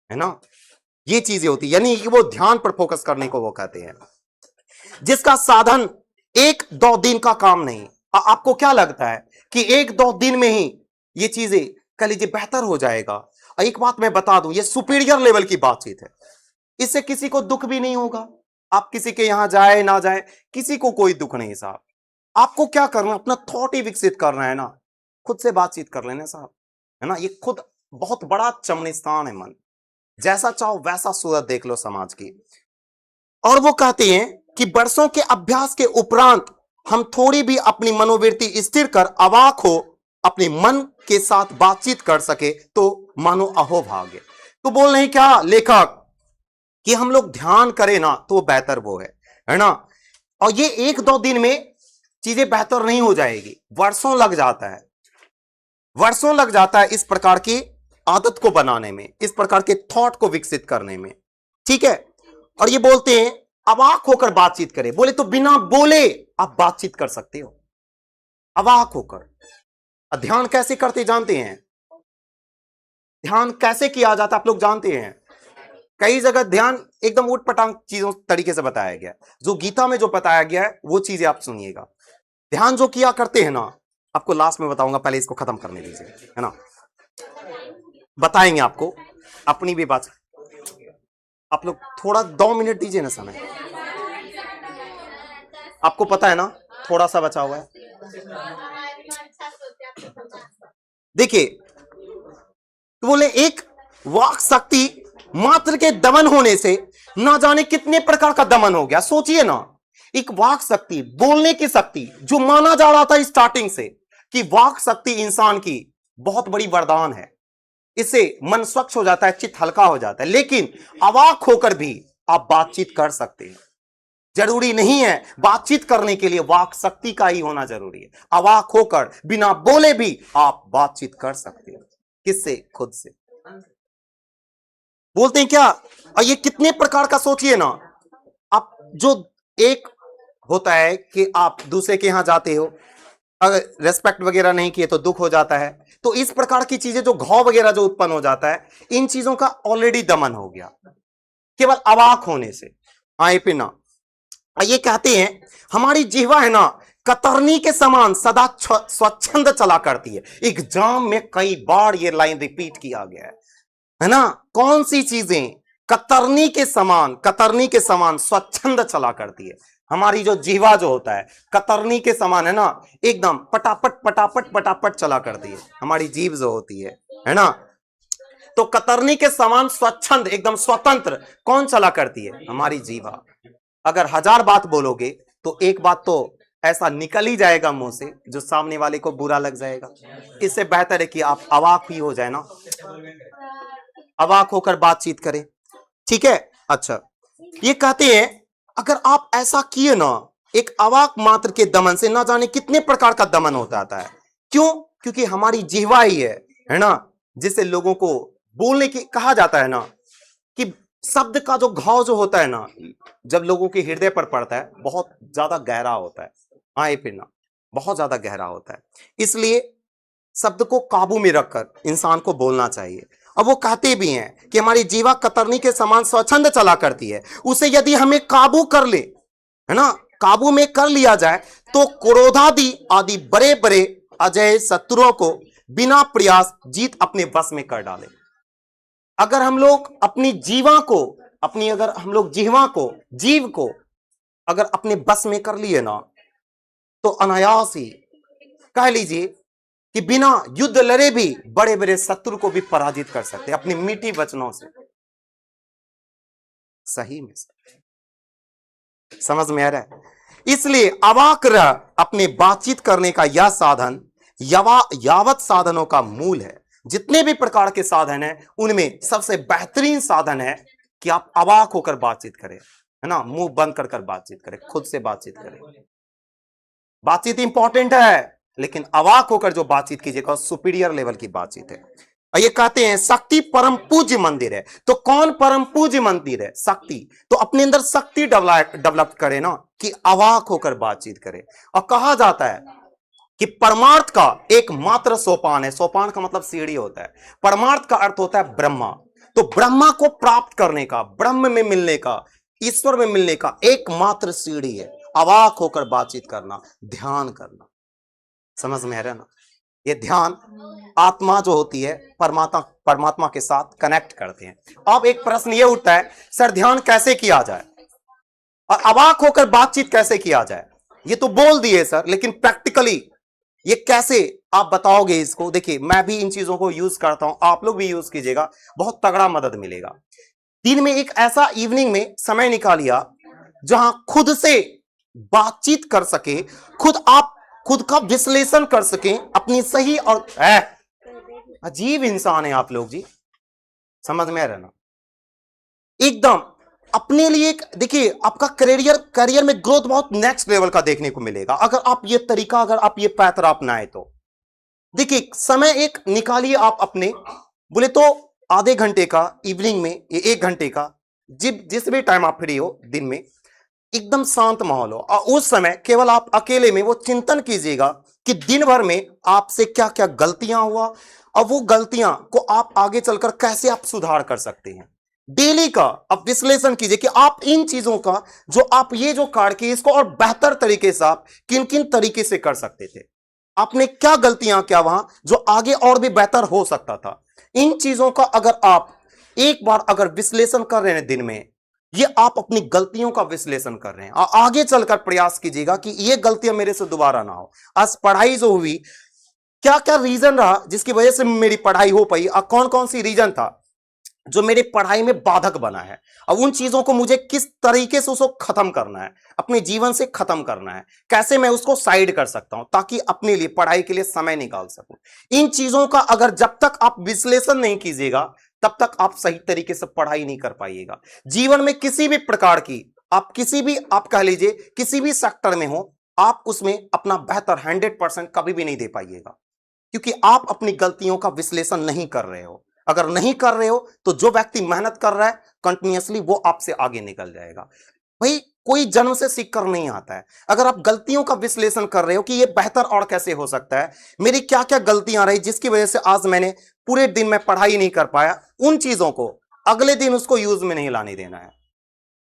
है ना। ये चीजें होती है, यानी कि वो ध्यान पर फोकस करने को वो कहते हैं, जिसका साधन 1-2 दिन का काम नहीं। आपको क्या लगता है कि 1-2 दिन में ही ये चीजें कह लीजिए बेहतर हो जाएगा? एक बात मैं बता दूं, ये सुपीरियर लेवल की बातचीत है, इससे किसी को दुख भी नहीं होगा। आप किसी के यहां जाए ना जाए, किसी को कोई दुख नहीं साहब। आपको क्या करना, अपना थॉट ही विकसित करना है ना, खुद से बातचीत कर लेना साहब, है ना। ये खुद बहुत बड़ा चमनिस्तान है मन, जैसा चाहो वैसा सूरत देख लो समाज की। और वो कहते हैं कि वर्षों के अभ्यास के उपरांत हम थोड़ी भी अपनी मनोवृत्ति स्थिर कर अवाक हो अपने मन के साथ बातचीत कर सके तो मानो अहोभाग्य। तो बोल रहे हैं क्या लेखक कि हम लोग ध्यान करें ना तो बेहतर वो है ना। और ये 1-2 दिन में चीजें बेहतर नहीं हो जाएगी, वर्षों लग जाता है। वर्षों लग जाता है इस प्रकार की आदत को बनाने में, इस प्रकार के थॉट को विकसित करने में, ठीक है। और ये बोलते हैं अवाक होकर बातचीत करें। बोले तो बिना बोले आप बातचीत कर सकते हो, अवाक होकर। ध्यान कैसे करते जानते हैं? ध्यान कैसे किया जाता आप लोग जानते हैं? कई जगह ध्यान एकदम उटपटांग चीजों तरीके से बताया गया। जो गीता में जो बताया गया है वो चीजें आप सुनिएगा। ध्यान जो किया करते हैं ना, आपको लास्ट में बताऊंगा, पहले इसको खत्म करने दीजिए, है ना, बताएंगे आपको अपनी भी बात। आप लोग थोड़ा 2 मिनट दीजिए ना समय, आपको पता है ना थोड़ा सा बचा हुआ है। देखिए तो बोले एक वाक शक्ति मात्र के दमन होने से ना जाने कितने प्रकार का दमन हो गया। सोचिए ना, एक वाक शक्ति, बोलने की शक्ति, जो माना जा रहा था स्टार्टिंग से कि वाक शक्ति इंसान की बहुत बड़ी वरदान है, इससे मन स्वच्छ हो जाता है, चित्त हल्का हो जाता है। लेकिन अवाक होकर भी आप बातचीत कर सकते हैं। जरूरी नहीं है बातचीत करने के लिए वाक शक्ति का ही होना जरूरी है। अवाक होकर बिना बोले भी आप बातचीत कर सकते हैं। किससे? खुद से। बोलते हैं क्या? और ये कितने प्रकार का सोचिए ना आप। जो एक होता है कि आप दूसरे के यहां जाते हो, अगर रेस्पेक्ट वगैरह नहीं किए तो दुख हो जाता है। तो इस प्रकार की चीजें, जो घाव वगैरह जो उत्पन्न हो जाता है, इन चीजों का ऑलरेडी दमन हो गया केवल अवाक होने से। आए पिना ये कहते हैं हमारी जिह्वा है ना, कतरनी के समान सदा स्वच्छंद चला करती है। एग्जाम में कई बार ये लाइन रिपीट किया गया है ना। कौन सी चीजें कतरनी के समान स्वच्छंद चला करती है? हमारी जो जिह्वा जो होता है कतरनी के समान है ना, एकदम पटापट पटापट पटापट चला करती है हमारी जीभ जो होती है ना। तो कतरनी के समान स्वच्छंद, एकदम स्वतंत्र कौन चला करती है? हमारी जीवा। अगर 1000 बात बोलोगे तो एक बात तो ऐसा निकल ही जाएगा मुंह से जो सामने वाले को बुरा लग जाएगा। इससे बेहतर है कि आप अवाक ही हो जाए ना, अवाक होकर बातचीत करें, ठीक है। अच्छा, ये कहते हैं अगर आप ऐसा किए ना, एक अवाक मात्र के दमन से ना जाने कितने प्रकार का दमन होता आता है। क्यों? क्योंकि हमारी जिह्वा ही है ना, जिससे लोगों को बोलने की कहा जाता है ना कि शब्द का जो घाव जो होता है ना, जब लोगों के हृदय पर पड़ता है बहुत ज्यादा गहरा होता है। आए फिर ना, बहुत ज्यादा गहरा होता है। इसलिए शब्द को काबू में रखकर इंसान को बोलना चाहिए। अब वो कहते भी हैं कि हमारी जीवा कतरनी के समान स्वच्छंद चला करती है। उसे यदि हमें काबू कर ले, है ना, काबू में कर लिया जाए तो क्रोधादि आदि बड़े बड़े अजय शत्रुओं को बिना प्रयास जीत अपने बस में कर डाले। अगर हम लोग अपनी जीवा को, अगर हम लोग जीव को अगर अपने बस में कर लिए ना, तो अनायास ही कह लीजिए कि बिना युद्ध लड़े भी बड़े बड़े शत्रु को भी पराजित कर सकते हैं अपनी मीठी वचनों से। सही में समझ में आ रहा है? इसलिए अवाक रह अपने बातचीत करने का यह साधन यावत साधनों का मूल है। जितने भी प्रकार के साधन हैं उनमें सबसे बेहतरीन साधन है कि आप अवाक होकर बातचीत करें, है ना, मुंह बंद कर बातचीत करें, खुद से बातचीत करें। बातचीत इंपॉर्टेंट है, लेकिन अवाक होकर जो बातचीत कीजिएगा सुपीरियर लेवल की बातचीत है। और ये कहते हैं शक्ति परम पूज्य मंदिर है। तो कौन परम पूज्य मंदिर है? शक्ति। तो अपने अंदर शक्ति डेवलप करे ना, कि अवाक होकर बातचीत करे। और कहा जाता है कि परमार्थ का एक मात्र सोपान है। सोपान का मतलब सीढ़ी होता है। परमार्थ का अर्थ होता है ब्रह्मा। तो ब्रह्मा को प्राप्त करने का, ब्रह्म में मिलने का, ईश्वर में मिलने का एकमात्र सीढ़ी है अवाक होकर बातचीत करना, ध्यान करना। समझ में आ रहा है ना? ये ध्यान आत्मा जो होती है परमात्मा के साथ कनेक्ट करते हैं। अब एक प्रश्न ये उठता है, सर ध्यान कैसे किया जाए और अवाक होकर बातचीत कैसे किया जाए? ये तो बोल दिए सर, लेकिन प्रैक्टिकली ये कैसे आप बताओगे इसको? देखिए मैं भी इन चीजों को यूज करता हूं, आप लोग भी यूज कीजिएगा, बहुत तगड़ा मदद मिलेगा। दिन में एक ऐसा इवनिंग में समय निकालिए जहां खुद से बातचीत कर सके, खुद का विश्लेषण कर सके अपनी सही और अजीब इंसान है आप लोग जी, समझ में आ रहा ना? एकदम अपने लिए देखिए आपका करियर में ग्रोथ बहुत नेक्स्ट लेवल का देखने को मिलेगा अगर आप ये तरीका, अगर आप ये पैटर्न अपनाए तो। देखिए समय एक निकालिए आप अपने, बोले तो आधे घंटे का इवनिंग में, ये 1 घंटे का, जिस भी टाइम आप फ्री हो दिन में, एकदम शांत माहौल हो और उस समय केवल आप अकेले में वो चिंतन कीजिएगा कि दिन भर में आपसे क्या क्या गलतियां हुआ और वो गलतियां को आप आगे चलकर कैसे आप सुधार कर सकते हैं। डेली का आप विश्लेषण कीजिए कि आप इन चीजों का जो आप ये जो कार्ड किए इसको और बेहतर तरीके से आप किन किन तरीके से कर सकते थे, आपने क्या गलतियां किया वहां जो आगे और भी बेहतर हो सकता था। इन चीजों का अगर आप एक बार अगर विश्लेषण कर रहे हैं दिन में, ये आप अपनी गलतियों का विश्लेषण कर रहे हैं और आगे चलकर प्रयास कीजिएगा कि ये गलतियां मेरे से दोबारा ना हो। आज पढ़ाई जो हुई, क्या क्या रीजन रहा जिसकी वजह से मेरी पढ़ाई हो पाई और कौन कौन सी रीजन था जो मेरी पढ़ाई में बाधक बना है, अब उन चीजों को मुझे किस तरीके से उसको खत्म करना है, अपने जीवन से खत्म करना है, कैसे मैं उसको साइड कर सकता हूं ताकि अपने लिए पढ़ाई के लिए समय निकाल सकूं। इन चीजों का अगर जब तक आप विश्लेषण नहीं कीजिएगा तब तक आप सही तरीके से पढ़ाई नहीं कर पाइएगा। जीवन में किसी भी प्रकार की आप किसी भी आप कह लीजिए किसी भी सेक्टर में हो, आप उसमें अपना बेहतर 100% कभी भी नहीं दे पाइएगा, क्योंकि आप अपनी गलतियों का विश्लेषण नहीं कर रहे हो। अगर नहीं कर रहे हो तो जो व्यक्ति मेहनत कर रहा है कंटिन्यूअसली वो आपसे आगे निकल जाएगा। भाई कोई जन्म से सीख कर नहीं आता है। अगर आप गलतियों का विश्लेषण कर रहे हो कि ये बेहतर और कैसे हो सकता है, मेरी क्या क्या गलतियां रही जिसकी वजह से आज मैंने पूरे दिन में पढ़ाई नहीं कर पाया, उन चीजों को अगले दिन उसको यूज में नहीं लाने देना है,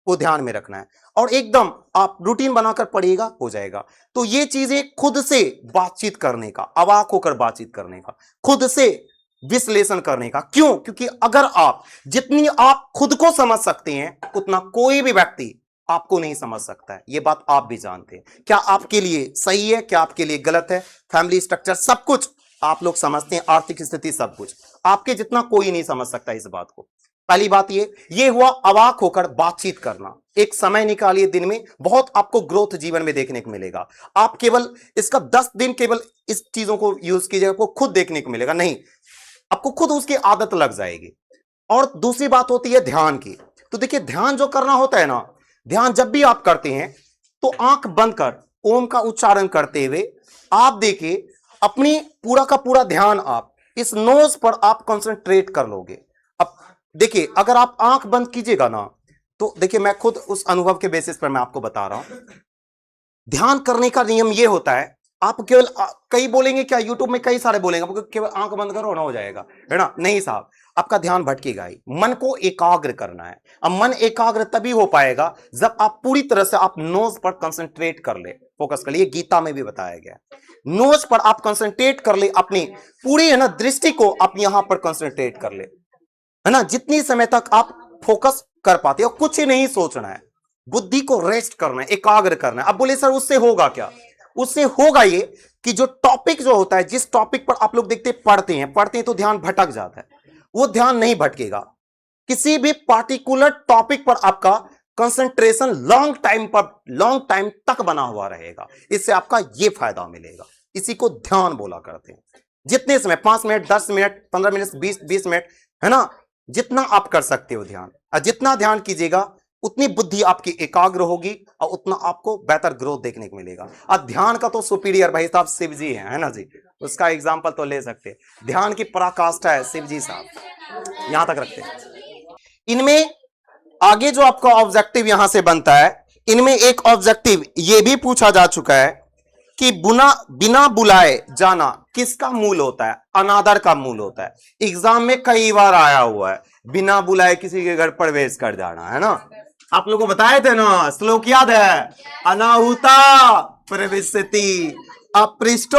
वो ध्यान में रखना है और एकदम आप रूटीन बनाकर पढ़िएगा, हो जाएगा। तो ये चीजें खुद से बातचीत करने का, अवाक होकर बातचीत करने का, खुद से विश्लेषण करने का। क्यों? क्योंकि अगर आप जितनी आप खुद को समझ सकते हैं उतना कोई भी व्यक्ति आपको नहीं समझ सकता है। यह बात आप भी जानते हैं। क्या आपके लिए सही है, क्या आपके लिए गलत है, फैमिली स्ट्रक्चर सब कुछ आप लोग समझते हैं, आर्थिक स्थिति सब कुछ आपके जितना कोई नहीं समझ सकता इस बात को। पहली बात ये हुआ अवाक होकर बातचीत करना। एक समय निकालिए दिन में, बहुत आपको ग्रोथ जीवन में देखने को मिलेगा। आप केवल इसका 10 दिन केवल इस चीजों को यूज कीजिएगा, आपको खुद देखने को मिलेगा, नहीं आपको खुद उसकी आदत लग जाएगी। और दूसरी बात होती है ध्यान की। तो देखिए ध्यान जो करना होता है ना, ध्यान जब भी आप करते हैं तो आंख बंद कर ओम का उच्चारण करते हुए आप देखिए अपनी पूरा का पूरा ध्यान आप इस नोज पर आप कंसंट्रेट कर लोगे। अब देखिए अगर आप आंख बंद कीजिएगा ना, तो देखिए मैं खुद उस अनुभव के बेसिस पर मैं आपको बता रहा हूं। ध्यान करने का नियम यह होता है, आप केवल कई बोलेंगे क्या, यूट्यूब में कई सारे बोलेंगे आपको केवल आंख बंद करो ना हो जाएगा, है ना? नहीं साहब, आपका ध्यान भटकेगा ही। मन को एकाग्र करना है। अब मन एकाग्र तभी हो पाएगा जब आप पूरी तरह से आप नोज पर कंसंट्रेट कर ले, फोकस कर ले। ये गीता में भी बताया गया है, नोज पर आप कंसंट्रेट कर ले, अपनी पूरी है ना दृष्टि को आप यहां पर कंसंट्रेट कर ले, है ना? जितनी समय तक आप फोकस कर पाते हो, कुछ ही नहीं सोचना है, बुद्धि को रेस्ट करना है, एकाग्र करना है। अब बोले सर उससे होगा क्या? उससे होगा ये कि जो टॉपिक जो होता है, जिस टॉपिक पर आप लोग देखते पढ़ते हैं तो ध्यान भटक जाता है, वो ध्यान नहीं भटकेगा। किसी भी पार्टिकुलर टॉपिक पर आपका कंसंट्रेशन लॉन्ग टाइम तक बना हुआ रहेगा। इससे आपका ये फायदा मिलेगा। इसी को ध्यान बोला करते हैं। जितने समय 5 मिनट 10 मिनट 15 मिनट 20 मिनट, है ना, जितना आप कर सकते हो ध्यान, और जितना ध्यान कीजिएगा उतनी बुद्धि आपकी एकाग्र होगी और उतना आपको बेहतर ग्रोथ देखने को मिलेगा। अब ध्यान का तो सुपीरियर भाई साहब शिव जी है ना जी, उसका एग्जांपल तो ले सकते हैं। ध्यान की पराकाष्ठा है शिव जी साहब, यहां तक रखते हैं। इनमें आगे जो आपका ऑब्जेक्टिव यहां से बनता है, इनमें एक ऑब्जेक्टिव यह भी पूछा जा चुका है कि बिना बुलाए जाना किसका मूल होता है? अनादर का मूल होता है। एग्जाम में कई बार आया हुआ है, बिना बुलाए किसी के घर प्रवेश कर जाना, है ना? आप लोगों को बताए थे ना, श्लोक याद है? अनाहुता प्रविशति, अपृष्टो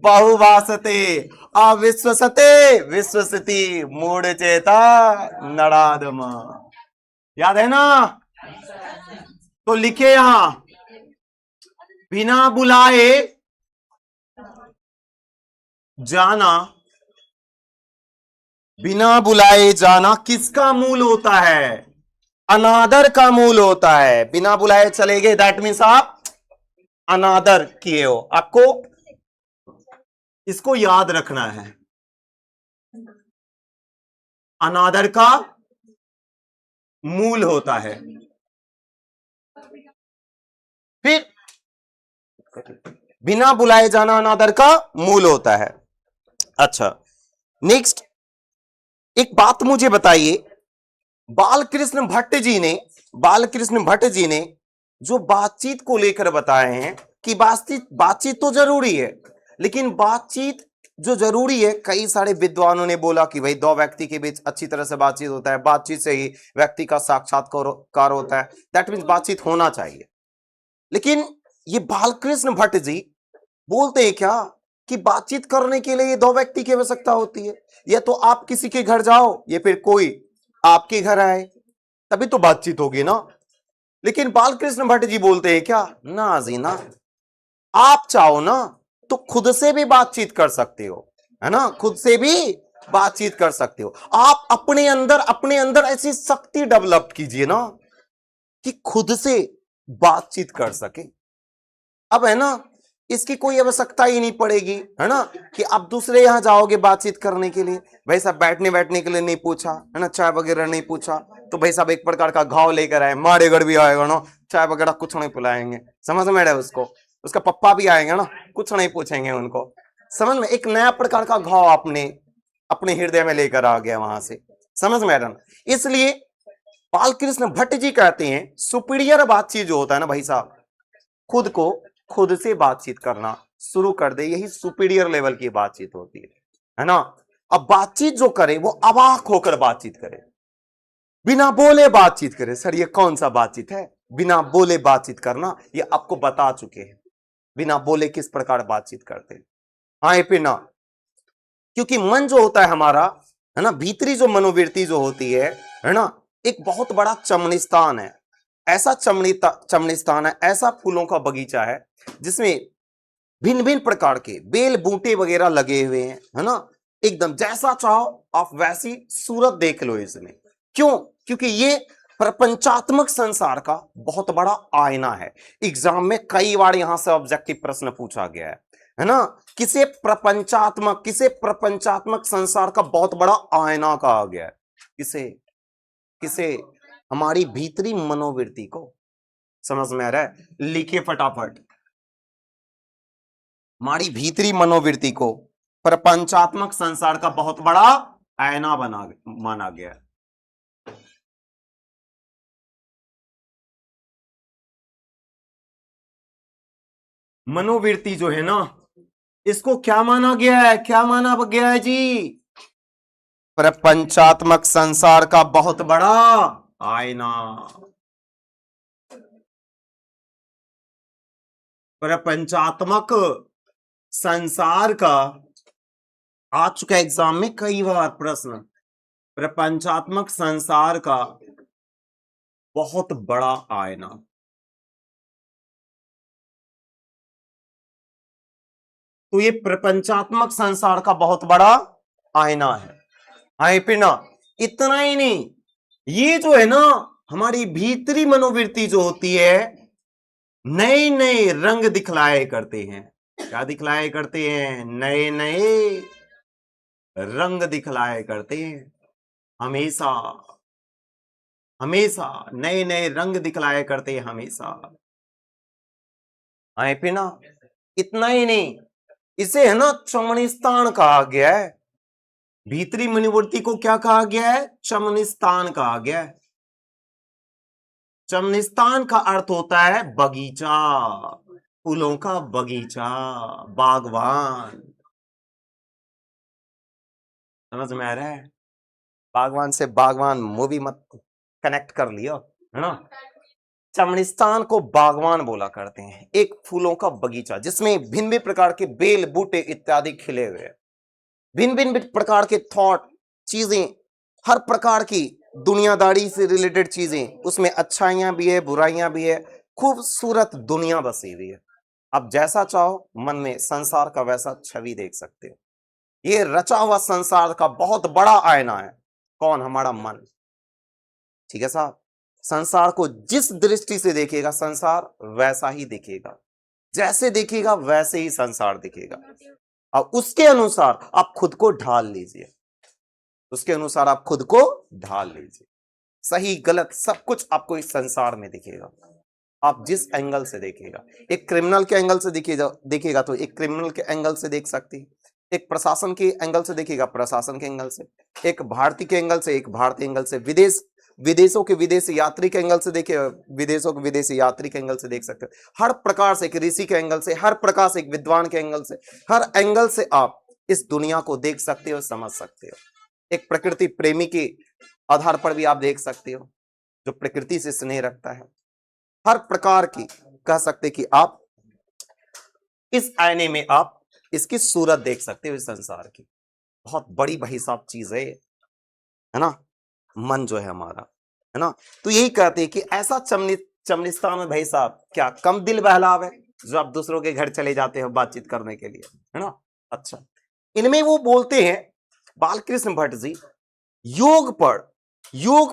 बहुभाषते, अविश्वसते विश्वसति, मूढ़ चेता नराधम। याद है ना? तो लिखे यहां, बिना बुलाए जाना, बिना बुलाए जाना किसका मूल होता है? अनादर का मूल होता है। बिना बुलाए चले गए, दैट मीन्स आप अनादर किए हो। आपको इसको याद रखना है, अनादर का मूल होता है। फिर बिना बुलाए जाना अनादर का मूल होता है। अच्छा, नेक्स्ट एक बात मुझे बताइए, बालकृष्ण भट्ट जी ने जो बातचीत को लेकर बताए हैं कि बातचीत तो जरूरी है, लेकिन बातचीत जो जरूरी है, कई सारे विद्वानों ने बोला कि भाई दो व्यक्ति के बीच अच्छी तरह से बातचीत होता है, बातचीत से ही व्यक्ति का साक्षात्कार होता है, दैट मीन्स बातचीत होना चाहिए। लेकिन ये बालकृष्ण भट्ट जी बोलते हैं क्या कि बातचीत करने के लिए दो व्यक्ति की आवश्यकता होती है, या तो आप किसी के घर जाओ या फिर कोई आपके घर आए, तभी तो बातचीत होगी ना। लेकिन बालकृष्ण भट्ट जी बोलते हैं क्या, ना जी ना, आप चाहो ना तो खुद से भी बातचीत कर सकते हो, है ना, खुद से भी बातचीत कर सकते हो। आप अपने अंदर ऐसी शक्ति डेवलप कीजिए ना कि खुद से बातचीत कर सके। अब है ना, इसकी कोई आवश्यकता ही नहीं पड़ेगी, है ना, कि आप दूसरे यहां जाओगे बातचीत करने के लिए, भाई साहब बैठने के लिए नहीं पूछा, है ना, चाय वगैरह नहीं पूछा, तो भाई साहब एक प्रकार का घाव लेकर आए, मारे घर भी आएगा ना, चाय वगैरह कुछ नहीं पिलाएंगे, समझ में आ रहा है उसको, उसका पप्पा भी आएंगे ना, कुछ नहीं पूछेंगे उनको, समझ में, एक नया प्रकार का घाव आपने अपने हृदय में लेकर आ गया वहां से, समझ में आ रहा ना। इसलिए बालकृष्ण भट्ट जी कहते हैं सुपीरियर बातचीत जो होता है ना भाई साहब, खुद से बातचीत करना शुरू कर दे, यही सुपीरियर लेवल की बातचीत होती है ना। अब बातचीत जो करे वो अवाक होकर बातचीत करे, बिना बोले बातचीत करे। सर ये कौन सा बातचीत है, बिना बोले बातचीत करना, ये आपको बता चुके हैं बिना बोले किस प्रकार बातचीत करते हैं। हाँ पे ना, क्योंकि मन जो होता है हमारा, है ना, भीतरी जो मनोवृत्ति जो होती है ना, एक बहुत बड़ा चमनिस्तान है, ऐसा चमनिस्तान है, ऐसा फूलों का बगीचा है जिसमें भिन्न भिन्न प्रकार के बेल बूटे वगैरह लगे हुए हैं, है ना, एकदम जैसा चाहो आप वैसी सूरत देख लो इसमें। क्यों? क्योंकि ये प्रपंचात्मक संसार का बहुत बड़ा आईना है। एग्जाम में कई बार यहां से ऑब्जेक्टिव प्रश्न पूछा गया है ना, किसे प्रपंचात्मक संसार का बहुत बड़ा आईना कहा गया है, किसे हमारी भीतरी मनोवृत्ति को। समझ में आ रहा है? लिखिए फटाफट, हमारी भीतरी मनोवृत्ति को प्रपंचात्मक संसार का बहुत बड़ा आईना माना गया है। मनोवृत्ति जो है ना, इसको क्या माना गया है, क्या माना गया है जी? प्रपंचात्मक संसार का बहुत बड़ा आईना। प्रपंचात्मक संसार का आ चुका एग्जाम में कई बार प्रश्न, प्रपंचात्मक संसार का बहुत बड़ा आईना। तो ये प्रपंचात्मक संसार का बहुत बड़ा आईना है। हाय पिना, इतना ही नहीं, ये जो है ना हमारी भीतरी मनोवृत्ति जो होती है, नए नए रंग दिखलाए करते हैं। क्या दिखलाए करते हैं? नए नए रंग दिखलाए करते हैं। हमेशा हमेशा नए नए रंग दिखलाए करते हैं हमेशा। हाय पिना, इतना ही नहीं, इसे है ना चमनिस्तान कहा गया है। भीतरी मनोवृत्ति को क्या कहा गया है? चमनिस्तान कहा गया है। चमनिस्तान का अर्थ होता है बगीचा, फूलों का बगीचा, बागवान। समझ में आ रहा है? बागवान से बागवान मूवी मत कनेक्ट कर लियो, है ना। चमनिस्तान को बागवान बोला करते हैं, एक फूलों का बगीचा जिसमें भिन्न भिन्न प्रकार के बेल बूटे इत्यादि खिले हुए हैं, भिन्न भिन्न प्रकार के थॉट, चीजें, हर प्रकार की दुनियादारी से रिलेटेड चीजें, उसमें अच्छाइयां भी है, बुराइयां भी है, खूबसूरत दुनिया बसी हुई है। अब जैसा चाहो मन में संसार का वैसा छवि देख सकते हो। ये रचा हुआ संसार का बहुत बड़ा आईना है। कौन? हमारा मन। ठीक है साहब, संसार को जिस दृष्टि से देखेगा संसार वैसा ही दिखेगा, जैसे देखेगा वैसे ही संसार दिखेगा। अब उसके अनुसार आप खुद को ढाल लीजिए, उसके अनुसार आप खुद को ढाल लीजिए। सही गलत सब कुछ आपको इस संसार में दिखेगा, आप जिस एंगल से देखेगा। एक क्रिमिनल के एंगल से देखेगा तो एक क्रिमिनल के एंगल से देख सकते हैं, एक प्रशासन के एंगल से देखिएगा, प्रशासन के एंगल से, एक भारतीय के एंगल से, एक भारतीय एंगल से, विदेशों के विदेशी यात्री के एंगल से देखिए, विदेशों के विदेशी यात्री के एंगल से देख सकते हो। हर प्रकार से, एक ऋषि के एंगल से, हर प्रकार से, एक विद्वान के एंगल से, हर एंगल से आप इस दुनिया को देख सकते हो, समझ सकते हो। एक प्रकृति प्रेमी के आधार पर भी आप देख सकते हो, जो प्रकृति से स्नेह रखता है। हर प्रकार की कह सकते कि आप इस आईने में आप इसकी सूरत देख सकते हो, इस संसार की। बहुत बड़ी भाई साहब चीज है ना, मन जो है हमारा, है ना। तो यही कहते हैं कि ऐसा चमनिस्ता में भाई साहब क्या कम दिल बहलाव है, जो आप दूसरों के घर चले जाते हो बातचीत करने के लिए, है ना। अच्छा, इनमें वो बोलते हैं बालकृष्ण भट्ट जी, योग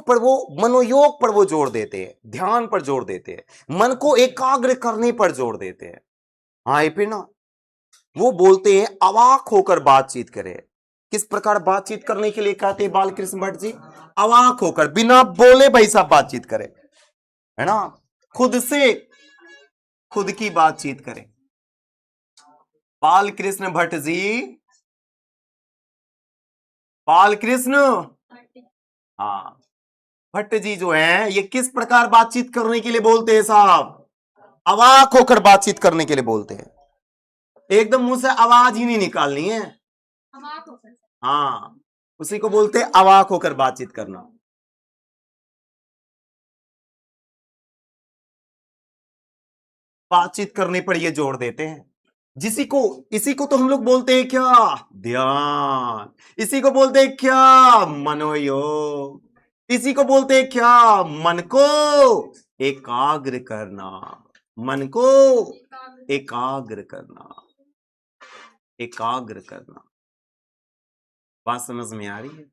पर वो मनोयोग पर वो जोर देते हैं, ध्यान पर जोर देते हैं, मन को एकाग्र करने पर जोर देते हैं। हाँ फिर ना, वो बोलते हैं अवाक होकर बातचीत करें। किस प्रकार बातचीत करने के लिए कहते हैं बालकृष्ण भट्ट जी? अवाक होकर, बिना बोले भाई साहब बातचीत करें, है ना। खुद से खुद की बातचीत करें। बालकृष्ण भट्ट जी, बालकृष्ण, हाँ, भट्ट जी जो है ये किस प्रकार बातचीत करने के लिए बोलते हैं साहब? अवाक होकर बातचीत करने के लिए बोलते हैं। एकदम मुंह से आवाज ही नहीं निकालनी है, हाँ, उसी को बोलते हैं अवाक होकर बातचीत करना। बातचीत करने पर ये जोड़ देते हैं। इसी को तो हम लोग बोलते हैं क्या? ध्यान। इसी को बोलते हैं क्या? मनोयोग। इसी को बोलते हैं क्या? मन को एकाग्र करना। मन को एकाग्र करना, एकाग्र करना। बात समझ में आ रही है?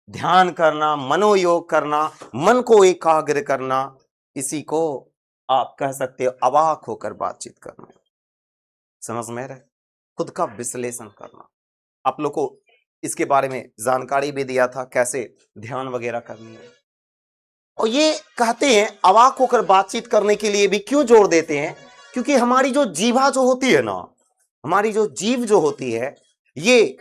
ध्यान करना, मनोयोग करना, मन को एकाग्र करना, इसी को आप कह सकते हो अवाक होकर बातचीत करना। समझ में रहे? खुद का विश्लेषण करना। आप लोग को इसके बारे में जानकारी भी दिया था, कैसे ध्यान वगैरह करनी है। और ये कहते हैं अवाक होकर बातचीत करने के लिए भी क्यों जोर देते हैं? क्योंकि हमारी जो जीवा जो होती है ना, हमारी जो जीव जो होती है, ये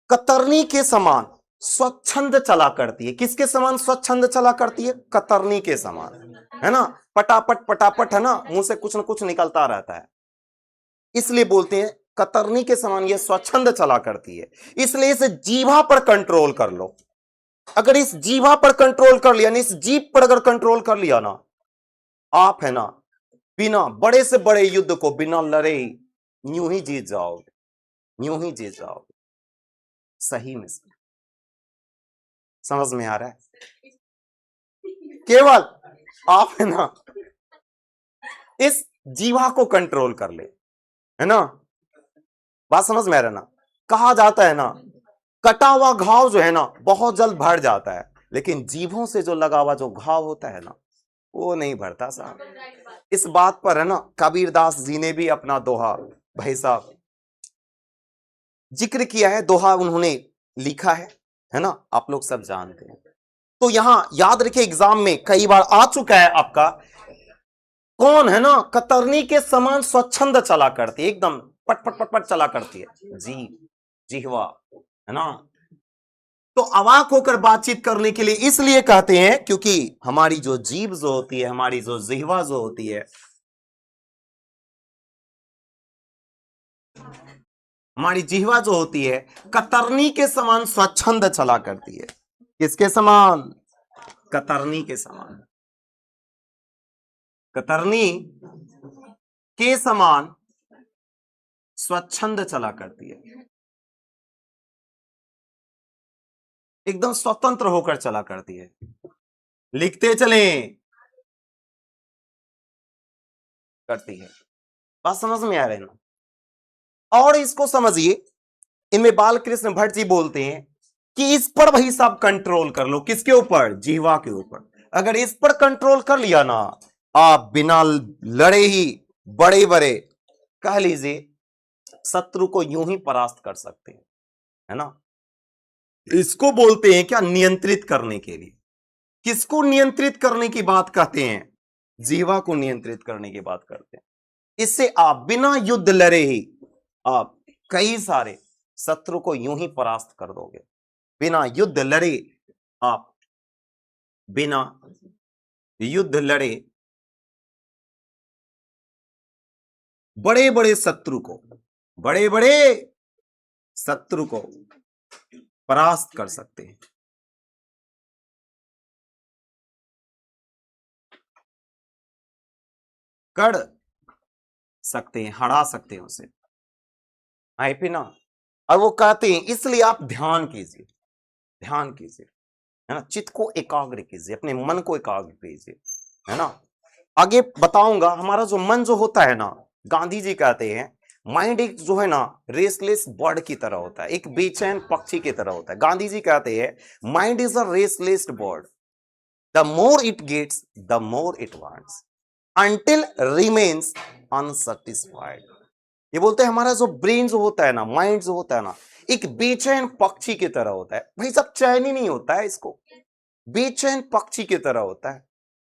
कतरनी के समान स्वच्छंद चला करती है। किसके समान स्वच्छंद चला करती है? कतरनी के समान, है ना। पटापट पटापट, है ना, मुंह से कुछ ना कुछ निकलता रहता है। इसलिए बोलते हैं कतरनी के समान ये स्वच्छंद चला करती है। इसलिए इस जीवा पर कंट्रोल कर लो। अगर इस जीवा पर कंट्रोल कर लिया, इस जीभ पर अगर कंट्रोल कर लिया ना, आप है ना बिना बड़े से बड़े युद्ध को बिना लड़े यूं ही जीत जाओगे, यूं ही जीत जाओगे। सही में समझ में आ रहा है? केवल आप है ना इस जीवा को कंट्रोल कर ले, है ना। बात समझ में आ रहा है ना? कहा जाता है ना, कटा हुआ घाव जो है ना बहुत जल्द भर जाता है, लेकिन जीभों से जो लगा हुआ जो घाव होता है ना, वो नहीं भरता साहब। इस बात पर है ना कबीरदास जी ने भी अपना दोहा भाई साहब जिक्र किया है, दोहा उन्होंने लिखा है ना, आप लोग सब जानते हैं। तो यहां याद रखिए, एग्जाम में कई बार आ चुका है आपका, कौन है ना कतरनी के समान स्वच्छंद चला करती है, एकदम पट पट पट पट चला करती है जिह्वा, है ना। तो अवाक होकर बातचीत करने के लिए इसलिए कहते हैं क्योंकि हमारी जो जीभ जो होती है, हमारी जो जिह्वा जो होती है, हमारी जिह्वा जो होती है कतरनी के समान स्वच्छंद चला करती है। किसके समान? कतरनी के समान। कतरनी के समान स्वच्छंद चला करती है, एकदम स्वतंत्र होकर चला करती है। लिखते चलें करती है। बात समझ में आ रही है ना? और इसको समझिए, इनमें बालकृष्ण भट्ट जी बोलते हैं कि इस पर भाई साहब कंट्रोल कर लो। किसके ऊपर? जीवा के ऊपर। अगर इस पर कंट्रोल कर लिया ना, आप बिना लड़े ही बड़े बड़े कह लीजिए शत्रु को यूं ही परास्त कर सकते हैं, है ना। इसको बोलते हैं क्या? नियंत्रित करने के लिए। किसको नियंत्रित करने की बात कहते हैं? जीवा को नियंत्रित करने की बात करते हैं। इससे आप बिना युद्ध लड़े ही आप कई सारे शत्रु को यूं ही परास्त कर दोगे। बिना युद्ध लड़े आप बिना युद्ध लड़े बड़े बड़े शत्रु को परास्त कर सकते हैं। कर सकते हैं, हरा सकते हैं उसे। आई पी ना। और वो कहते हैं इसलिए आप ध्यान कीजिए, है ना, चित्त को एकाग्र कीजिए, अपने मन को एकाग्र कीजिए, है ना। आगे बताऊंगा, हमारा जो मन जो होता है ना, गांधी जी कहते हैं माइंड एक जो है ना रेसलेस बर्ड की तरह होता है, एक बेचैन पक्षी की तरह होता है। गांधी जी कहते हैं mind is a restless bird, the more it gets the more it wants until remains unsatisfied. ये बोलते हैं हमारा जो ब्रेन जो होता है ना, माइंड जो होता है ना, एक बेचैन पक्षी की तरह होता है। भाई सब चैन ही नहीं होता है इसको, बेचैन पक्षी की तरह होता है।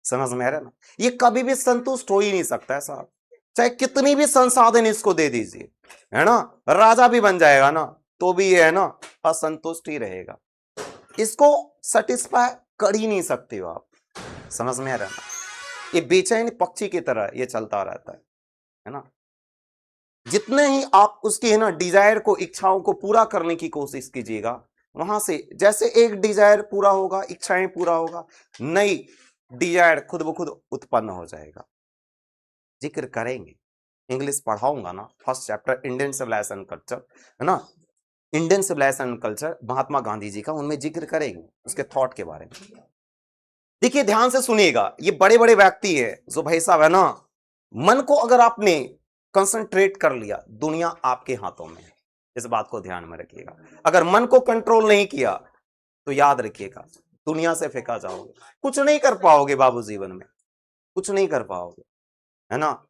समझ में आ रहा है ना। ये कभी भी संतुष्ट हो ही नहीं सकता है साहब, चाहे कितनी भी संसाधन इसको दे दीजिए, है ना, राजा भी बन जाएगा ना, तो भी ये है ना असंतुष्ट ही रहेगा। इसको सेटिस्फाई कर ही नहीं सकते हो आप। समझ में आ रहा है ना। ये बेचैन पक्षी की तरह ये चलता रहता है ना। जितने ही आप उसकी है ना डिजायर को, इच्छाओं को पूरा करने की कोशिश कीजिएगा, वहां से जैसे एक डिजायर पूरा होगा, इच्छाएं पूरा होगा, नई डिजायर खुद ब खुद उत्पन्न हो जाएगा। जिक्र करेंगे, इंग्लिश पढ़ाऊंगा ना, first chapter Indian civilisation culture, है ना, Indian civilisation culture Mahatma Gandhi ji का, उनमें जिक्र करेंगे उसके थॉट के बारे में। देखिए ध्यान से सुनिएगा, ये बड़े बड़े व्यक्ति है जो भाई साहब है ना, मन को अगर आपने कंसंट्रेट कर लिया, दुनिया आपके हाथों में है। इस बात को ध्यान में रखिएगा। अगर मन को कंट्रोल नहीं किया तो याद रखिएगा दुनिया से फेंका जाओगे, कुछ नहीं कर पाओगे बाबू, जीवन में कुछ नहीं कर पाओगे, है ना।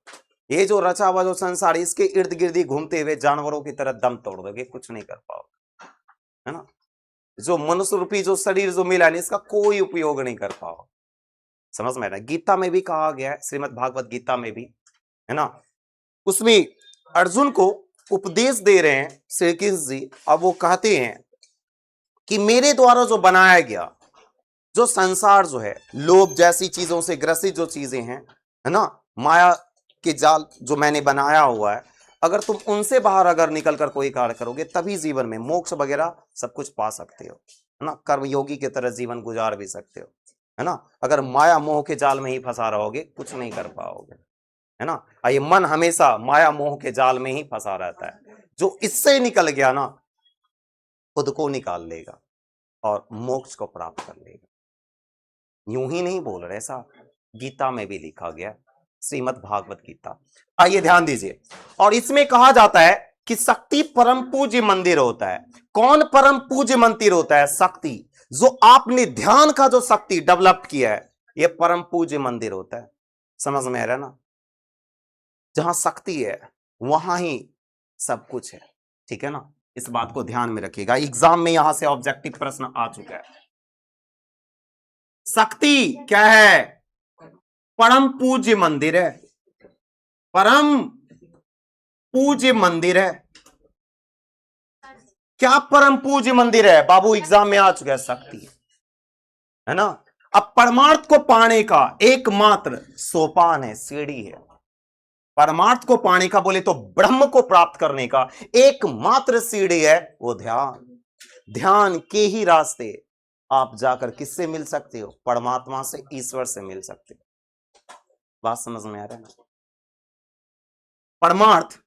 ये जो रचा हुआ जो संसार, इसके इर्द गिर्द ही घूमते हुए जानवरों की तरह दम तोड़ दोगे, कुछ नहीं कर पाओगे, है ना। जो मनुष्य रूपी जो शरीर जो मिला है, इसका कोई उपयोग नहीं कर पाओगे। समझ में ना। गीता में भी कहा गया है, श्रीमद् भागवत गीता में भी, है ना, उसमें अर्जुन को उपदेश दे रहे हैं श्री कृष्ण जी। अब वो कहते हैं कि मेरे द्वारा जो बनाया गया जो संसार जो है, लोभ जैसी चीजों से ग्रसित जो चीजें हैं, है ना, माया के जाल जो मैंने बनाया हुआ है, अगर तुम उनसे बाहर अगर निकल कर कोई कार्य करोगे, तभी जीवन में मोक्ष वगैरह सब कुछ पा सकते हो, है ना, कर्मयोगी की तरह जीवन गुजार भी सकते हो, है ना। अगर माया मोह के जाल में ही फंसा रहोगे, कुछ नहीं कर पाओगे, है ना। ये मन हमेशा माया मोह के जाल में ही फंसा रहता है। जो इससे निकल गया ना, खुद को निकाल लेगा और मोक्ष को प्राप्त कर लेगा। यूं ही नहीं बोल रहे साहब, गीता में भी लिखा गया, श्रीमद् भागवत गीता। आइए ध्यान दीजिए। और इसमें कहा जाता है कि शक्ति परम पूज्य मंदिर होता है। कौन परम पूज्य मंदिर होता है? शक्ति। जो आपने ध्यान का जो शक्ति डेवलप किया है, यह परम पूज्य मंदिर होता है। समझ में आ रहा है ना। जहां शक्ति है वहां ही सब कुछ है, ठीक है ना। इस बात को ध्यान में रखिएगा, एग्जाम में यहां से ऑब्जेक्टिव प्रश्न आ चुका है। शक्ति क्या है? परम पूज्य मंदिर है, परम पूज्य मंदिर है। क्या परम पूज्य मंदिर है बाबू? एग्जाम में आ चुका है, शक्ति है ना। अब परमार्थ को पाने का एकमात्र सोपान है, सीढ़ी है। परमार्थ को पाने का बोले तो ब्रह्म को प्राप्त करने का एकमात्र सीढ़ी है वो ध्यान। ध्यान के ही रास्ते आप जाकर किससे मिल सकते हो? परमात्मा से, ईश्वर से मिल सकते हो। बात समझ में आ रहा है ना। परमार्थ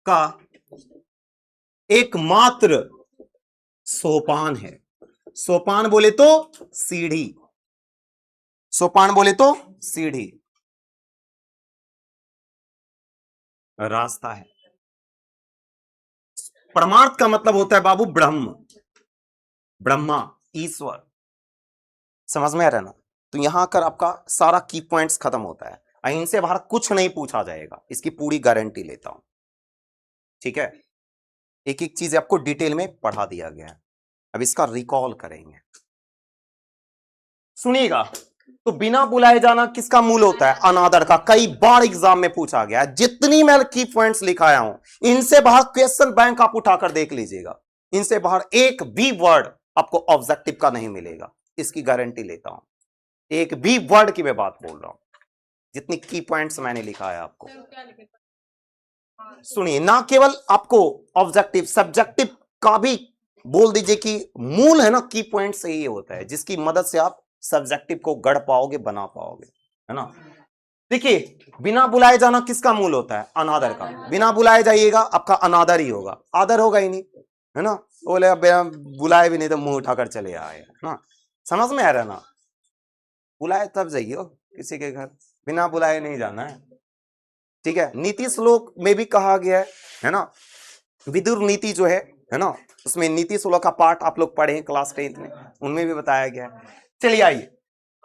का एकमात्र सोपान है। सोपान बोले तो सीढ़ी, सोपान बोले तो सीढ़ी, रास्ता है। परमार्थ का मतलब होता है बाबू ब्रह्म, ब्रह्मा, ईश्वर। समझ में आ रहा है ना। तो यहां कर आपका सारा की पॉइंट्स खत्म होता है। इनसे बाहर कुछ नहीं पूछा जाएगा, इसकी पूरी गारंटी लेता हूं, ठीक है। एक एक चीज आपको डिटेल में पढ़ा दिया गया है, अब इसका रिकॉल करेंगे, सुनिएगा। तो बिना बुलाए जाना किसका मूल होता है? अनादर का। कई बार एग्जाम में पूछा गया है। जितनी मैं की पॉइंट्स लिखाया हूं, इनसे बाहर क्वेश्चन बैंक आप उठाकर देख लीजिएगा, इनसे बाहर एक भी वर्ड आपको ऑब्जेक्टिव का नहीं मिलेगा, इसकी गारंटी लेता हूं। एक भी वर्ड की मैं बात बोल रहा हूं, जितनी की पॉइंट्स मैंने लिखा है आपको। सुनिए, ना केवल आपको ऑब्जेक्टिव, सब्जेक्टिव का भी बोल दीजिए कि मूल है ना, की पॉइंट से ही होता है जिसकी मदद से आप सब्जेक्टिव को गढ़ पाओगे, बना पाओगे, है ना। देखिए, बिना बुलाए जाना किसका मूल होता है? अनादर का। बिना बुलाए जाइएगा, आपका अनादर ही होगा, आदर होगा ही नहीं, है ना। बोले अब बुलाए भी नहीं तो मुंह उठाकर चले आए, ना। समझ में आ रहा ना? बुलाए तब जाइए किसी के घर, बिना बुलाए नहीं जाना है, ठीक है। नीति श्लोक में भी कहा गया है ना, विदुर नीति जो है ना, उसमें नीति श्लोक का पाठ आप लोग पढ़े क्लास 10th में, उनमें भी बताया गया है। चलिए आइए,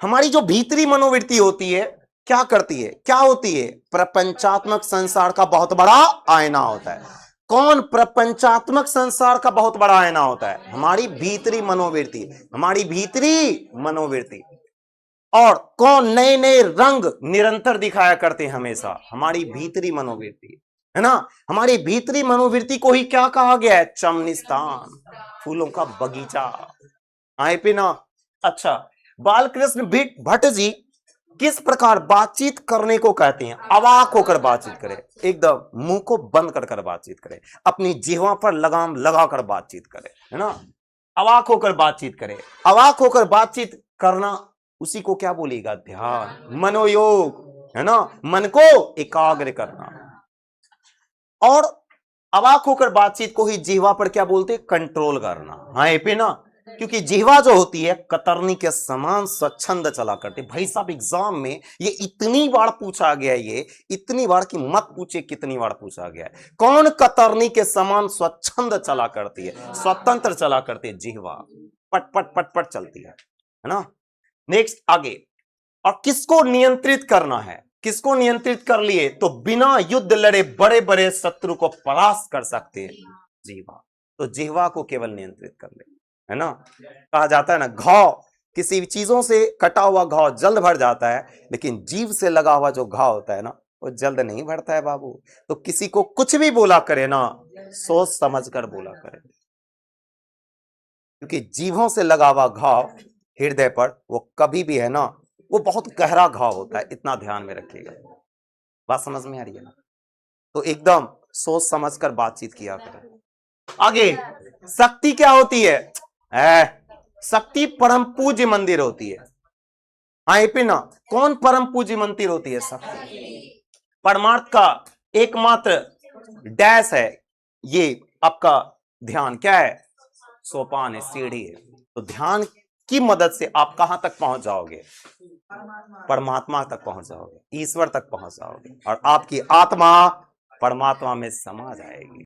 हमारी जो भीतरी मनोवृत्ति होती है क्या करती है, क्या होती है? प्रपंचात्मक संसार का बहुत बड़ा आईना होता है। कौन प्रपंचात्मक संसार का बहुत बड़ा आईना होता है? हमारी भीतरी मनोवृत्ति, हमारी भीतरी मनोवृत्ति। और कौन नए नए रंग निरंतर दिखाया करते हैं हमेशा? हमारी भीतरी मनोवृत्ति, है ना। हमारी भीतरी मनोवृत्ति को ही क्या कहा गया है? चमनिस्तान, फूलों का बगीचा। आए पे ना। अच्छा, बालकृष्ण भट्ट जी किस प्रकार बातचीत करने को कहते हैं? अवाक होकर बातचीत करे, एकदम मुंह को बंद कर बातचीत करे, अपनी जिह्वा पर लगाम लगाकर बातचीत करे, है ना। अवाक होकर बातचीत करे। अवाक होकर बातचीत करना, उसी को क्या बोलेगा? ध्यान, मनोयोग, है ना। मन को एकाग्र करना। और अवाक होकर बातचीत को ही जिह्वा पर क्या बोलते? कंट्रोल करना। हाँ पे ना, क्योंकि जिह्वा जो होती है कतरनी के समान स्वच्छंद चला करती। भाई साहब, एग्जाम में ये इतनी बार पूछा गया, ये इतनी बार कि मत पूछे कितनी बार पूछा गया है। कौन कतरनी के समान स्वच्छंद चला करती है, स्वतंत्र चला करती है? जिह्वा पट पट पट पट चलती है ना। नेक्स्ट आगे, और किसको नियंत्रित करना है? किसको नियंत्रित कर लिए तो बिना युद्ध लड़े बड़े बड़े शत्रु को परास्त कर सकते हैं? जिह्वा। तो जिह्वा को केवल नियंत्रित कर ले, है ना। कहा जाता है ना, घाव, किसी भी चीजों से कटा हुआ घाव जल्द भर जाता है, लेकिन जीभ से लगा हुआ जो घाव होता है ना, वो जल्द नहीं भरता है बाबू। तो किसी को कुछ भी बोला करे ना, सोच समझ कर बोला करे, क्योंकि जीभों से लगा हुआ घाव हृदय पर, वो कभी भी है ना, वो बहुत गहरा घाव होता है, इतना ध्यान में रखिएगा। बात समझ में आ रही है ना? तो एकदम सोच समझ कर बातचीत किया करें। आगे, शक्ति क्या होती है? शक्ति परम पूज्य मंदिर होती है। हाँ पे ना, कौन परम पूज्य मंदिर होती है? शक्ति। परमार्थ का एकमात्र डैश है ये आपका ध्यान। क्या है? सोपान है, सीढ़ी है। तो ध्यान की मदद से आप कहां तक पहुंच जाओगे? परमात्मा तक पहुंच जाओगे, ईश्वर तक पहुंच जाओगे, और आपकी आत्मा परमात्मा में समा जाएगी।